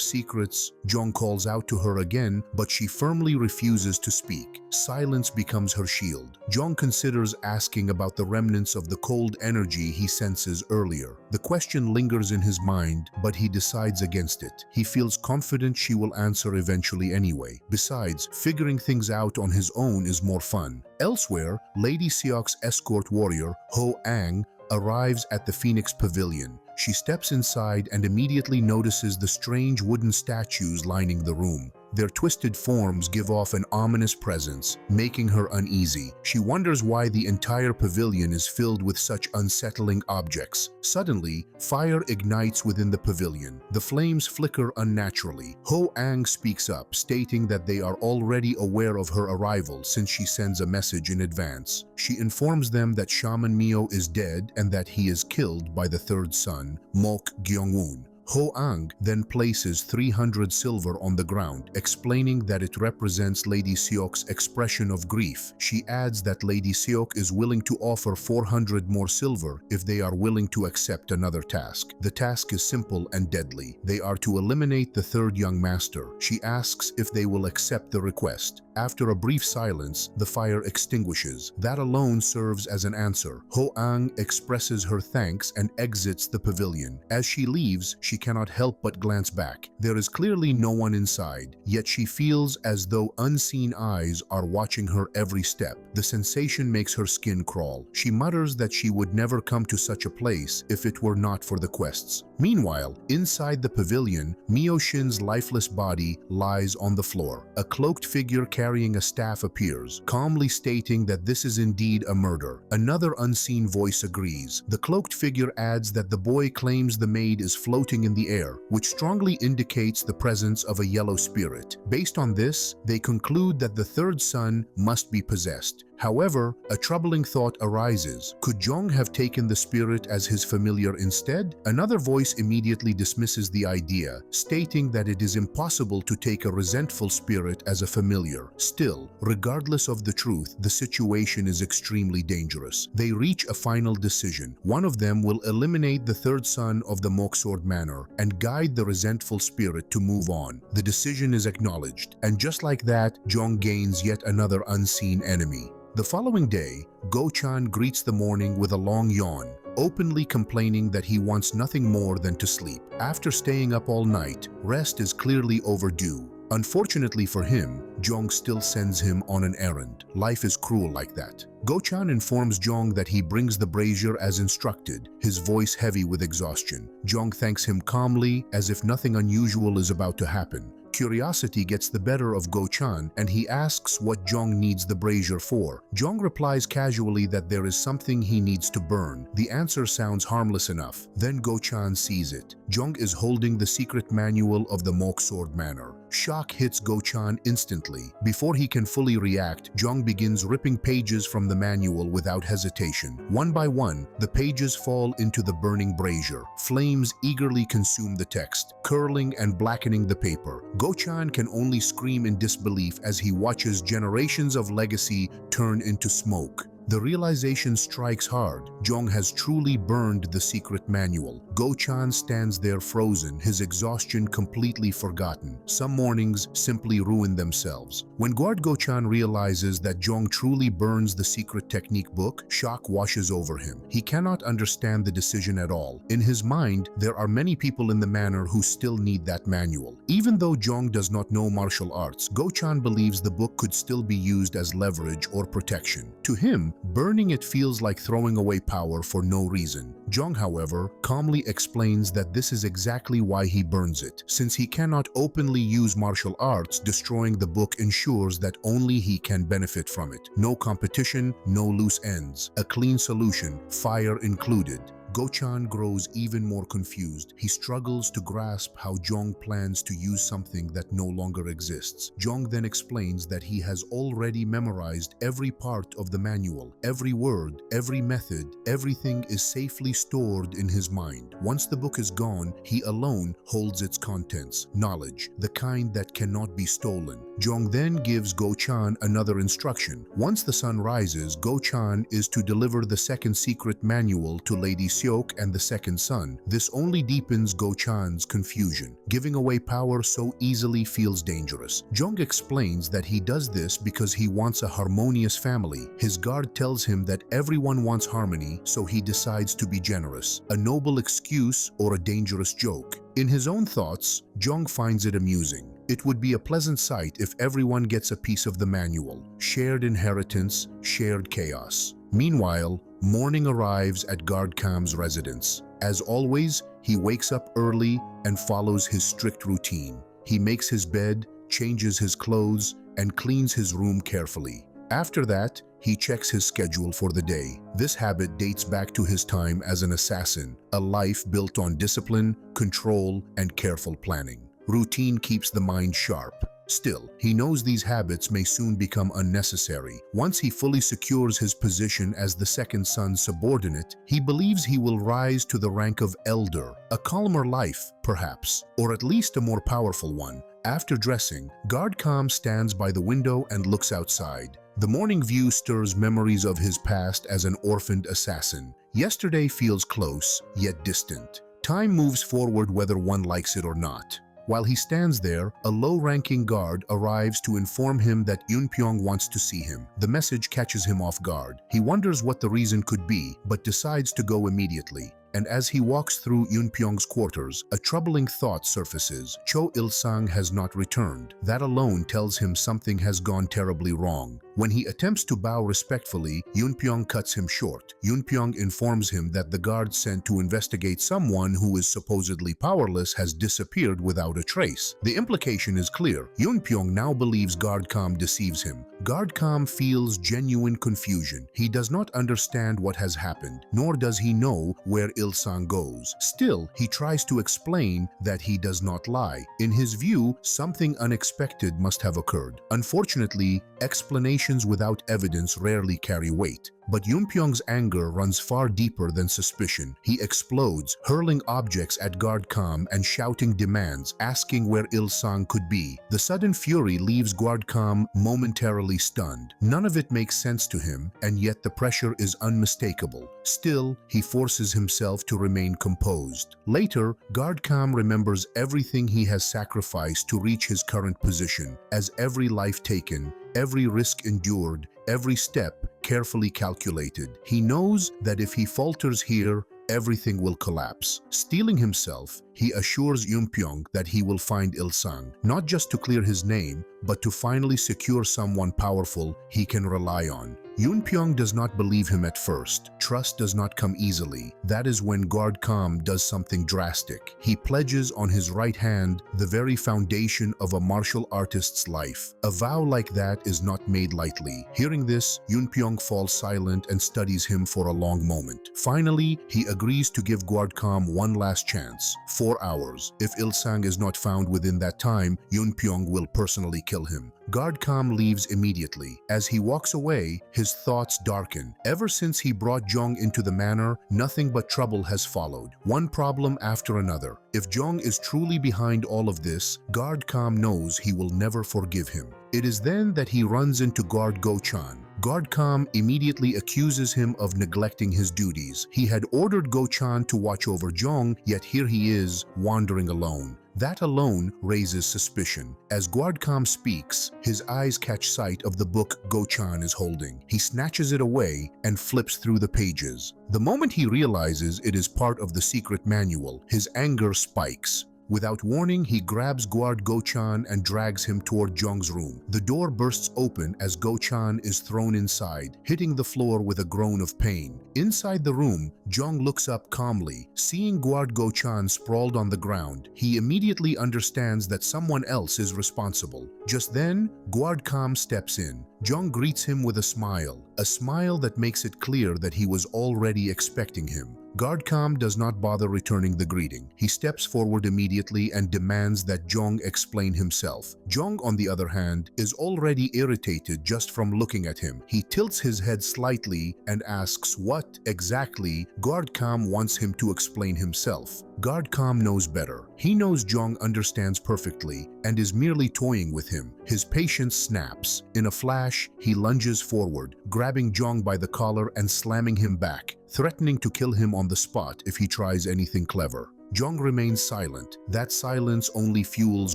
secrets. Jong calls out to her again, but she firmly refuses to speak. Silence becomes her shield. Jong considers asking about the remnants of the cold energy he senses earlier. The question lingers in his mind, but he decides against it. He feels confident she will answer eventually anyway. Besides, figuring things out on his own is more fun. Elsewhere, Lady Seok's escort warrior, Ho Ang, arrives at the Phoenix Pavilion. She steps inside and immediately notices the strange wooden statues lining the room. Their twisted forms give off an ominous presence, making her uneasy. She wonders why the entire pavilion is filled with such unsettling objects. Suddenly, fire ignites within the pavilion. The flames flicker unnaturally. Ho Ang speaks up, stating that they are already aware of her arrival since she sends a message in advance. She informs them that Shaman Mio is dead and that he is killed by the third son, Mok Gyeongwoon. Ho Ang then places 300 silver on the ground, explaining that it represents Lady Seok's expression of grief. She adds that Lady Seok is willing to offer 400 more silver if they are willing to accept another task. The task is simple and deadly. They are to eliminate the third young master. She asks if they will accept the request. After a brief silence, the fire extinguishes. That alone serves as an answer. Ho Ang expresses her thanks and exits the pavilion. As she leaves, she cannot help but glance back. There is clearly no one inside, yet she feels as though unseen eyes are watching her every step. The sensation makes her skin crawl. She mutters that she would never come to such a place if it were not for the quests. Meanwhile, inside the pavilion, Mio Shin's lifeless body lies on the floor. A cloaked figure carrying a staff appears, calmly stating that this is indeed a murder. Another unseen voice agrees. The cloaked figure adds that the boy claims the maid is floating in the air, which strongly indicates the presence of a yellow spirit. Based on this, they conclude that the third son must be possessed. However, a troubling thought arises. Could Jong have taken the spirit as his familiar instead? Another voice immediately dismisses the idea, stating that it is impossible to take a resentful spirit as a familiar. Still, regardless of the truth, the situation is extremely dangerous. They reach a final decision. One of them will eliminate the third son of the Moksword Manor and guide the resentful spirit to move on. The decision is acknowledged, and just like that, Jong gains yet another unseen enemy. The following day, Go-chan greets the morning with a long yawn, openly complaining that he wants nothing more than to sleep. After staying up all night, rest is clearly overdue. Unfortunately for him, Jong still sends him on an errand. Life is cruel like that. Go-chan informs Jong that he brings the brazier as instructed, his voice heavy with exhaustion. Jong thanks him calmly, as if nothing unusual is about to happen. Curiosity gets the better of Go-chan and he asks what Jong needs the brazier for. Jong replies casually that there is something he needs to burn. The answer sounds harmless enough. Then Go-chan sees it. Jong is holding the secret manual of the Mok Sword Manor. Shock hits Go-chan instantly. Before he can fully react, Jong begins ripping pages from the manual without hesitation. One by one, the pages fall into the burning brazier. Flames eagerly consume the text, curling and blackening the paper. Go-chan can only scream in disbelief as he watches generations of legacy turn into smoke. The realization strikes hard. Jong has truly burned the secret manual. Go-chan stands there frozen, his exhaustion completely forgotten. Some mornings simply ruin themselves. When Guard Go-chan realizes that Jong truly burns the secret technique book, shock washes over him. He cannot understand the decision at all. In his mind, there are many people in the manor who still need that manual. Even though Jong does not know martial arts, Go-chan believes the book could still be used as leverage or protection. To him, burning it feels like throwing away power for no reason. Jong, however, calmly explains that this is exactly why he burns it. Since he cannot openly use martial arts, destroying the book ensures that only he can benefit from it. No competition, no loose ends. A clean solution, fire included. Go-chan grows even more confused. He struggles to grasp how Jong plans to use something that no longer exists. Jong then explains that he has already memorized every part of the manual. Every word, every method, everything is safely stored in his mind. Once the book is gone, he alone holds its contents, knowledge, the kind that cannot be stolen. Jong then gives Go-chan another instruction. Once the sun rises, Go-chan is to deliver the second secret manual to Lady Seok and the second son. This only deepens Go-chan's confusion. Giving away power so easily feels dangerous. Jong explains that he does this because he wants a harmonious family. His guard tells him that everyone wants harmony, so he decides to be generous. A noble excuse or a dangerous joke? In his own thoughts, Jong finds it amusing. It would be a pleasant sight if everyone gets a piece of the manual. Shared inheritance, shared chaos. Meanwhile, morning arrives at Guard Kam's residence. As always, he wakes up early and follows his strict routine. He makes his bed, changes his clothes, and cleans his room carefully. After that, he checks his schedule for the day. This habit dates back to his time as an assassin, a life built on discipline, control, and careful planning. Routine keeps the mind sharp. Still, he knows these habits may soon become unnecessary. Once he fully secures his position as the second son's subordinate, he believes he will rise to the rank of elder, a calmer life, perhaps, or at least a more powerful one. After dressing, Guard Kam stands by the window and looks outside. The morning view stirs memories of his past as an orphaned assassin. Yesterday feels close, yet distant. Time moves forward whether one likes it or not. While he stands there, a low-ranking guard arrives to inform him that Yunpyong wants to see him. The message catches him off guard. He wonders what the reason could be, but decides to go immediately. And as he walks through Yunpyong's quarters, a troubling thought surfaces. Cho Il-sang has not returned. That alone tells him something has gone terribly wrong. When he attempts to bow respectfully, Yunpyong cuts him short. Yunpyong informs him that the guard sent to investigate someone who is supposedly powerless has disappeared without a trace. The implication is clear. Yunpyong now believes Guard Kam deceives him. Guard Kam feels genuine confusion. He does not understand what has happened, nor does he know where Il-sang goes. Still, he tries to explain that he does not lie. In his view, something unexpected must have occurred. Unfortunately, explanations without evidence rarely carry weight. But Yunpyong's anger runs far deeper than suspicion. He explodes, hurling objects at Guard Kam and shouting demands, asking where Il-sang could be. The sudden fury leaves Guard Kam momentarily stunned. None of it makes sense to him, and yet the pressure is unmistakable. Still, he forces himself to remain composed. Later, Guard Kam remembers everything he has sacrificed to reach his current position, as every life taken, every risk endured, every step carefully calculated. He knows that if he falters here, everything will collapse. Steeling himself, he assures Yunpyong that he will find Ilsang, not just to clear his name, but to finally secure someone powerful he can rely on. Yunpyong does not believe him at first. Trust does not come easily. That is when Guard Kam does something drastic. He pledges on his right hand the very foundation of a martial artist's life. A vow like that is not made lightly. Hearing this, Yunpyong falls silent and studies him for a long moment. Finally, he agrees to give Guard Kam one last chance. 4 hours. If Ilsang is not found within that time, Yunpyong will personally kill him. Guard Kam leaves immediately. As he walks away, his thoughts darken. Ever since he brought Jong into the manor, nothing but trouble has followed. One problem after another. If Jong is truly behind all of this, Guard Kam knows he will never forgive him. It is then that he runs into Guard Go-chan. Guard Kam immediately accuses him of neglecting his duties. He had ordered Go-chan to watch over Jong, yet here he is, wandering alone. That alone raises suspicion. As Guard Kam speaks, his eyes catch sight of the book Go-chan is holding. He snatches it away and flips through the pages. The moment he realizes it is part of the secret manual, his anger spikes. Without warning, he grabs Guard Go-chan and drags him toward Jong's room. The door bursts open as Go-chan is thrown inside, hitting the floor with a groan of pain. Inside the room, Jong looks up calmly. Seeing Guard Go-chan sprawled on the ground, he immediately understands that someone else is responsible. Just then, Guard Kam steps in. Jong greets him with a smile that makes it clear that he was already expecting him. Guard Kam does not bother returning the greeting. He steps forward immediately and demands that Jong explain himself. Jong, on the other hand, is already irritated just from looking at him. He tilts his head slightly and asks what exactly Guard Kam wants him to explain himself. Guard Kam knows better. He knows Jong understands perfectly and is merely toying with him. His patience snaps. In a flash, he lunges forward, grabbing Jong by the collar and slamming him back, threatening to kill him on the spot if he tries anything clever. Jong remains silent. That silence only fuels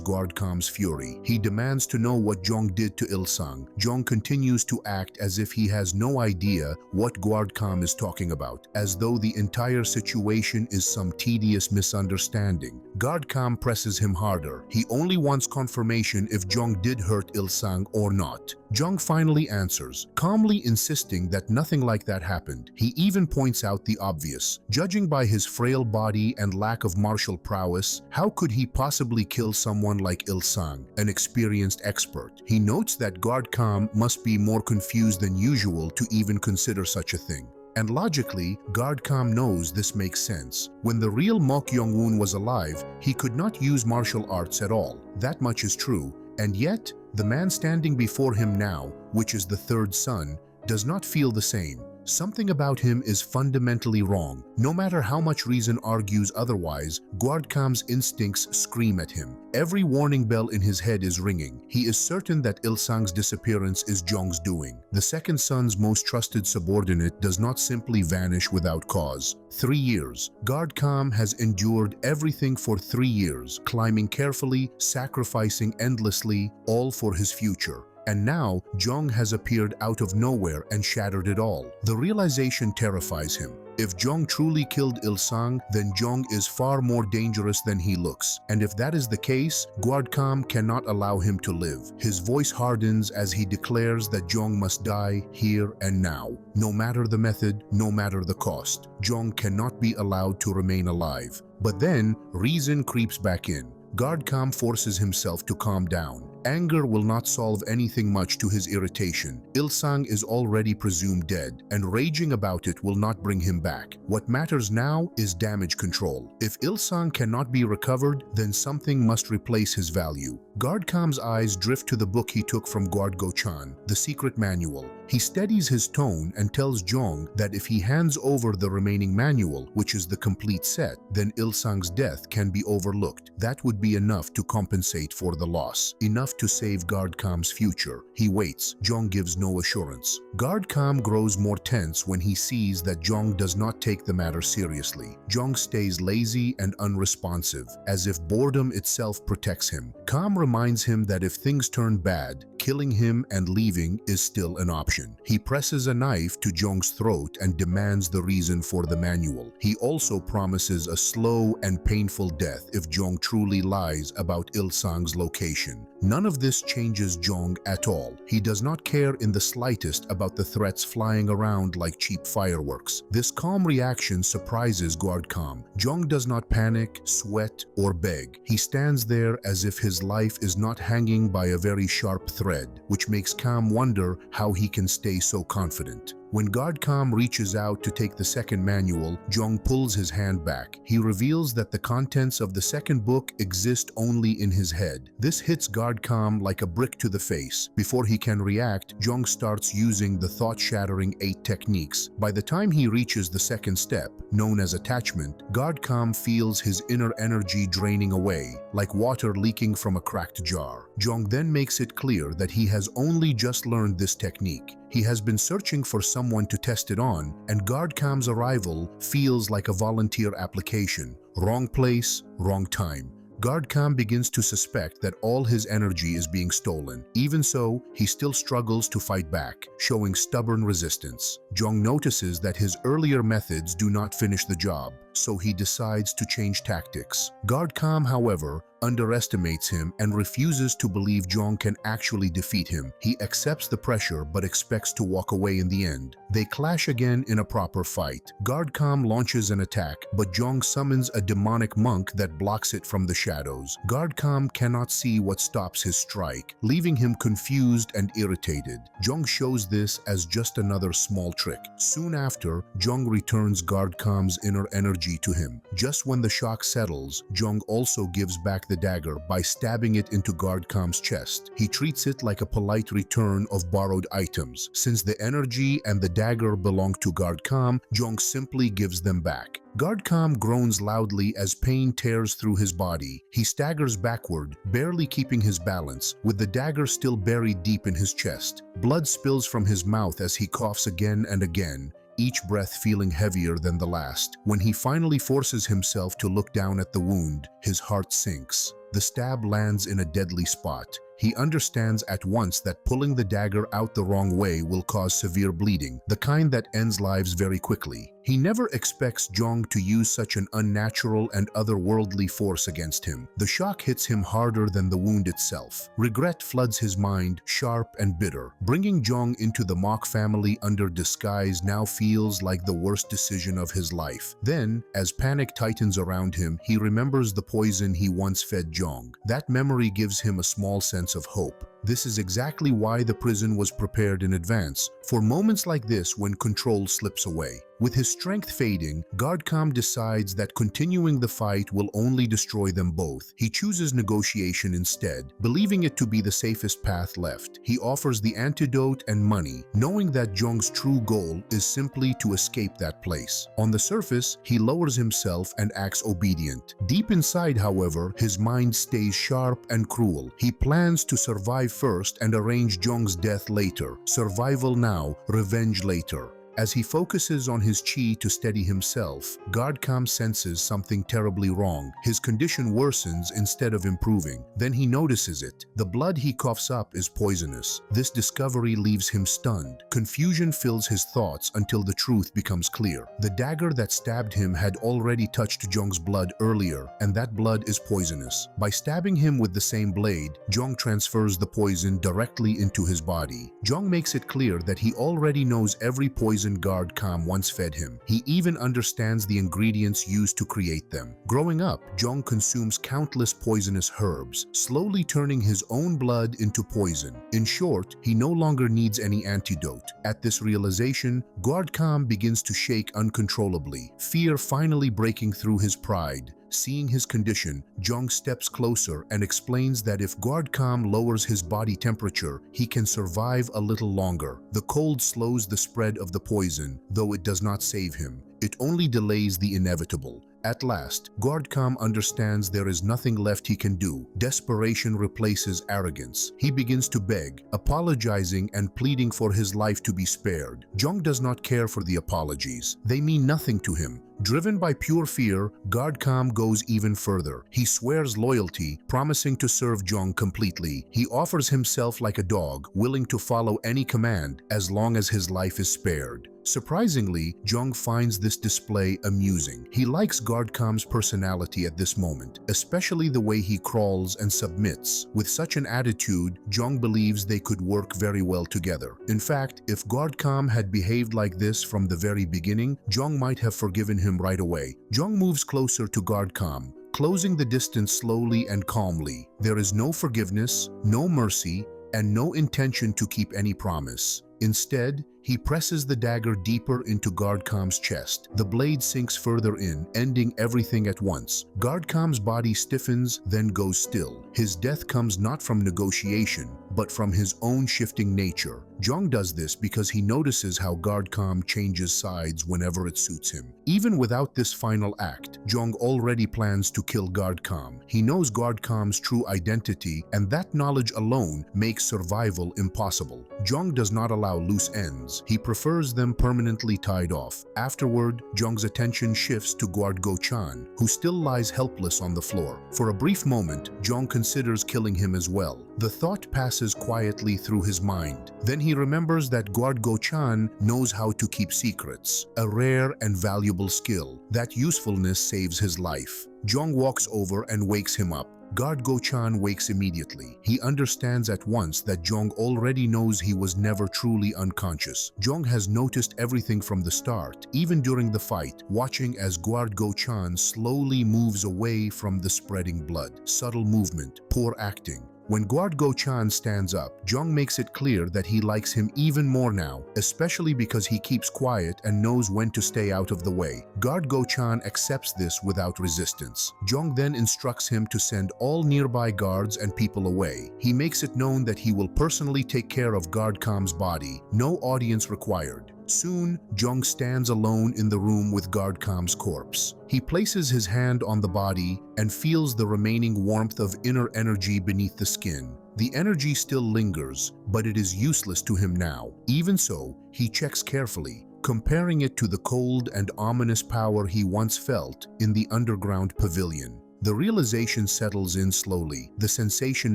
Guard Kam's fury. He demands to know what Jong did to Ilsang. Jong continues to act as if he has no idea what Guard Kam is talking about, as though the entire situation is some tedious misunderstanding. Guard Kam presses him harder. He only wants confirmation if Jong did hurt Ilsang or not. Jong finally answers, calmly insisting that nothing like that happened. He even points out the obvious. Judging by his frail body and lack of martial prowess, how could he possibly kill someone like Ilsang, an experienced expert? He notes that Guard Kam must be more confused than usual to even consider such a thing. And logically, Guard Kam knows this makes sense. When the real Mok Yong-woon was alive, he could not use martial arts at all. That much is true. And yet, the man standing before him now, which is the third son, does not feel the same. Something about him is fundamentally wrong. No matter how much reason argues otherwise, Guard Kam's instincts scream at him. Every warning bell in his head is ringing. He is certain that Ilsang's disappearance is Jong's doing. The second son's most trusted subordinate does not simply vanish without cause. 3 years. Guard Kam has endured everything for 3 years, climbing carefully, sacrificing endlessly, all for his future. And now, Jong has appeared out of nowhere and shattered it all. The realization terrifies him. If Jong truly killed Ilsang, then Jong is far more dangerous than he looks. And if that is the case, Guard Kam cannot allow him to live. His voice hardens as he declares that Jong must die here and now. No matter the method, no matter the cost, Jong cannot be allowed to remain alive. But then, reason creeps back in. Guard Kam forces himself to calm down. Anger will not solve anything much to his irritation. Ilsang is already presumed dead, and raging about it will not bring him back. What matters now is damage control. If Ilsang cannot be recovered, then something must replace his value. Guard Kam's eyes drift to the book he took from Guard Go-chan, the secret manual. He steadies his tone and tells Jong that if he hands over the remaining manual, which is the complete set, then Ilsang's death can be overlooked. That would be enough to compensate for the loss, enough to save Guard Kam's future. He waits. Jong gives no assurance. Guard Kam grows more tense when he sees that Jong does not take the matter seriously. Jong stays lazy and unresponsive, as if boredom itself protects him. Kam reminds him that if things turn bad, killing him and leaving is still an option. He presses a knife to Jong's throat and demands the reason for the manual. He also promises a slow and painful death if Jong truly lies about Il-sang's location. None of this changes Jong at all. He does not care in the slightest about the threats flying around like cheap fireworks. This calm reaction surprises Guard Kam. Jong does not panic, sweat, or beg. He stands there as if his life is not hanging by a very sharp thread, which makes Kam wonder how he can stay so confident. When Guard Kam reaches out to take the second manual, Jong pulls his hand back. He reveals that the contents of the second book exist only in his head. This hits Guard Kam like a brick to the face. Before he can react, Jong starts using the thought-shattering 8 techniques. By the time he reaches the second step, known as attachment, Guard Kam feels his inner energy draining away, like water leaking from a cracked jar. Jong then makes it clear that he has only just learned this technique. He has been searching for someone to test it on, and Guard Kam's arrival feels like a volunteer application. Wrong place, wrong time. Guard Kam begins to suspect that all his energy is being stolen. Even so, he still struggles to fight back, showing stubborn resistance. Jong notices that his earlier methods do not finish the job, so he decides to change tactics. Guard Kam, however, underestimates him and refuses to believe Jong can actually defeat him. He accepts the pressure but expects to walk away in the end. They clash again in a proper fight. Guard Kam launches an attack, but Jong summons a demonic monk that blocks it from the shadows. Guard Kam cannot see what stops his strike, leaving him confused and irritated. Jong shows this as just another small trick. Soon after, Jong returns Guard Kam's inner energy to him. Just when the shock settles, Jong also gives back the dagger by stabbing it into Guard Kam's chest. He treats it like a polite return of borrowed items. Since the energy and the dagger belong to Guard Kam, Jong simply gives them back. Guard Kam groans loudly as pain tears through his body. He staggers backward, barely keeping his balance, with the dagger still buried deep in his chest. Blood spills from his mouth as he coughs again and again, each breath feeling heavier than the last. When he finally forces himself to look down at the wound, his heart sinks. The stab lands in a deadly spot. He understands at once that pulling the dagger out the wrong way will cause severe bleeding, the kind that ends lives very quickly. He never expects Jong to use such an unnatural and otherworldly force against him. The shock hits him harder than the wound itself. Regret floods his mind, sharp and bitter. Bringing Jong into the Mok family under disguise now feels like the worst decision of his life. Then, as panic tightens around him, he remembers the poison he once fed Jong. That memory gives him a small sense of hope. This is exactly why the prison was prepared in advance, for moments like this when control slips away. With his strength fading, Guard Kam decides that continuing the fight will only destroy them both. He chooses negotiation instead, believing it to be the safest path left. He offers the antidote and money, knowing that Jong's true goal is simply to escape that place. On the surface, he lowers himself and acts obedient. Deep inside, however, his mind stays sharp and cruel. He plans to survive first and arrange Jong's death later. Survival now, revenge later. As he focuses on his chi to steady himself, Guard Kam senses something terribly wrong. His condition worsens instead of improving. Then he notices it. The blood he coughs up is poisonous. This discovery leaves him stunned. Confusion fills his thoughts until the truth becomes clear. The dagger that stabbed him had already touched Jong's blood earlier, and that blood is poisonous. By stabbing him with the same blade, Jong transfers the poison directly into his body. Jong makes it clear that he already knows every poison Guard Kam once fed him. He even understands the ingredients used to create them. Growing up, Jong consumes countless poisonous herbs, slowly turning his own blood into poison. In short, he no longer needs any antidote. At this realization, Guard Kam begins to shake uncontrollably, fear finally breaking through his pride. Seeing his condition, Jong steps closer and explains that if Guard Kam lowers his body temperature, he can survive a little longer. The cold slows the spread of the poison, though it does not save him. It only delays the inevitable. At last, Guardcom understands there is nothing left he can do. Desperation replaces arrogance. He begins to beg, apologizing and pleading for his life to be spared. Jong does not care for the apologies. They mean nothing to him. Driven by pure fear, Guardcom goes even further. He swears loyalty, promising to serve Jong completely. He offers himself like a dog, willing to follow any command as long as his life is spared. Surprisingly, Jong finds this display amusing. He likes Guardcom's personality at this moment, especially the way he crawls and submits. With such an attitude, Jong believes they could work very well together. In fact, if Guardcom had behaved like this from the very beginning, Jong might have forgiven him right away. Jong moves closer to Guardcom, closing the distance slowly and calmly. There is no forgiveness, no mercy, and no intention to keep any promise. Instead, he presses the dagger deeper into Guardcom's chest. The blade sinks further in, ending everything at once. Guardcom's body stiffens, then goes still. His death comes not from negotiation, but from his own shifting nature. Jong does this because he notices how Guardcom changes sides whenever it suits him. Even without this final act, Jong already plans to kill Guardcom. He knows Guardcom's true identity, and that knowledge alone makes survival impossible. Jong does not allow loose ends. He prefers them permanently tied off. Afterward, Jong's attention shifts to Guardgo-chan, who still lies helpless on the floor. For a brief moment, Jong considers killing him as well. The thought passes quietly through his mind. Then he remembers that Guardgo-chan knows how to keep secrets, a rare and valuable skill. That usefulness saves his life. Jong walks over and wakes him up. Guardgo-chan wakes immediately. He understands at once that Jong already knows he was never truly unconscious. Jong has noticed everything from the start, even during the fight, watching as Guardgo-chan slowly moves away from the spreading blood. Subtle movement, poor acting. When Guardgo-chan stands up, Jong makes it clear that he likes him even more now, especially because he keeps quiet and knows when to stay out of the way. Guardgo-chan accepts this without resistance. Jong then instructs him to send all nearby guards and people away. He makes it known that he will personally take care of Guardcom's body, no audience required. Soon, Jong stands alone in the room with Guardcom's corpse. He places his hand on the body and feels the remaining warmth of inner energy beneath the skin. The energy still lingers, but it is useless to him now. Even so, he checks carefully, comparing it to the cold and ominous power he once felt in the underground pavilion. The realization settles in slowly. The sensation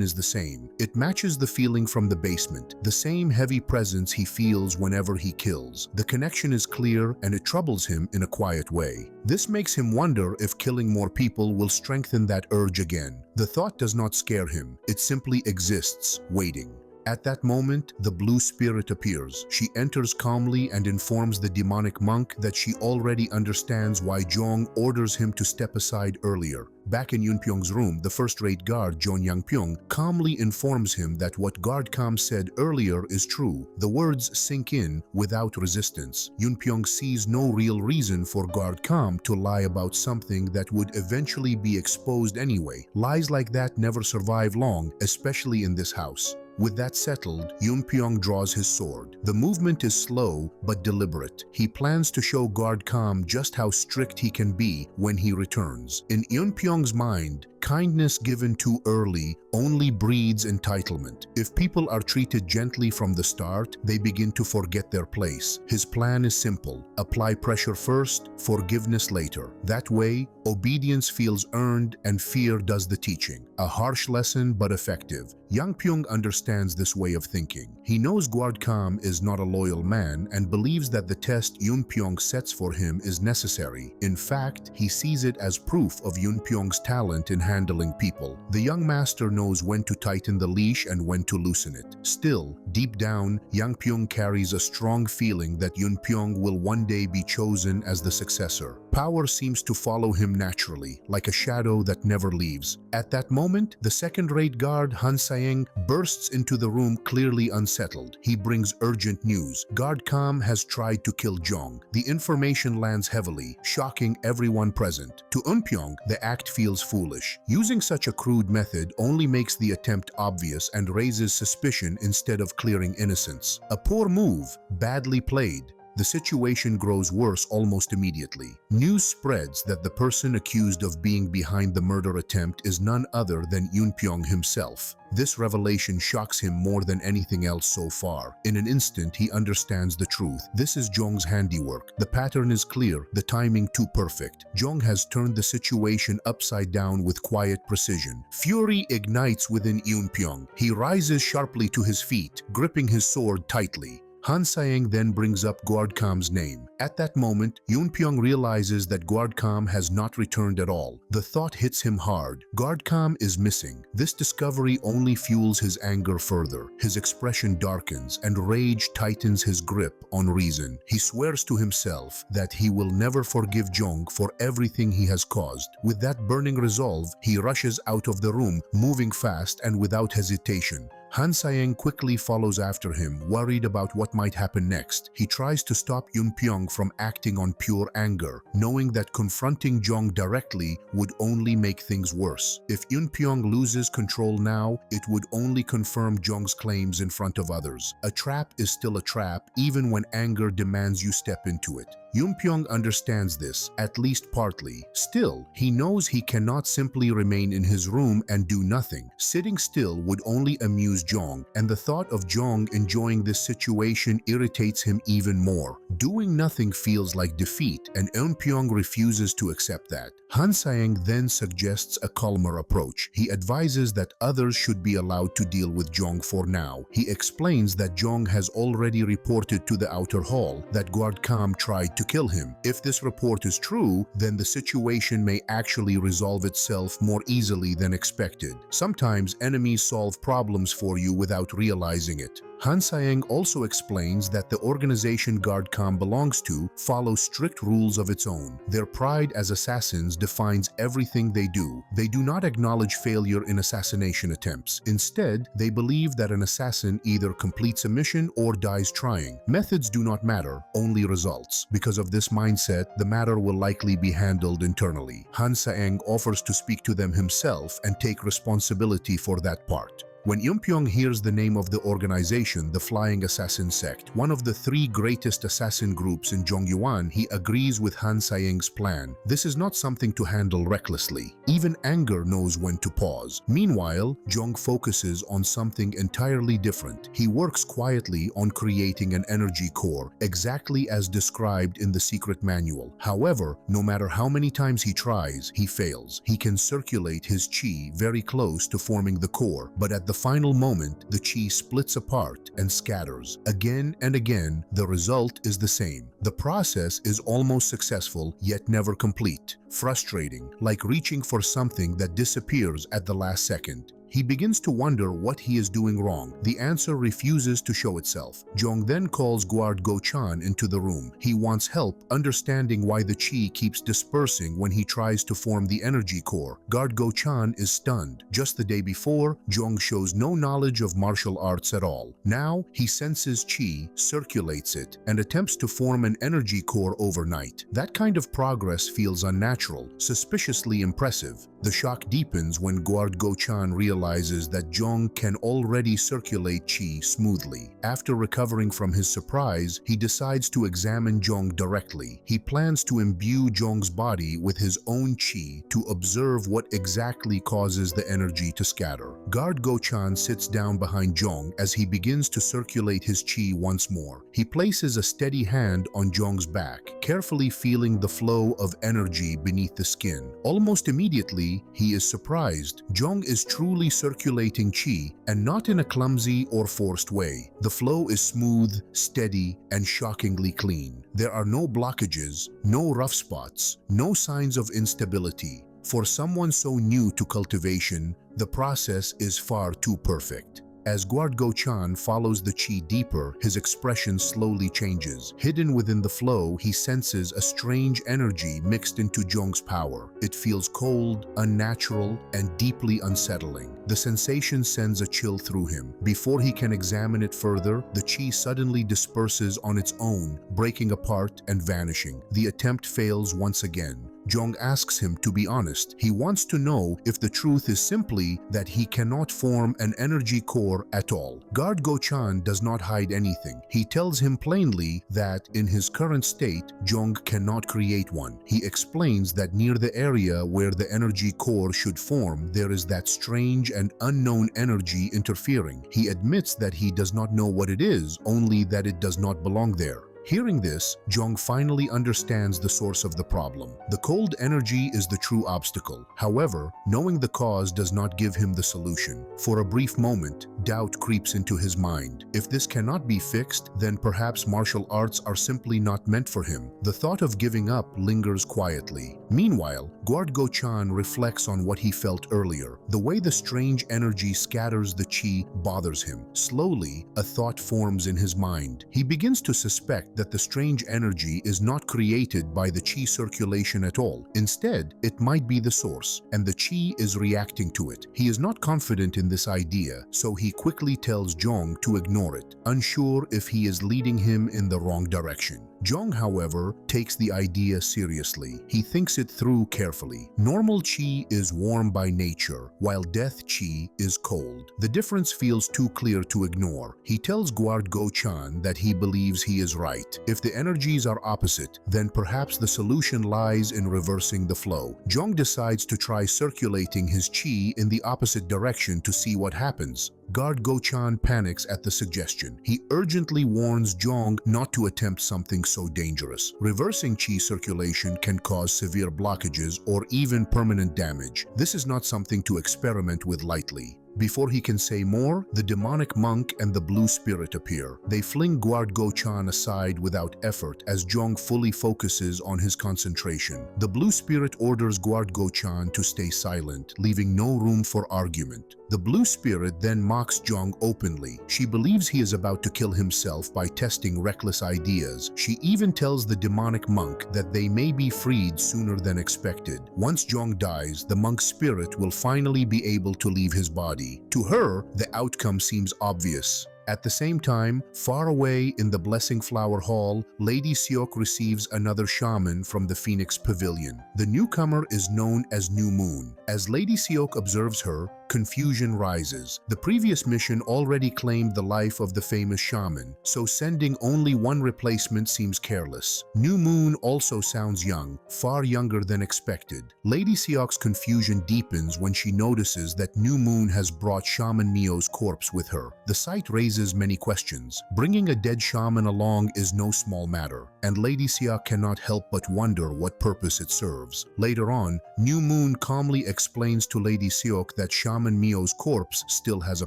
is the same. It matches the feeling from the basement, the same heavy presence he feels whenever he kills. The connection is clear and it troubles him in a quiet way. This makes him wonder if killing more people will strengthen that urge again. The thought does not scare him. It simply exists, waiting. At that moment, the blue spirit appears. She enters calmly and informs the demonic monk that she already understands why Jong orders him to step aside earlier. Back in Yunpyong's room, the first-rate guard, John Yangpyong, calmly informs him that what Guardcom said earlier is true. The words sink in without resistance. Yunpyong sees no real reason for Guardcom to lie about something that would eventually be exposed anyway. Lies like that never survive long, especially in this house. With that settled, Yunpyong draws his sword. The movement is slow but deliberate. He plans to show Guardcom just how strict he can be when he returns. In Yunpyong's mind, kindness given too early only breeds entitlement. If people are treated gently from the start, they begin to forget their place. His plan is simple. Apply pressure first, forgiveness later. That way, obedience feels earned and fear does the teaching. A harsh lesson but effective. Yangpyong understands this way of thinking. He knows Guardcom is not a loyal man and believes that the test Yunpyong sets for him is necessary. In fact, he sees it as proof of Yunpyong's talent in handling people. The young master knows when to tighten the leash and when to loosen it. Still, deep down, Yangpyong carries a strong feeling that Yunpyong will one day be chosen as the successor. Power seems to follow him naturally, like a shadow that never leaves. At that moment, the second-rate guard, Han Saeng, bursts into the room clearly unsettled. He brings urgent news. Guardcom has tried to kill Jong. The information lands heavily, shocking everyone present. To Eunpyong, the act feels foolish. Using such a crude method only makes the attempt obvious and raises suspicion instead of clearing innocence. A poor move, badly played. The situation grows worse almost immediately. News spreads that the person accused of being behind the murder attempt is none other than Yoonpyong himself. This revelation shocks him more than anything else so far. In an instant, he understands the truth. This is Jong's handiwork. The pattern is clear, the timing too perfect. Jong has turned the situation upside down with quiet precision. Fury ignites within Yoonpyong. He rises sharply to his feet, gripping his sword tightly. Han Sayeng then brings up Guardcam's name. At that moment, Yoonpyong realizes that Guardcam has not returned at all. The thought hits him hard. Guardcam is missing. This discovery only fuels his anger further. His expression darkens and rage tightens his grip on reason. He swears to himself that he will never forgive Jong for everything he has caused. With that burning resolve, he rushes out of the room, moving fast and without hesitation. Han Sayeng quickly follows after him, worried about what might happen next. He tries to stop Yoonpyong from acting on pure anger, knowing that confronting Jong directly would only make things worse. If Yoonpyong loses control now, it would only confirm Jong's claims in front of others. A trap is still a trap, even when anger demands you step into it. Yoonpyong understands this, at least partly. Still, he knows he cannot simply remain in his room and do nothing. Sitting still would only amuse Jong, and the thought of Jong enjoying this situation irritates him even more. Doing nothing feels like defeat, and Yoonpyong refuses to accept that. Han Sayeng then suggests a calmer approach. He advises that others should be allowed to deal with Jong for now. He explains that Jong has already reported to the outer hall that Guardcam tried to kill him. If this report is true, then the situation may actually resolve itself more easily than expected. Sometimes enemies solve problems for you without realizing it. Han Sayeng also explains that the organization Guardcam belongs to follows strict rules of its own. Their pride as assassins defines everything they do. They do not acknowledge failure in assassination attempts. Instead, they believe that an assassin either completes a mission or dies trying. Methods do not matter, only results. Because of this mindset, the matter will likely be handled internally. Han Sayeng offers to speak to them himself and take responsibility for that part. When Yoonpyong hears the name of the organization, the Flying Assassin Sect, one of the three greatest assassin groups in Zhongyuan, he agrees with Han Sayeng's plan. This is not something to handle recklessly. Even anger knows when to pause. Meanwhile, Jong focuses on something entirely different. He works quietly on creating an energy core, exactly as described in the secret manual. However, no matter how many times he tries, he fails. He can circulate his chi very close to forming the core, but at the final moment, the chi splits apart and scatters. Again and again, the result is the same. The process is almost successful, yet never complete. Frustrating, like reaching for something that disappears at the last second. He begins to wonder what he is doing wrong. The answer refuses to show itself. Jong then calls Guard Go-chan into the room. He wants help understanding why the chi keeps dispersing when he tries to form the energy core. Guard Go-chan is stunned. Just the day before, Jong shows no knowledge of martial arts at all. Now, he senses chi, circulates it, and attempts to form an energy core overnight. That kind of progress feels unnatural, suspiciously impressive. The shock deepens when Guard Go-chan realizes that Jong can already circulate chi smoothly. After recovering from his surprise, he decides to examine Jong directly. He plans to imbue Jong's body with his own chi to observe what exactly causes the energy to scatter. Guard Go-chan sits down behind Jong as he begins to circulate his chi once more. He places a steady hand on Jong's back, carefully feeling the flow of energy beneath the skin. Almost immediately, he is surprised. Jong is truly circulating chi, and not in a clumsy or forced way. The flow is smooth, steady, and shockingly clean. There are no blockages, no rough spots, no signs of instability. For someone so new to cultivation, the process is far too perfect. As Guard Go-chan follows the chi deeper, his expression slowly changes. Hidden within the flow, he senses a strange energy mixed into Jong's power. It feels cold, unnatural, and deeply unsettling. The sensation sends a chill through him. Before he can examine it further, the chi suddenly disperses on its own, breaking apart and vanishing. The attempt fails once again. Jong asks him to be honest. He wants to know if the truth is simply that he cannot form an energy core at all. Guard Go-chan does not hide anything. He tells him plainly that in his current state, Jong cannot create one. He explains that near the area where the energy core should form, there is that strange and unknown energy interfering. He admits that he does not know what it is, only that it does not belong there. Hearing this, Jong finally understands the source of the problem. The cold energy is the true obstacle. However, knowing the cause does not give him the solution. For a brief moment, doubt creeps into his mind. If this cannot be fixed, then perhaps martial arts are simply not meant for him. The thought of giving up lingers quietly. Meanwhile, Guard Go-chan reflects on what he felt earlier. The way the strange energy scatters the chi bothers him. Slowly, a thought forms in his mind. He begins to suspect that the strange energy is not created by the chi circulation at all. Instead, it might be the source, and the chi is reacting to it. He is not confident in this idea, so he quickly tells Jong to ignore it, unsure if he is leading him in the wrong direction. Jong, however, takes the idea seriously. He thinks it through carefully. Normal chi is warm by nature, while death chi is cold. The difference feels too clear to ignore. He tells Guard Go-chan that he believes he is right. If the energies are opposite, then perhaps the solution lies in reversing the flow. Jong decides to try circulating his chi in the opposite direction to see what happens. Guard Go-chan panics at the suggestion. He urgently warns Jong not to attempt something so dangerous. Reversing chi circulation can cause severe blockages or even permanent damage. This is not something to experiment with lightly. Before he can say more, the demonic monk and the blue spirit appear. They fling Guard Go-chan aside without effort as Jong fully focuses on his concentration. The blue spirit orders Guard Go-chan to stay silent, leaving no room for argument. The blue spirit then mocks Jong openly. She believes he is about to kill himself by testing reckless ideas. She even tells the demonic monk that they may be freed sooner than expected. Once Jong dies, the monk's spirit will finally be able to leave his body. To her, the outcome seems obvious. At the same time, far away in the Blessing Flower Hall, Lady Seok receives another shaman from the Phoenix Pavilion. The newcomer is known as New Moon. As Lady Seok observes her, confusion rises. The previous mission already claimed the life of the famous shaman, so sending only one replacement seems careless. New Moon also sounds young, far younger than expected. Lady Seok's confusion deepens when she notices that New Moon has brought Shaman Mio's corpse with her. The sight raises many questions. Bringing a dead shaman along is no small matter, and Lady Seok cannot help but wonder what purpose it serves. Later on, New Moon calmly explains to Lady Seok that Shaman Mio's corpse still has a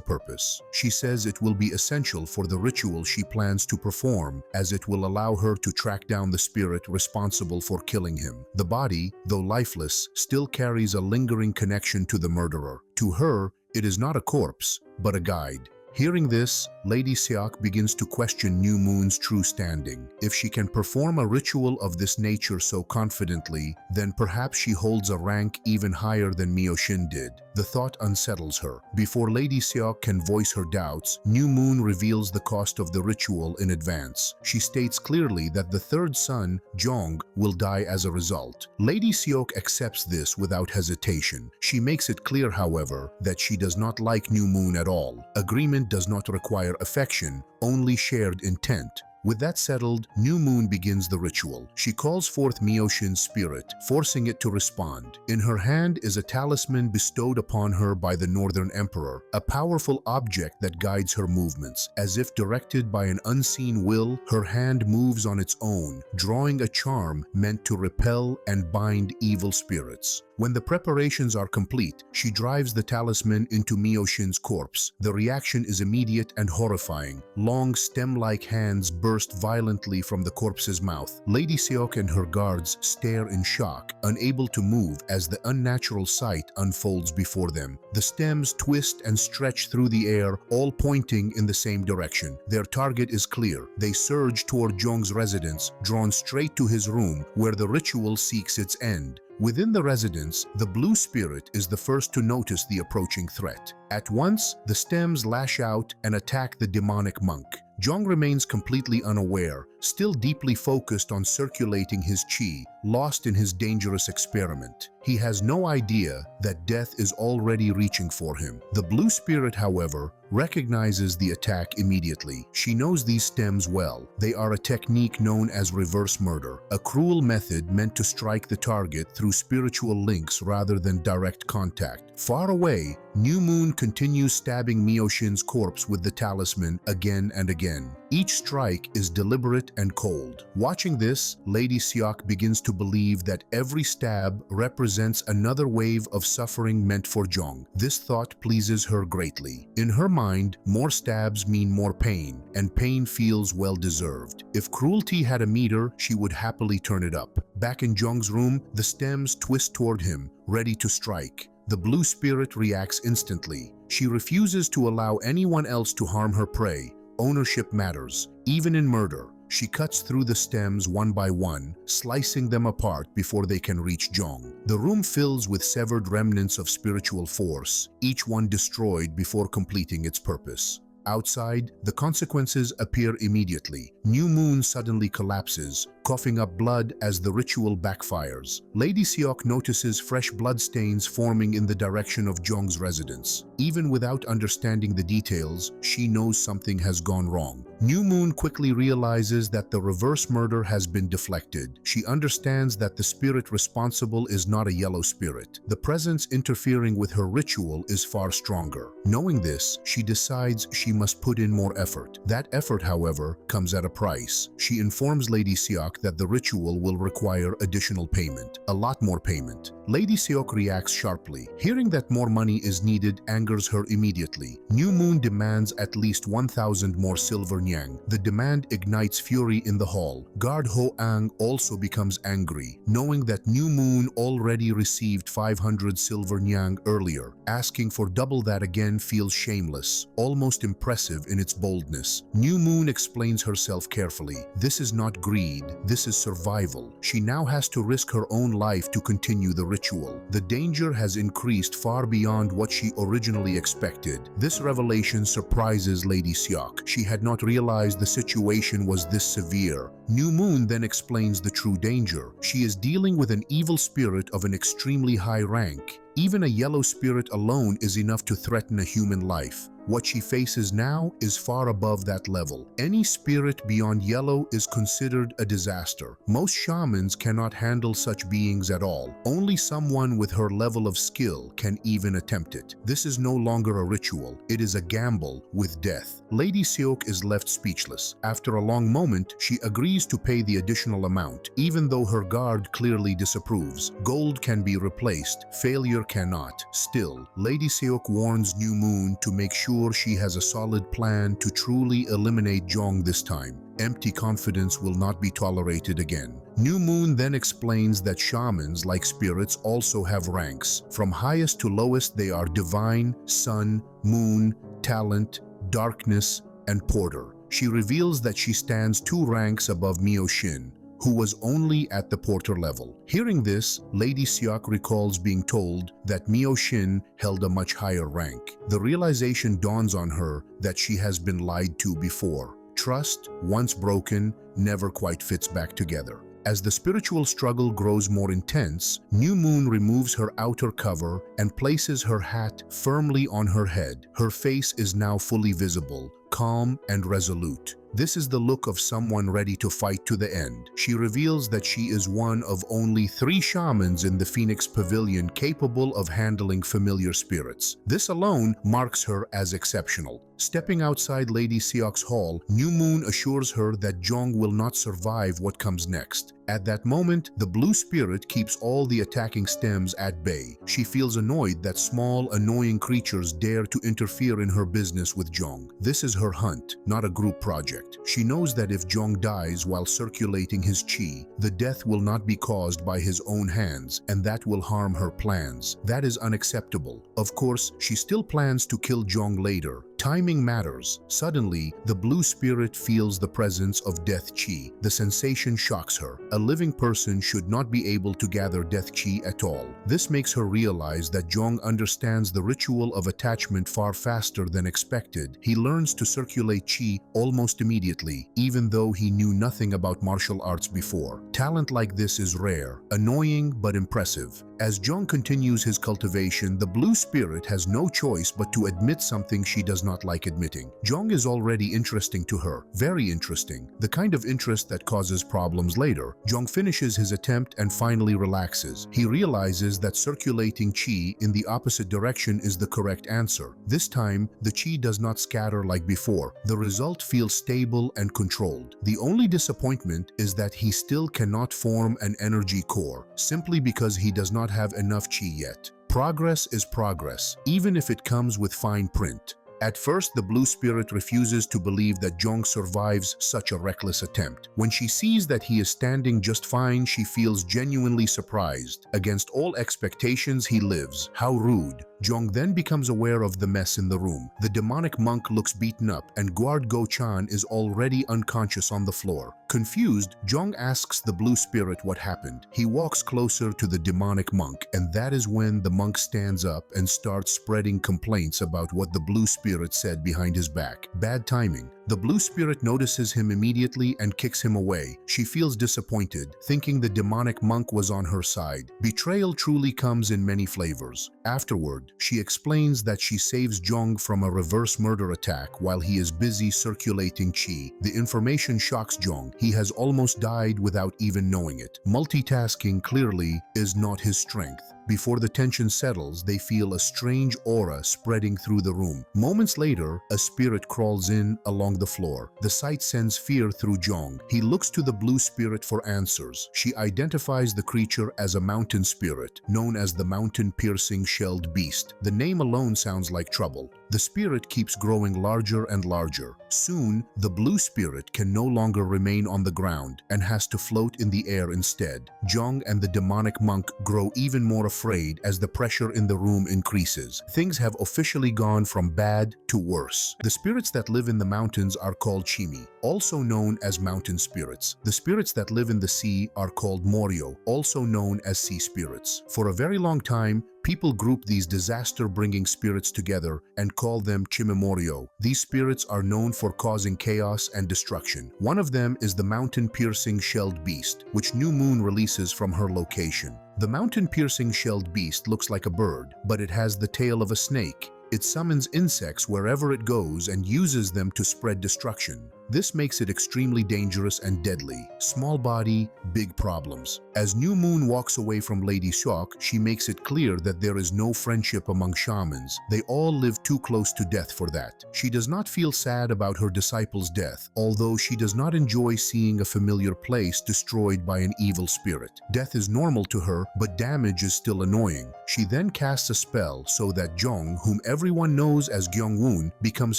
purpose. She says it will be essential for the ritual she plans to perform, as it will allow her to track down the spirit responsible for killing him. The body, though lifeless, still carries a lingering connection to the murderer. To her, it is not a corpse, but a guide. Hearing this, Lady Seok begins to question New Moon's true standing. If she can perform a ritual of this nature so confidently, then perhaps she holds a rank even higher than Mio Shin did. The thought unsettles her. Before Lady Seok can voice her doubts, New Moon reveals the cost of the ritual in advance. She states clearly that the third son, Jong, will die as a result. Lady Seok accepts this without hesitation. She makes it clear, however, that she does not like New Moon at all. Agreement does not require affection, only shared intent. With that settled, New Moon begins the ritual. She calls forth Miyoshin's spirit, forcing it to respond. In her hand is a talisman bestowed upon her by the Northern Emperor, a powerful object that guides her movements. As if directed by an unseen will, her hand moves on its own, drawing a charm meant to repel and bind evil spirits. When the preparations are complete, she drives the talisman into Miyoshin's corpse. The reaction is immediate and horrifying. Long stem-like hands burst violently from the corpse's mouth. Lady Seok and her guards stare in shock, unable to move as the unnatural sight unfolds before them. The stems twist and stretch through the air, all pointing in the same direction. Their target is clear. They surge toward Jong's residence, drawn straight to his room, where the ritual seeks its end. Within the residence, the blue spirit is the first to notice the approaching threat. At once, the stems lash out and attack the demonic monk. Zhong remains completely unaware, still deeply focused on circulating his qi, lost in his dangerous experiment. He has no idea that death is already reaching for him. The blue spirit, however, recognizes the attack immediately. She knows these stems well. They are a technique known as reverse murder, a cruel method meant to strike the target through spiritual links rather than direct contact. Far away, New Moon continues stabbing Myoshin's corpse with the talisman again and again. Each strike is deliberate and cold. Watching this, Lady Siak begins to believe that every stab represents another wave of suffering meant for Zhong. This thought pleases her greatly. In her mind, more stabs mean more pain, and pain feels well-deserved. If cruelty had a meter, she would happily turn it up. Back in Zhong's room, the stems twist toward him, ready to strike. The blue spirit reacts instantly. She refuses to allow anyone else to harm her prey. Ownership matters, even in murder. She cuts through the stems one by one, slicing them apart before they can reach Zhong. The room fills with severed remnants of spiritual force, each one destroyed before completing its purpose. Outside, the consequences appear immediately. New Moon suddenly collapses, coughing up blood as the ritual backfires. Lady Siok notices fresh bloodstains forming in the direction of Zhong's residence. Even without understanding the details, she knows something has gone wrong. New Moon quickly realizes that the reverse murder has been deflected. She understands that the spirit responsible is not a yellow spirit. The presence interfering with her ritual is far stronger. Knowing this, she decides she must put in more effort. That effort, however, comes at a price. She informs Lady Siok that the ritual will require additional payment, a lot more payment. Lady Siok reacts sharply. Hearing that more money is needed angers her immediately. New Moon demands at least 1,000 more silver nyang. The demand ignites fury in the hall. Guard Ho Ang also becomes angry, knowing that New Moon already received 500 silver nyang earlier. Asking for double that again feels shameless, almost impressive in its boldness. New Moon explains herself carefully. This is not greed, this is survival. She now has to risk her own life to continue the ritual. The danger has increased far beyond what she originally expected. This revelation surprises Lady Siak. She had not realized the situation was this severe. New Moon then explains the true danger. She is dealing with an evil spirit of an extremely high rank. Even a yellow spirit alone is enough to threaten a human life. What she faces now is far above that level. Any spirit beyond yellow is considered a disaster. Most shamans cannot handle such beings at all. Only someone with her level of skill can even attempt it. This is no longer a ritual. It is a gamble with death. Lady Siok is left speechless. After a long moment, she agrees to pay the additional amount, even though her guard clearly disapproves. Gold can be replaced, failure cannot. Still, Lady Siok warns New Moon to make sure she has a solid plan to truly eliminate Zhong this time. Empty confidence will not be tolerated again. New Moon then explains that shamans, like spirits, also have ranks. From highest to lowest, they are divine, sun, moon, talent, darkness, and porter. She reveals that she stands 2 ranks above Myoshin, who was only at the porter level. Hearing this, Lady Siak recalls being told that Myoshin held a much higher rank. The realization dawns on her that she has been lied to before. Trust, once broken, never quite fits back together. As the spiritual struggle grows more intense, New Moon removes her outer cover and places her hat firmly on her head. Her face is now fully visible, calm and resolute. This is the look of someone ready to fight to the end. She reveals that she is one of only 3 shamans in the Phoenix Pavilion capable of handling familiar spirits. This alone marks her as exceptional. Stepping outside Lady Siok's hall, New Moon assures her that Zhong will not survive what comes next. At that moment, the blue spirit keeps all the attacking stems at bay. She feels annoyed that small, annoying creatures dare to interfere in her business with Zhong. This is her hunt, not a group project. She knows that if Zhong dies while circulating his qi, the death will not be caused by his own hands, and that will harm her plans. That is unacceptable. Of course, she still plans to kill Zhong later, Timing matters. Suddenly, the blue spirit feels the presence of death chi. The sensation shocks her. A living person should not be able to gather death chi at all. This makes her realize that Jong understands the ritual of attachment far faster than expected. He learns to circulate chi almost immediately, even though he knew nothing about martial arts before. Talent like this is rare, annoying but impressive. As Jong continues his cultivation, the blue spirit has no choice but to admit something she does not like admitting. Jong is already interesting to her, very interesting, the kind of interest that causes problems later. Jong finishes his attempt and finally relaxes. He realizes that circulating chi in the opposite direction is the correct answer. This time, the chi does not scatter like before. The result feels stable and controlled. The only disappointment is that he still cannot form an energy core, simply because he does not have enough chi yet. Progress is progress, even if it comes with fine print. At first, the blue spirit refuses to believe that Jong survives such a reckless attempt. When she sees that he is standing just fine, she feels genuinely surprised. Against all expectations, he lives. How rude. Jong then becomes aware of the mess in the room. The demonic monk looks beaten up, and guard Go-chan is already unconscious on the floor. Confused, Jong asks the blue spirit what happened. He walks closer to the demonic monk, and that is when the monk stands up and starts spreading complaints about what the blue spirit said behind his back. Bad timing. The blue spirit notices him immediately and kicks him away. She feels disappointed, thinking the demonic monk was on her side. Betrayal truly comes in many flavors. Afterward, she explains that she saves Jong from a reverse murder attack while he is busy circulating chi. The information shocks Jong. He has almost died without even knowing it. Multitasking clearly is not his strength. Before the tension settles, they feel a strange aura spreading through the room. Moments later, a spirit crawls in along the floor. The sight sends fear through Jong. He looks to the blue spirit for answers. She identifies the creature as a mountain spirit, known as the mountain-piercing shelled beast. The name alone sounds like trouble. The spirit keeps growing larger and larger. Soon, the blue spirit can no longer remain on the ground and has to float in the air instead. Jong and the demonic monk grow even more afraid as the pressure in the room increases. Things have officially gone from bad to worse. The spirits that live in the mountains are called Chimi, also known as mountain spirits. The spirits that live in the sea are called Moryo, also known as sea spirits. For a very long time, people group these disaster-bringing spirits together and call them Chimimoryo. These spirits are known for causing chaos and destruction. One of them is the mountain-piercing shelled beast, which New Moon releases from her location. The mountain-piercing shelled beast looks like a bird, but it has the tail of a snake. It summons insects wherever it goes and uses them to spread destruction. This makes it extremely dangerous and deadly. Small body, big problems. As New Moon walks away from Lady Shock, she makes it clear that there is no friendship among shamans. They all live too close to death for that. She does not feel sad about her disciple's death, although she does not enjoy seeing a familiar place destroyed by an evil spirit. Death is normal to her, but damage is still annoying. She then casts a spell so that Jong, whom everyone knows as Gyeongwoon, becomes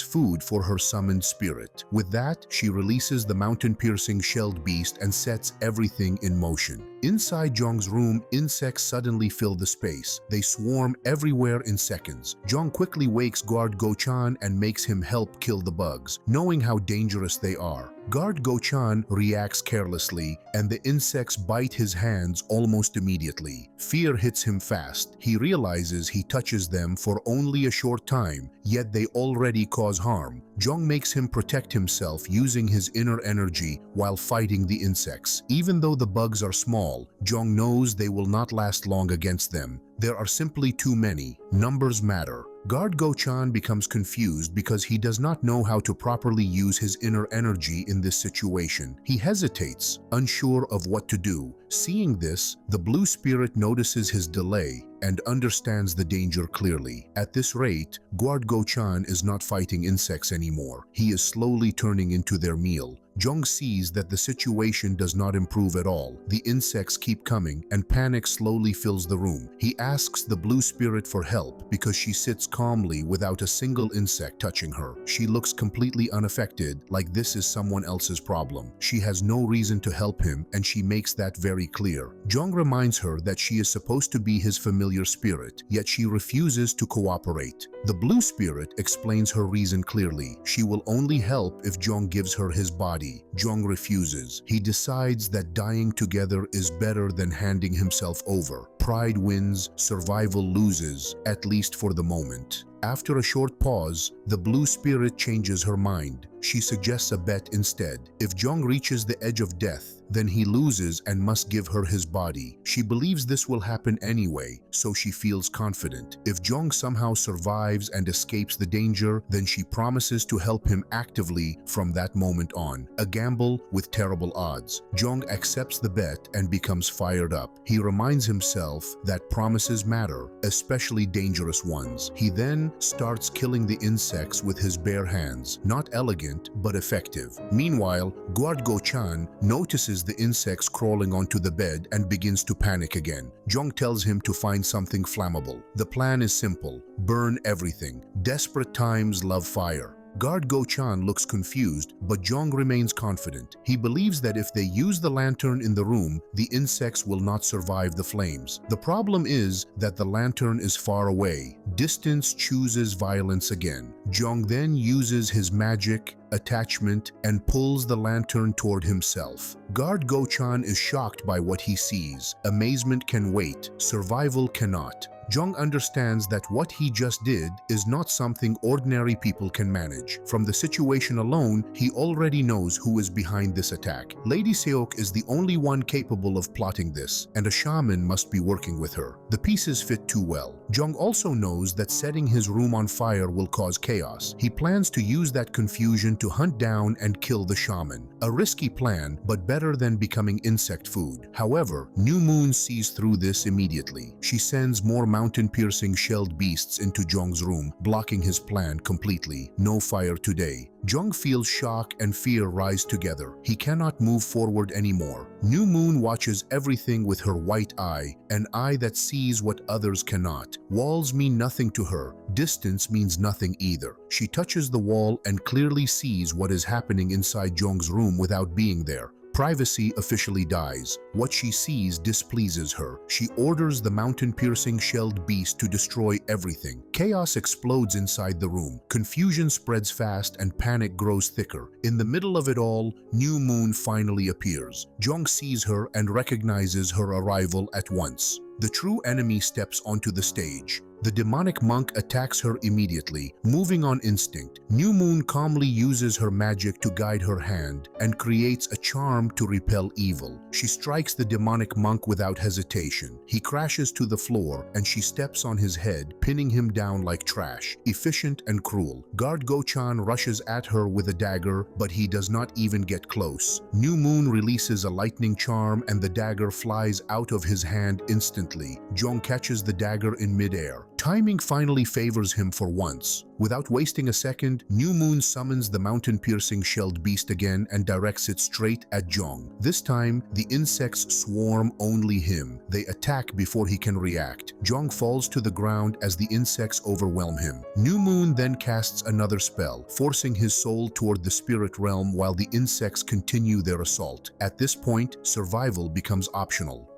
food for her summoned spirit. With that, she releases the mountain-piercing shelled beast and sets everything in motion. Inside Jong's room, insects suddenly fill the space. They swarm everywhere in seconds. Jong quickly wakes guard Go-chan and makes him help kill the bugs, knowing how dangerous they are. Guard Go-chan reacts carelessly, and the insects bite his hands almost immediately. Fear hits him fast. He realizes he touches them for only a short time, yet they already cause harm. Jong makes him protect himself using his inner energy while fighting the insects. Even though the bugs are small, Jong knows they will not last long against them. There are simply too many. Numbers matter. Guard Go-chan becomes confused because he does not know how to properly use his inner energy in this situation. He hesitates, unsure of what to do. Seeing this, the blue spirit notices his delay and understands the danger clearly. At this rate, Guard Go-chan is not fighting insects anymore. He is slowly turning into their meal. Jong sees that the situation does not improve at all. The insects keep coming, and panic slowly fills the room. He asks the blue spirit for help because she sits calmly without a single insect touching her. She looks completely unaffected, like this is someone else's problem. She has no reason to help him, and she makes that very clear. Jong reminds her that she is supposed to be his familiar familiar spirit, yet she refuses to cooperate. The blue spirit explains her reason clearly. She will only help if Jong gives her his body. Jong refuses. He decides that dying together is better than handing himself over. Pride wins, survival loses, at least for the moment. After a short pause, the blue spirit changes her mind. She suggests a bet instead. If Jong reaches the edge of death, then he loses and must give her his body. She believes this will happen anyway, so she feels confident. If Jong somehow survives and escapes the danger, then she promises to help him actively from that moment on. A gamble with terrible odds. Jong accepts the bet and becomes fired up. He reminds himself that promises matter, especially dangerous ones. He then starts killing the insects with his bare hands. Not elegant, but effective. Meanwhile, Go-chan notices the insects crawling onto the bed and begins to panic again. Jong tells him to find something flammable. The plan is simple: burn everything. Desperate times love fire. Go-chan looks confused, but Jong remains confident. He believes that if they use the lantern in the room, the insects will not survive the flames. The problem is that the lantern is far away. Distance chooses violence again. Jong then uses his magic, attachment, and pulls the lantern toward himself. Go-chan is shocked by what he sees. Amazement can wait, survival cannot. Jong understands that what he just did is not something ordinary people can manage. From the situation alone, he already knows who is behind this attack. Lady Seok is the only one capable of plotting this, and a shaman must be working with her. The pieces fit too well. Jong also knows that setting his room on fire will cause chaos. He plans to use that confusion to hunt down and kill the shaman. A risky plan, but better than becoming insect food. However, New Moon sees through this immediately. She sends more mountain-piercing shelled beasts into Jong's room, blocking his plan completely. No fire today. Jong feels shock and fear rise together. He cannot move forward anymore. New Moon watches everything with her white eye, an eye that sees what others cannot. Walls mean nothing to her. Distance means nothing either. She touches the wall and clearly sees what is happening inside Jong's room without being there. Privacy officially dies. What she sees displeases her. She orders the mountain-piercing shelled beast to destroy everything. Chaos explodes inside the room. Confusion spreads fast and panic grows thicker. In the middle of it all, New Moon finally appears. Jong sees her and recognizes her arrival at once. The true enemy steps onto the stage. The demonic monk attacks her immediately, moving on instinct. New Moon calmly uses her magic to guide her hand and creates a charm to repel evil. She strikes the demonic monk without hesitation. He crashes to the floor and she steps on his head, pinning him down like trash. Efficient and cruel. Go-chan rushes at her with a dagger, but he does not even get close. New Moon releases a lightning charm and the dagger flies out of his hand instantly. Jong catches the dagger in midair. Timing finally favors him for once. Without wasting a second, New Moon summons the mountain-piercing shelled beast again and directs it straight at Jong. This time, the insects swarm only him. They attack before he can react. Jong falls to the ground as the insects overwhelm him. New Moon then casts another spell, forcing his soul toward the spirit realm while the insects continue their assault. At this point, survival becomes optional.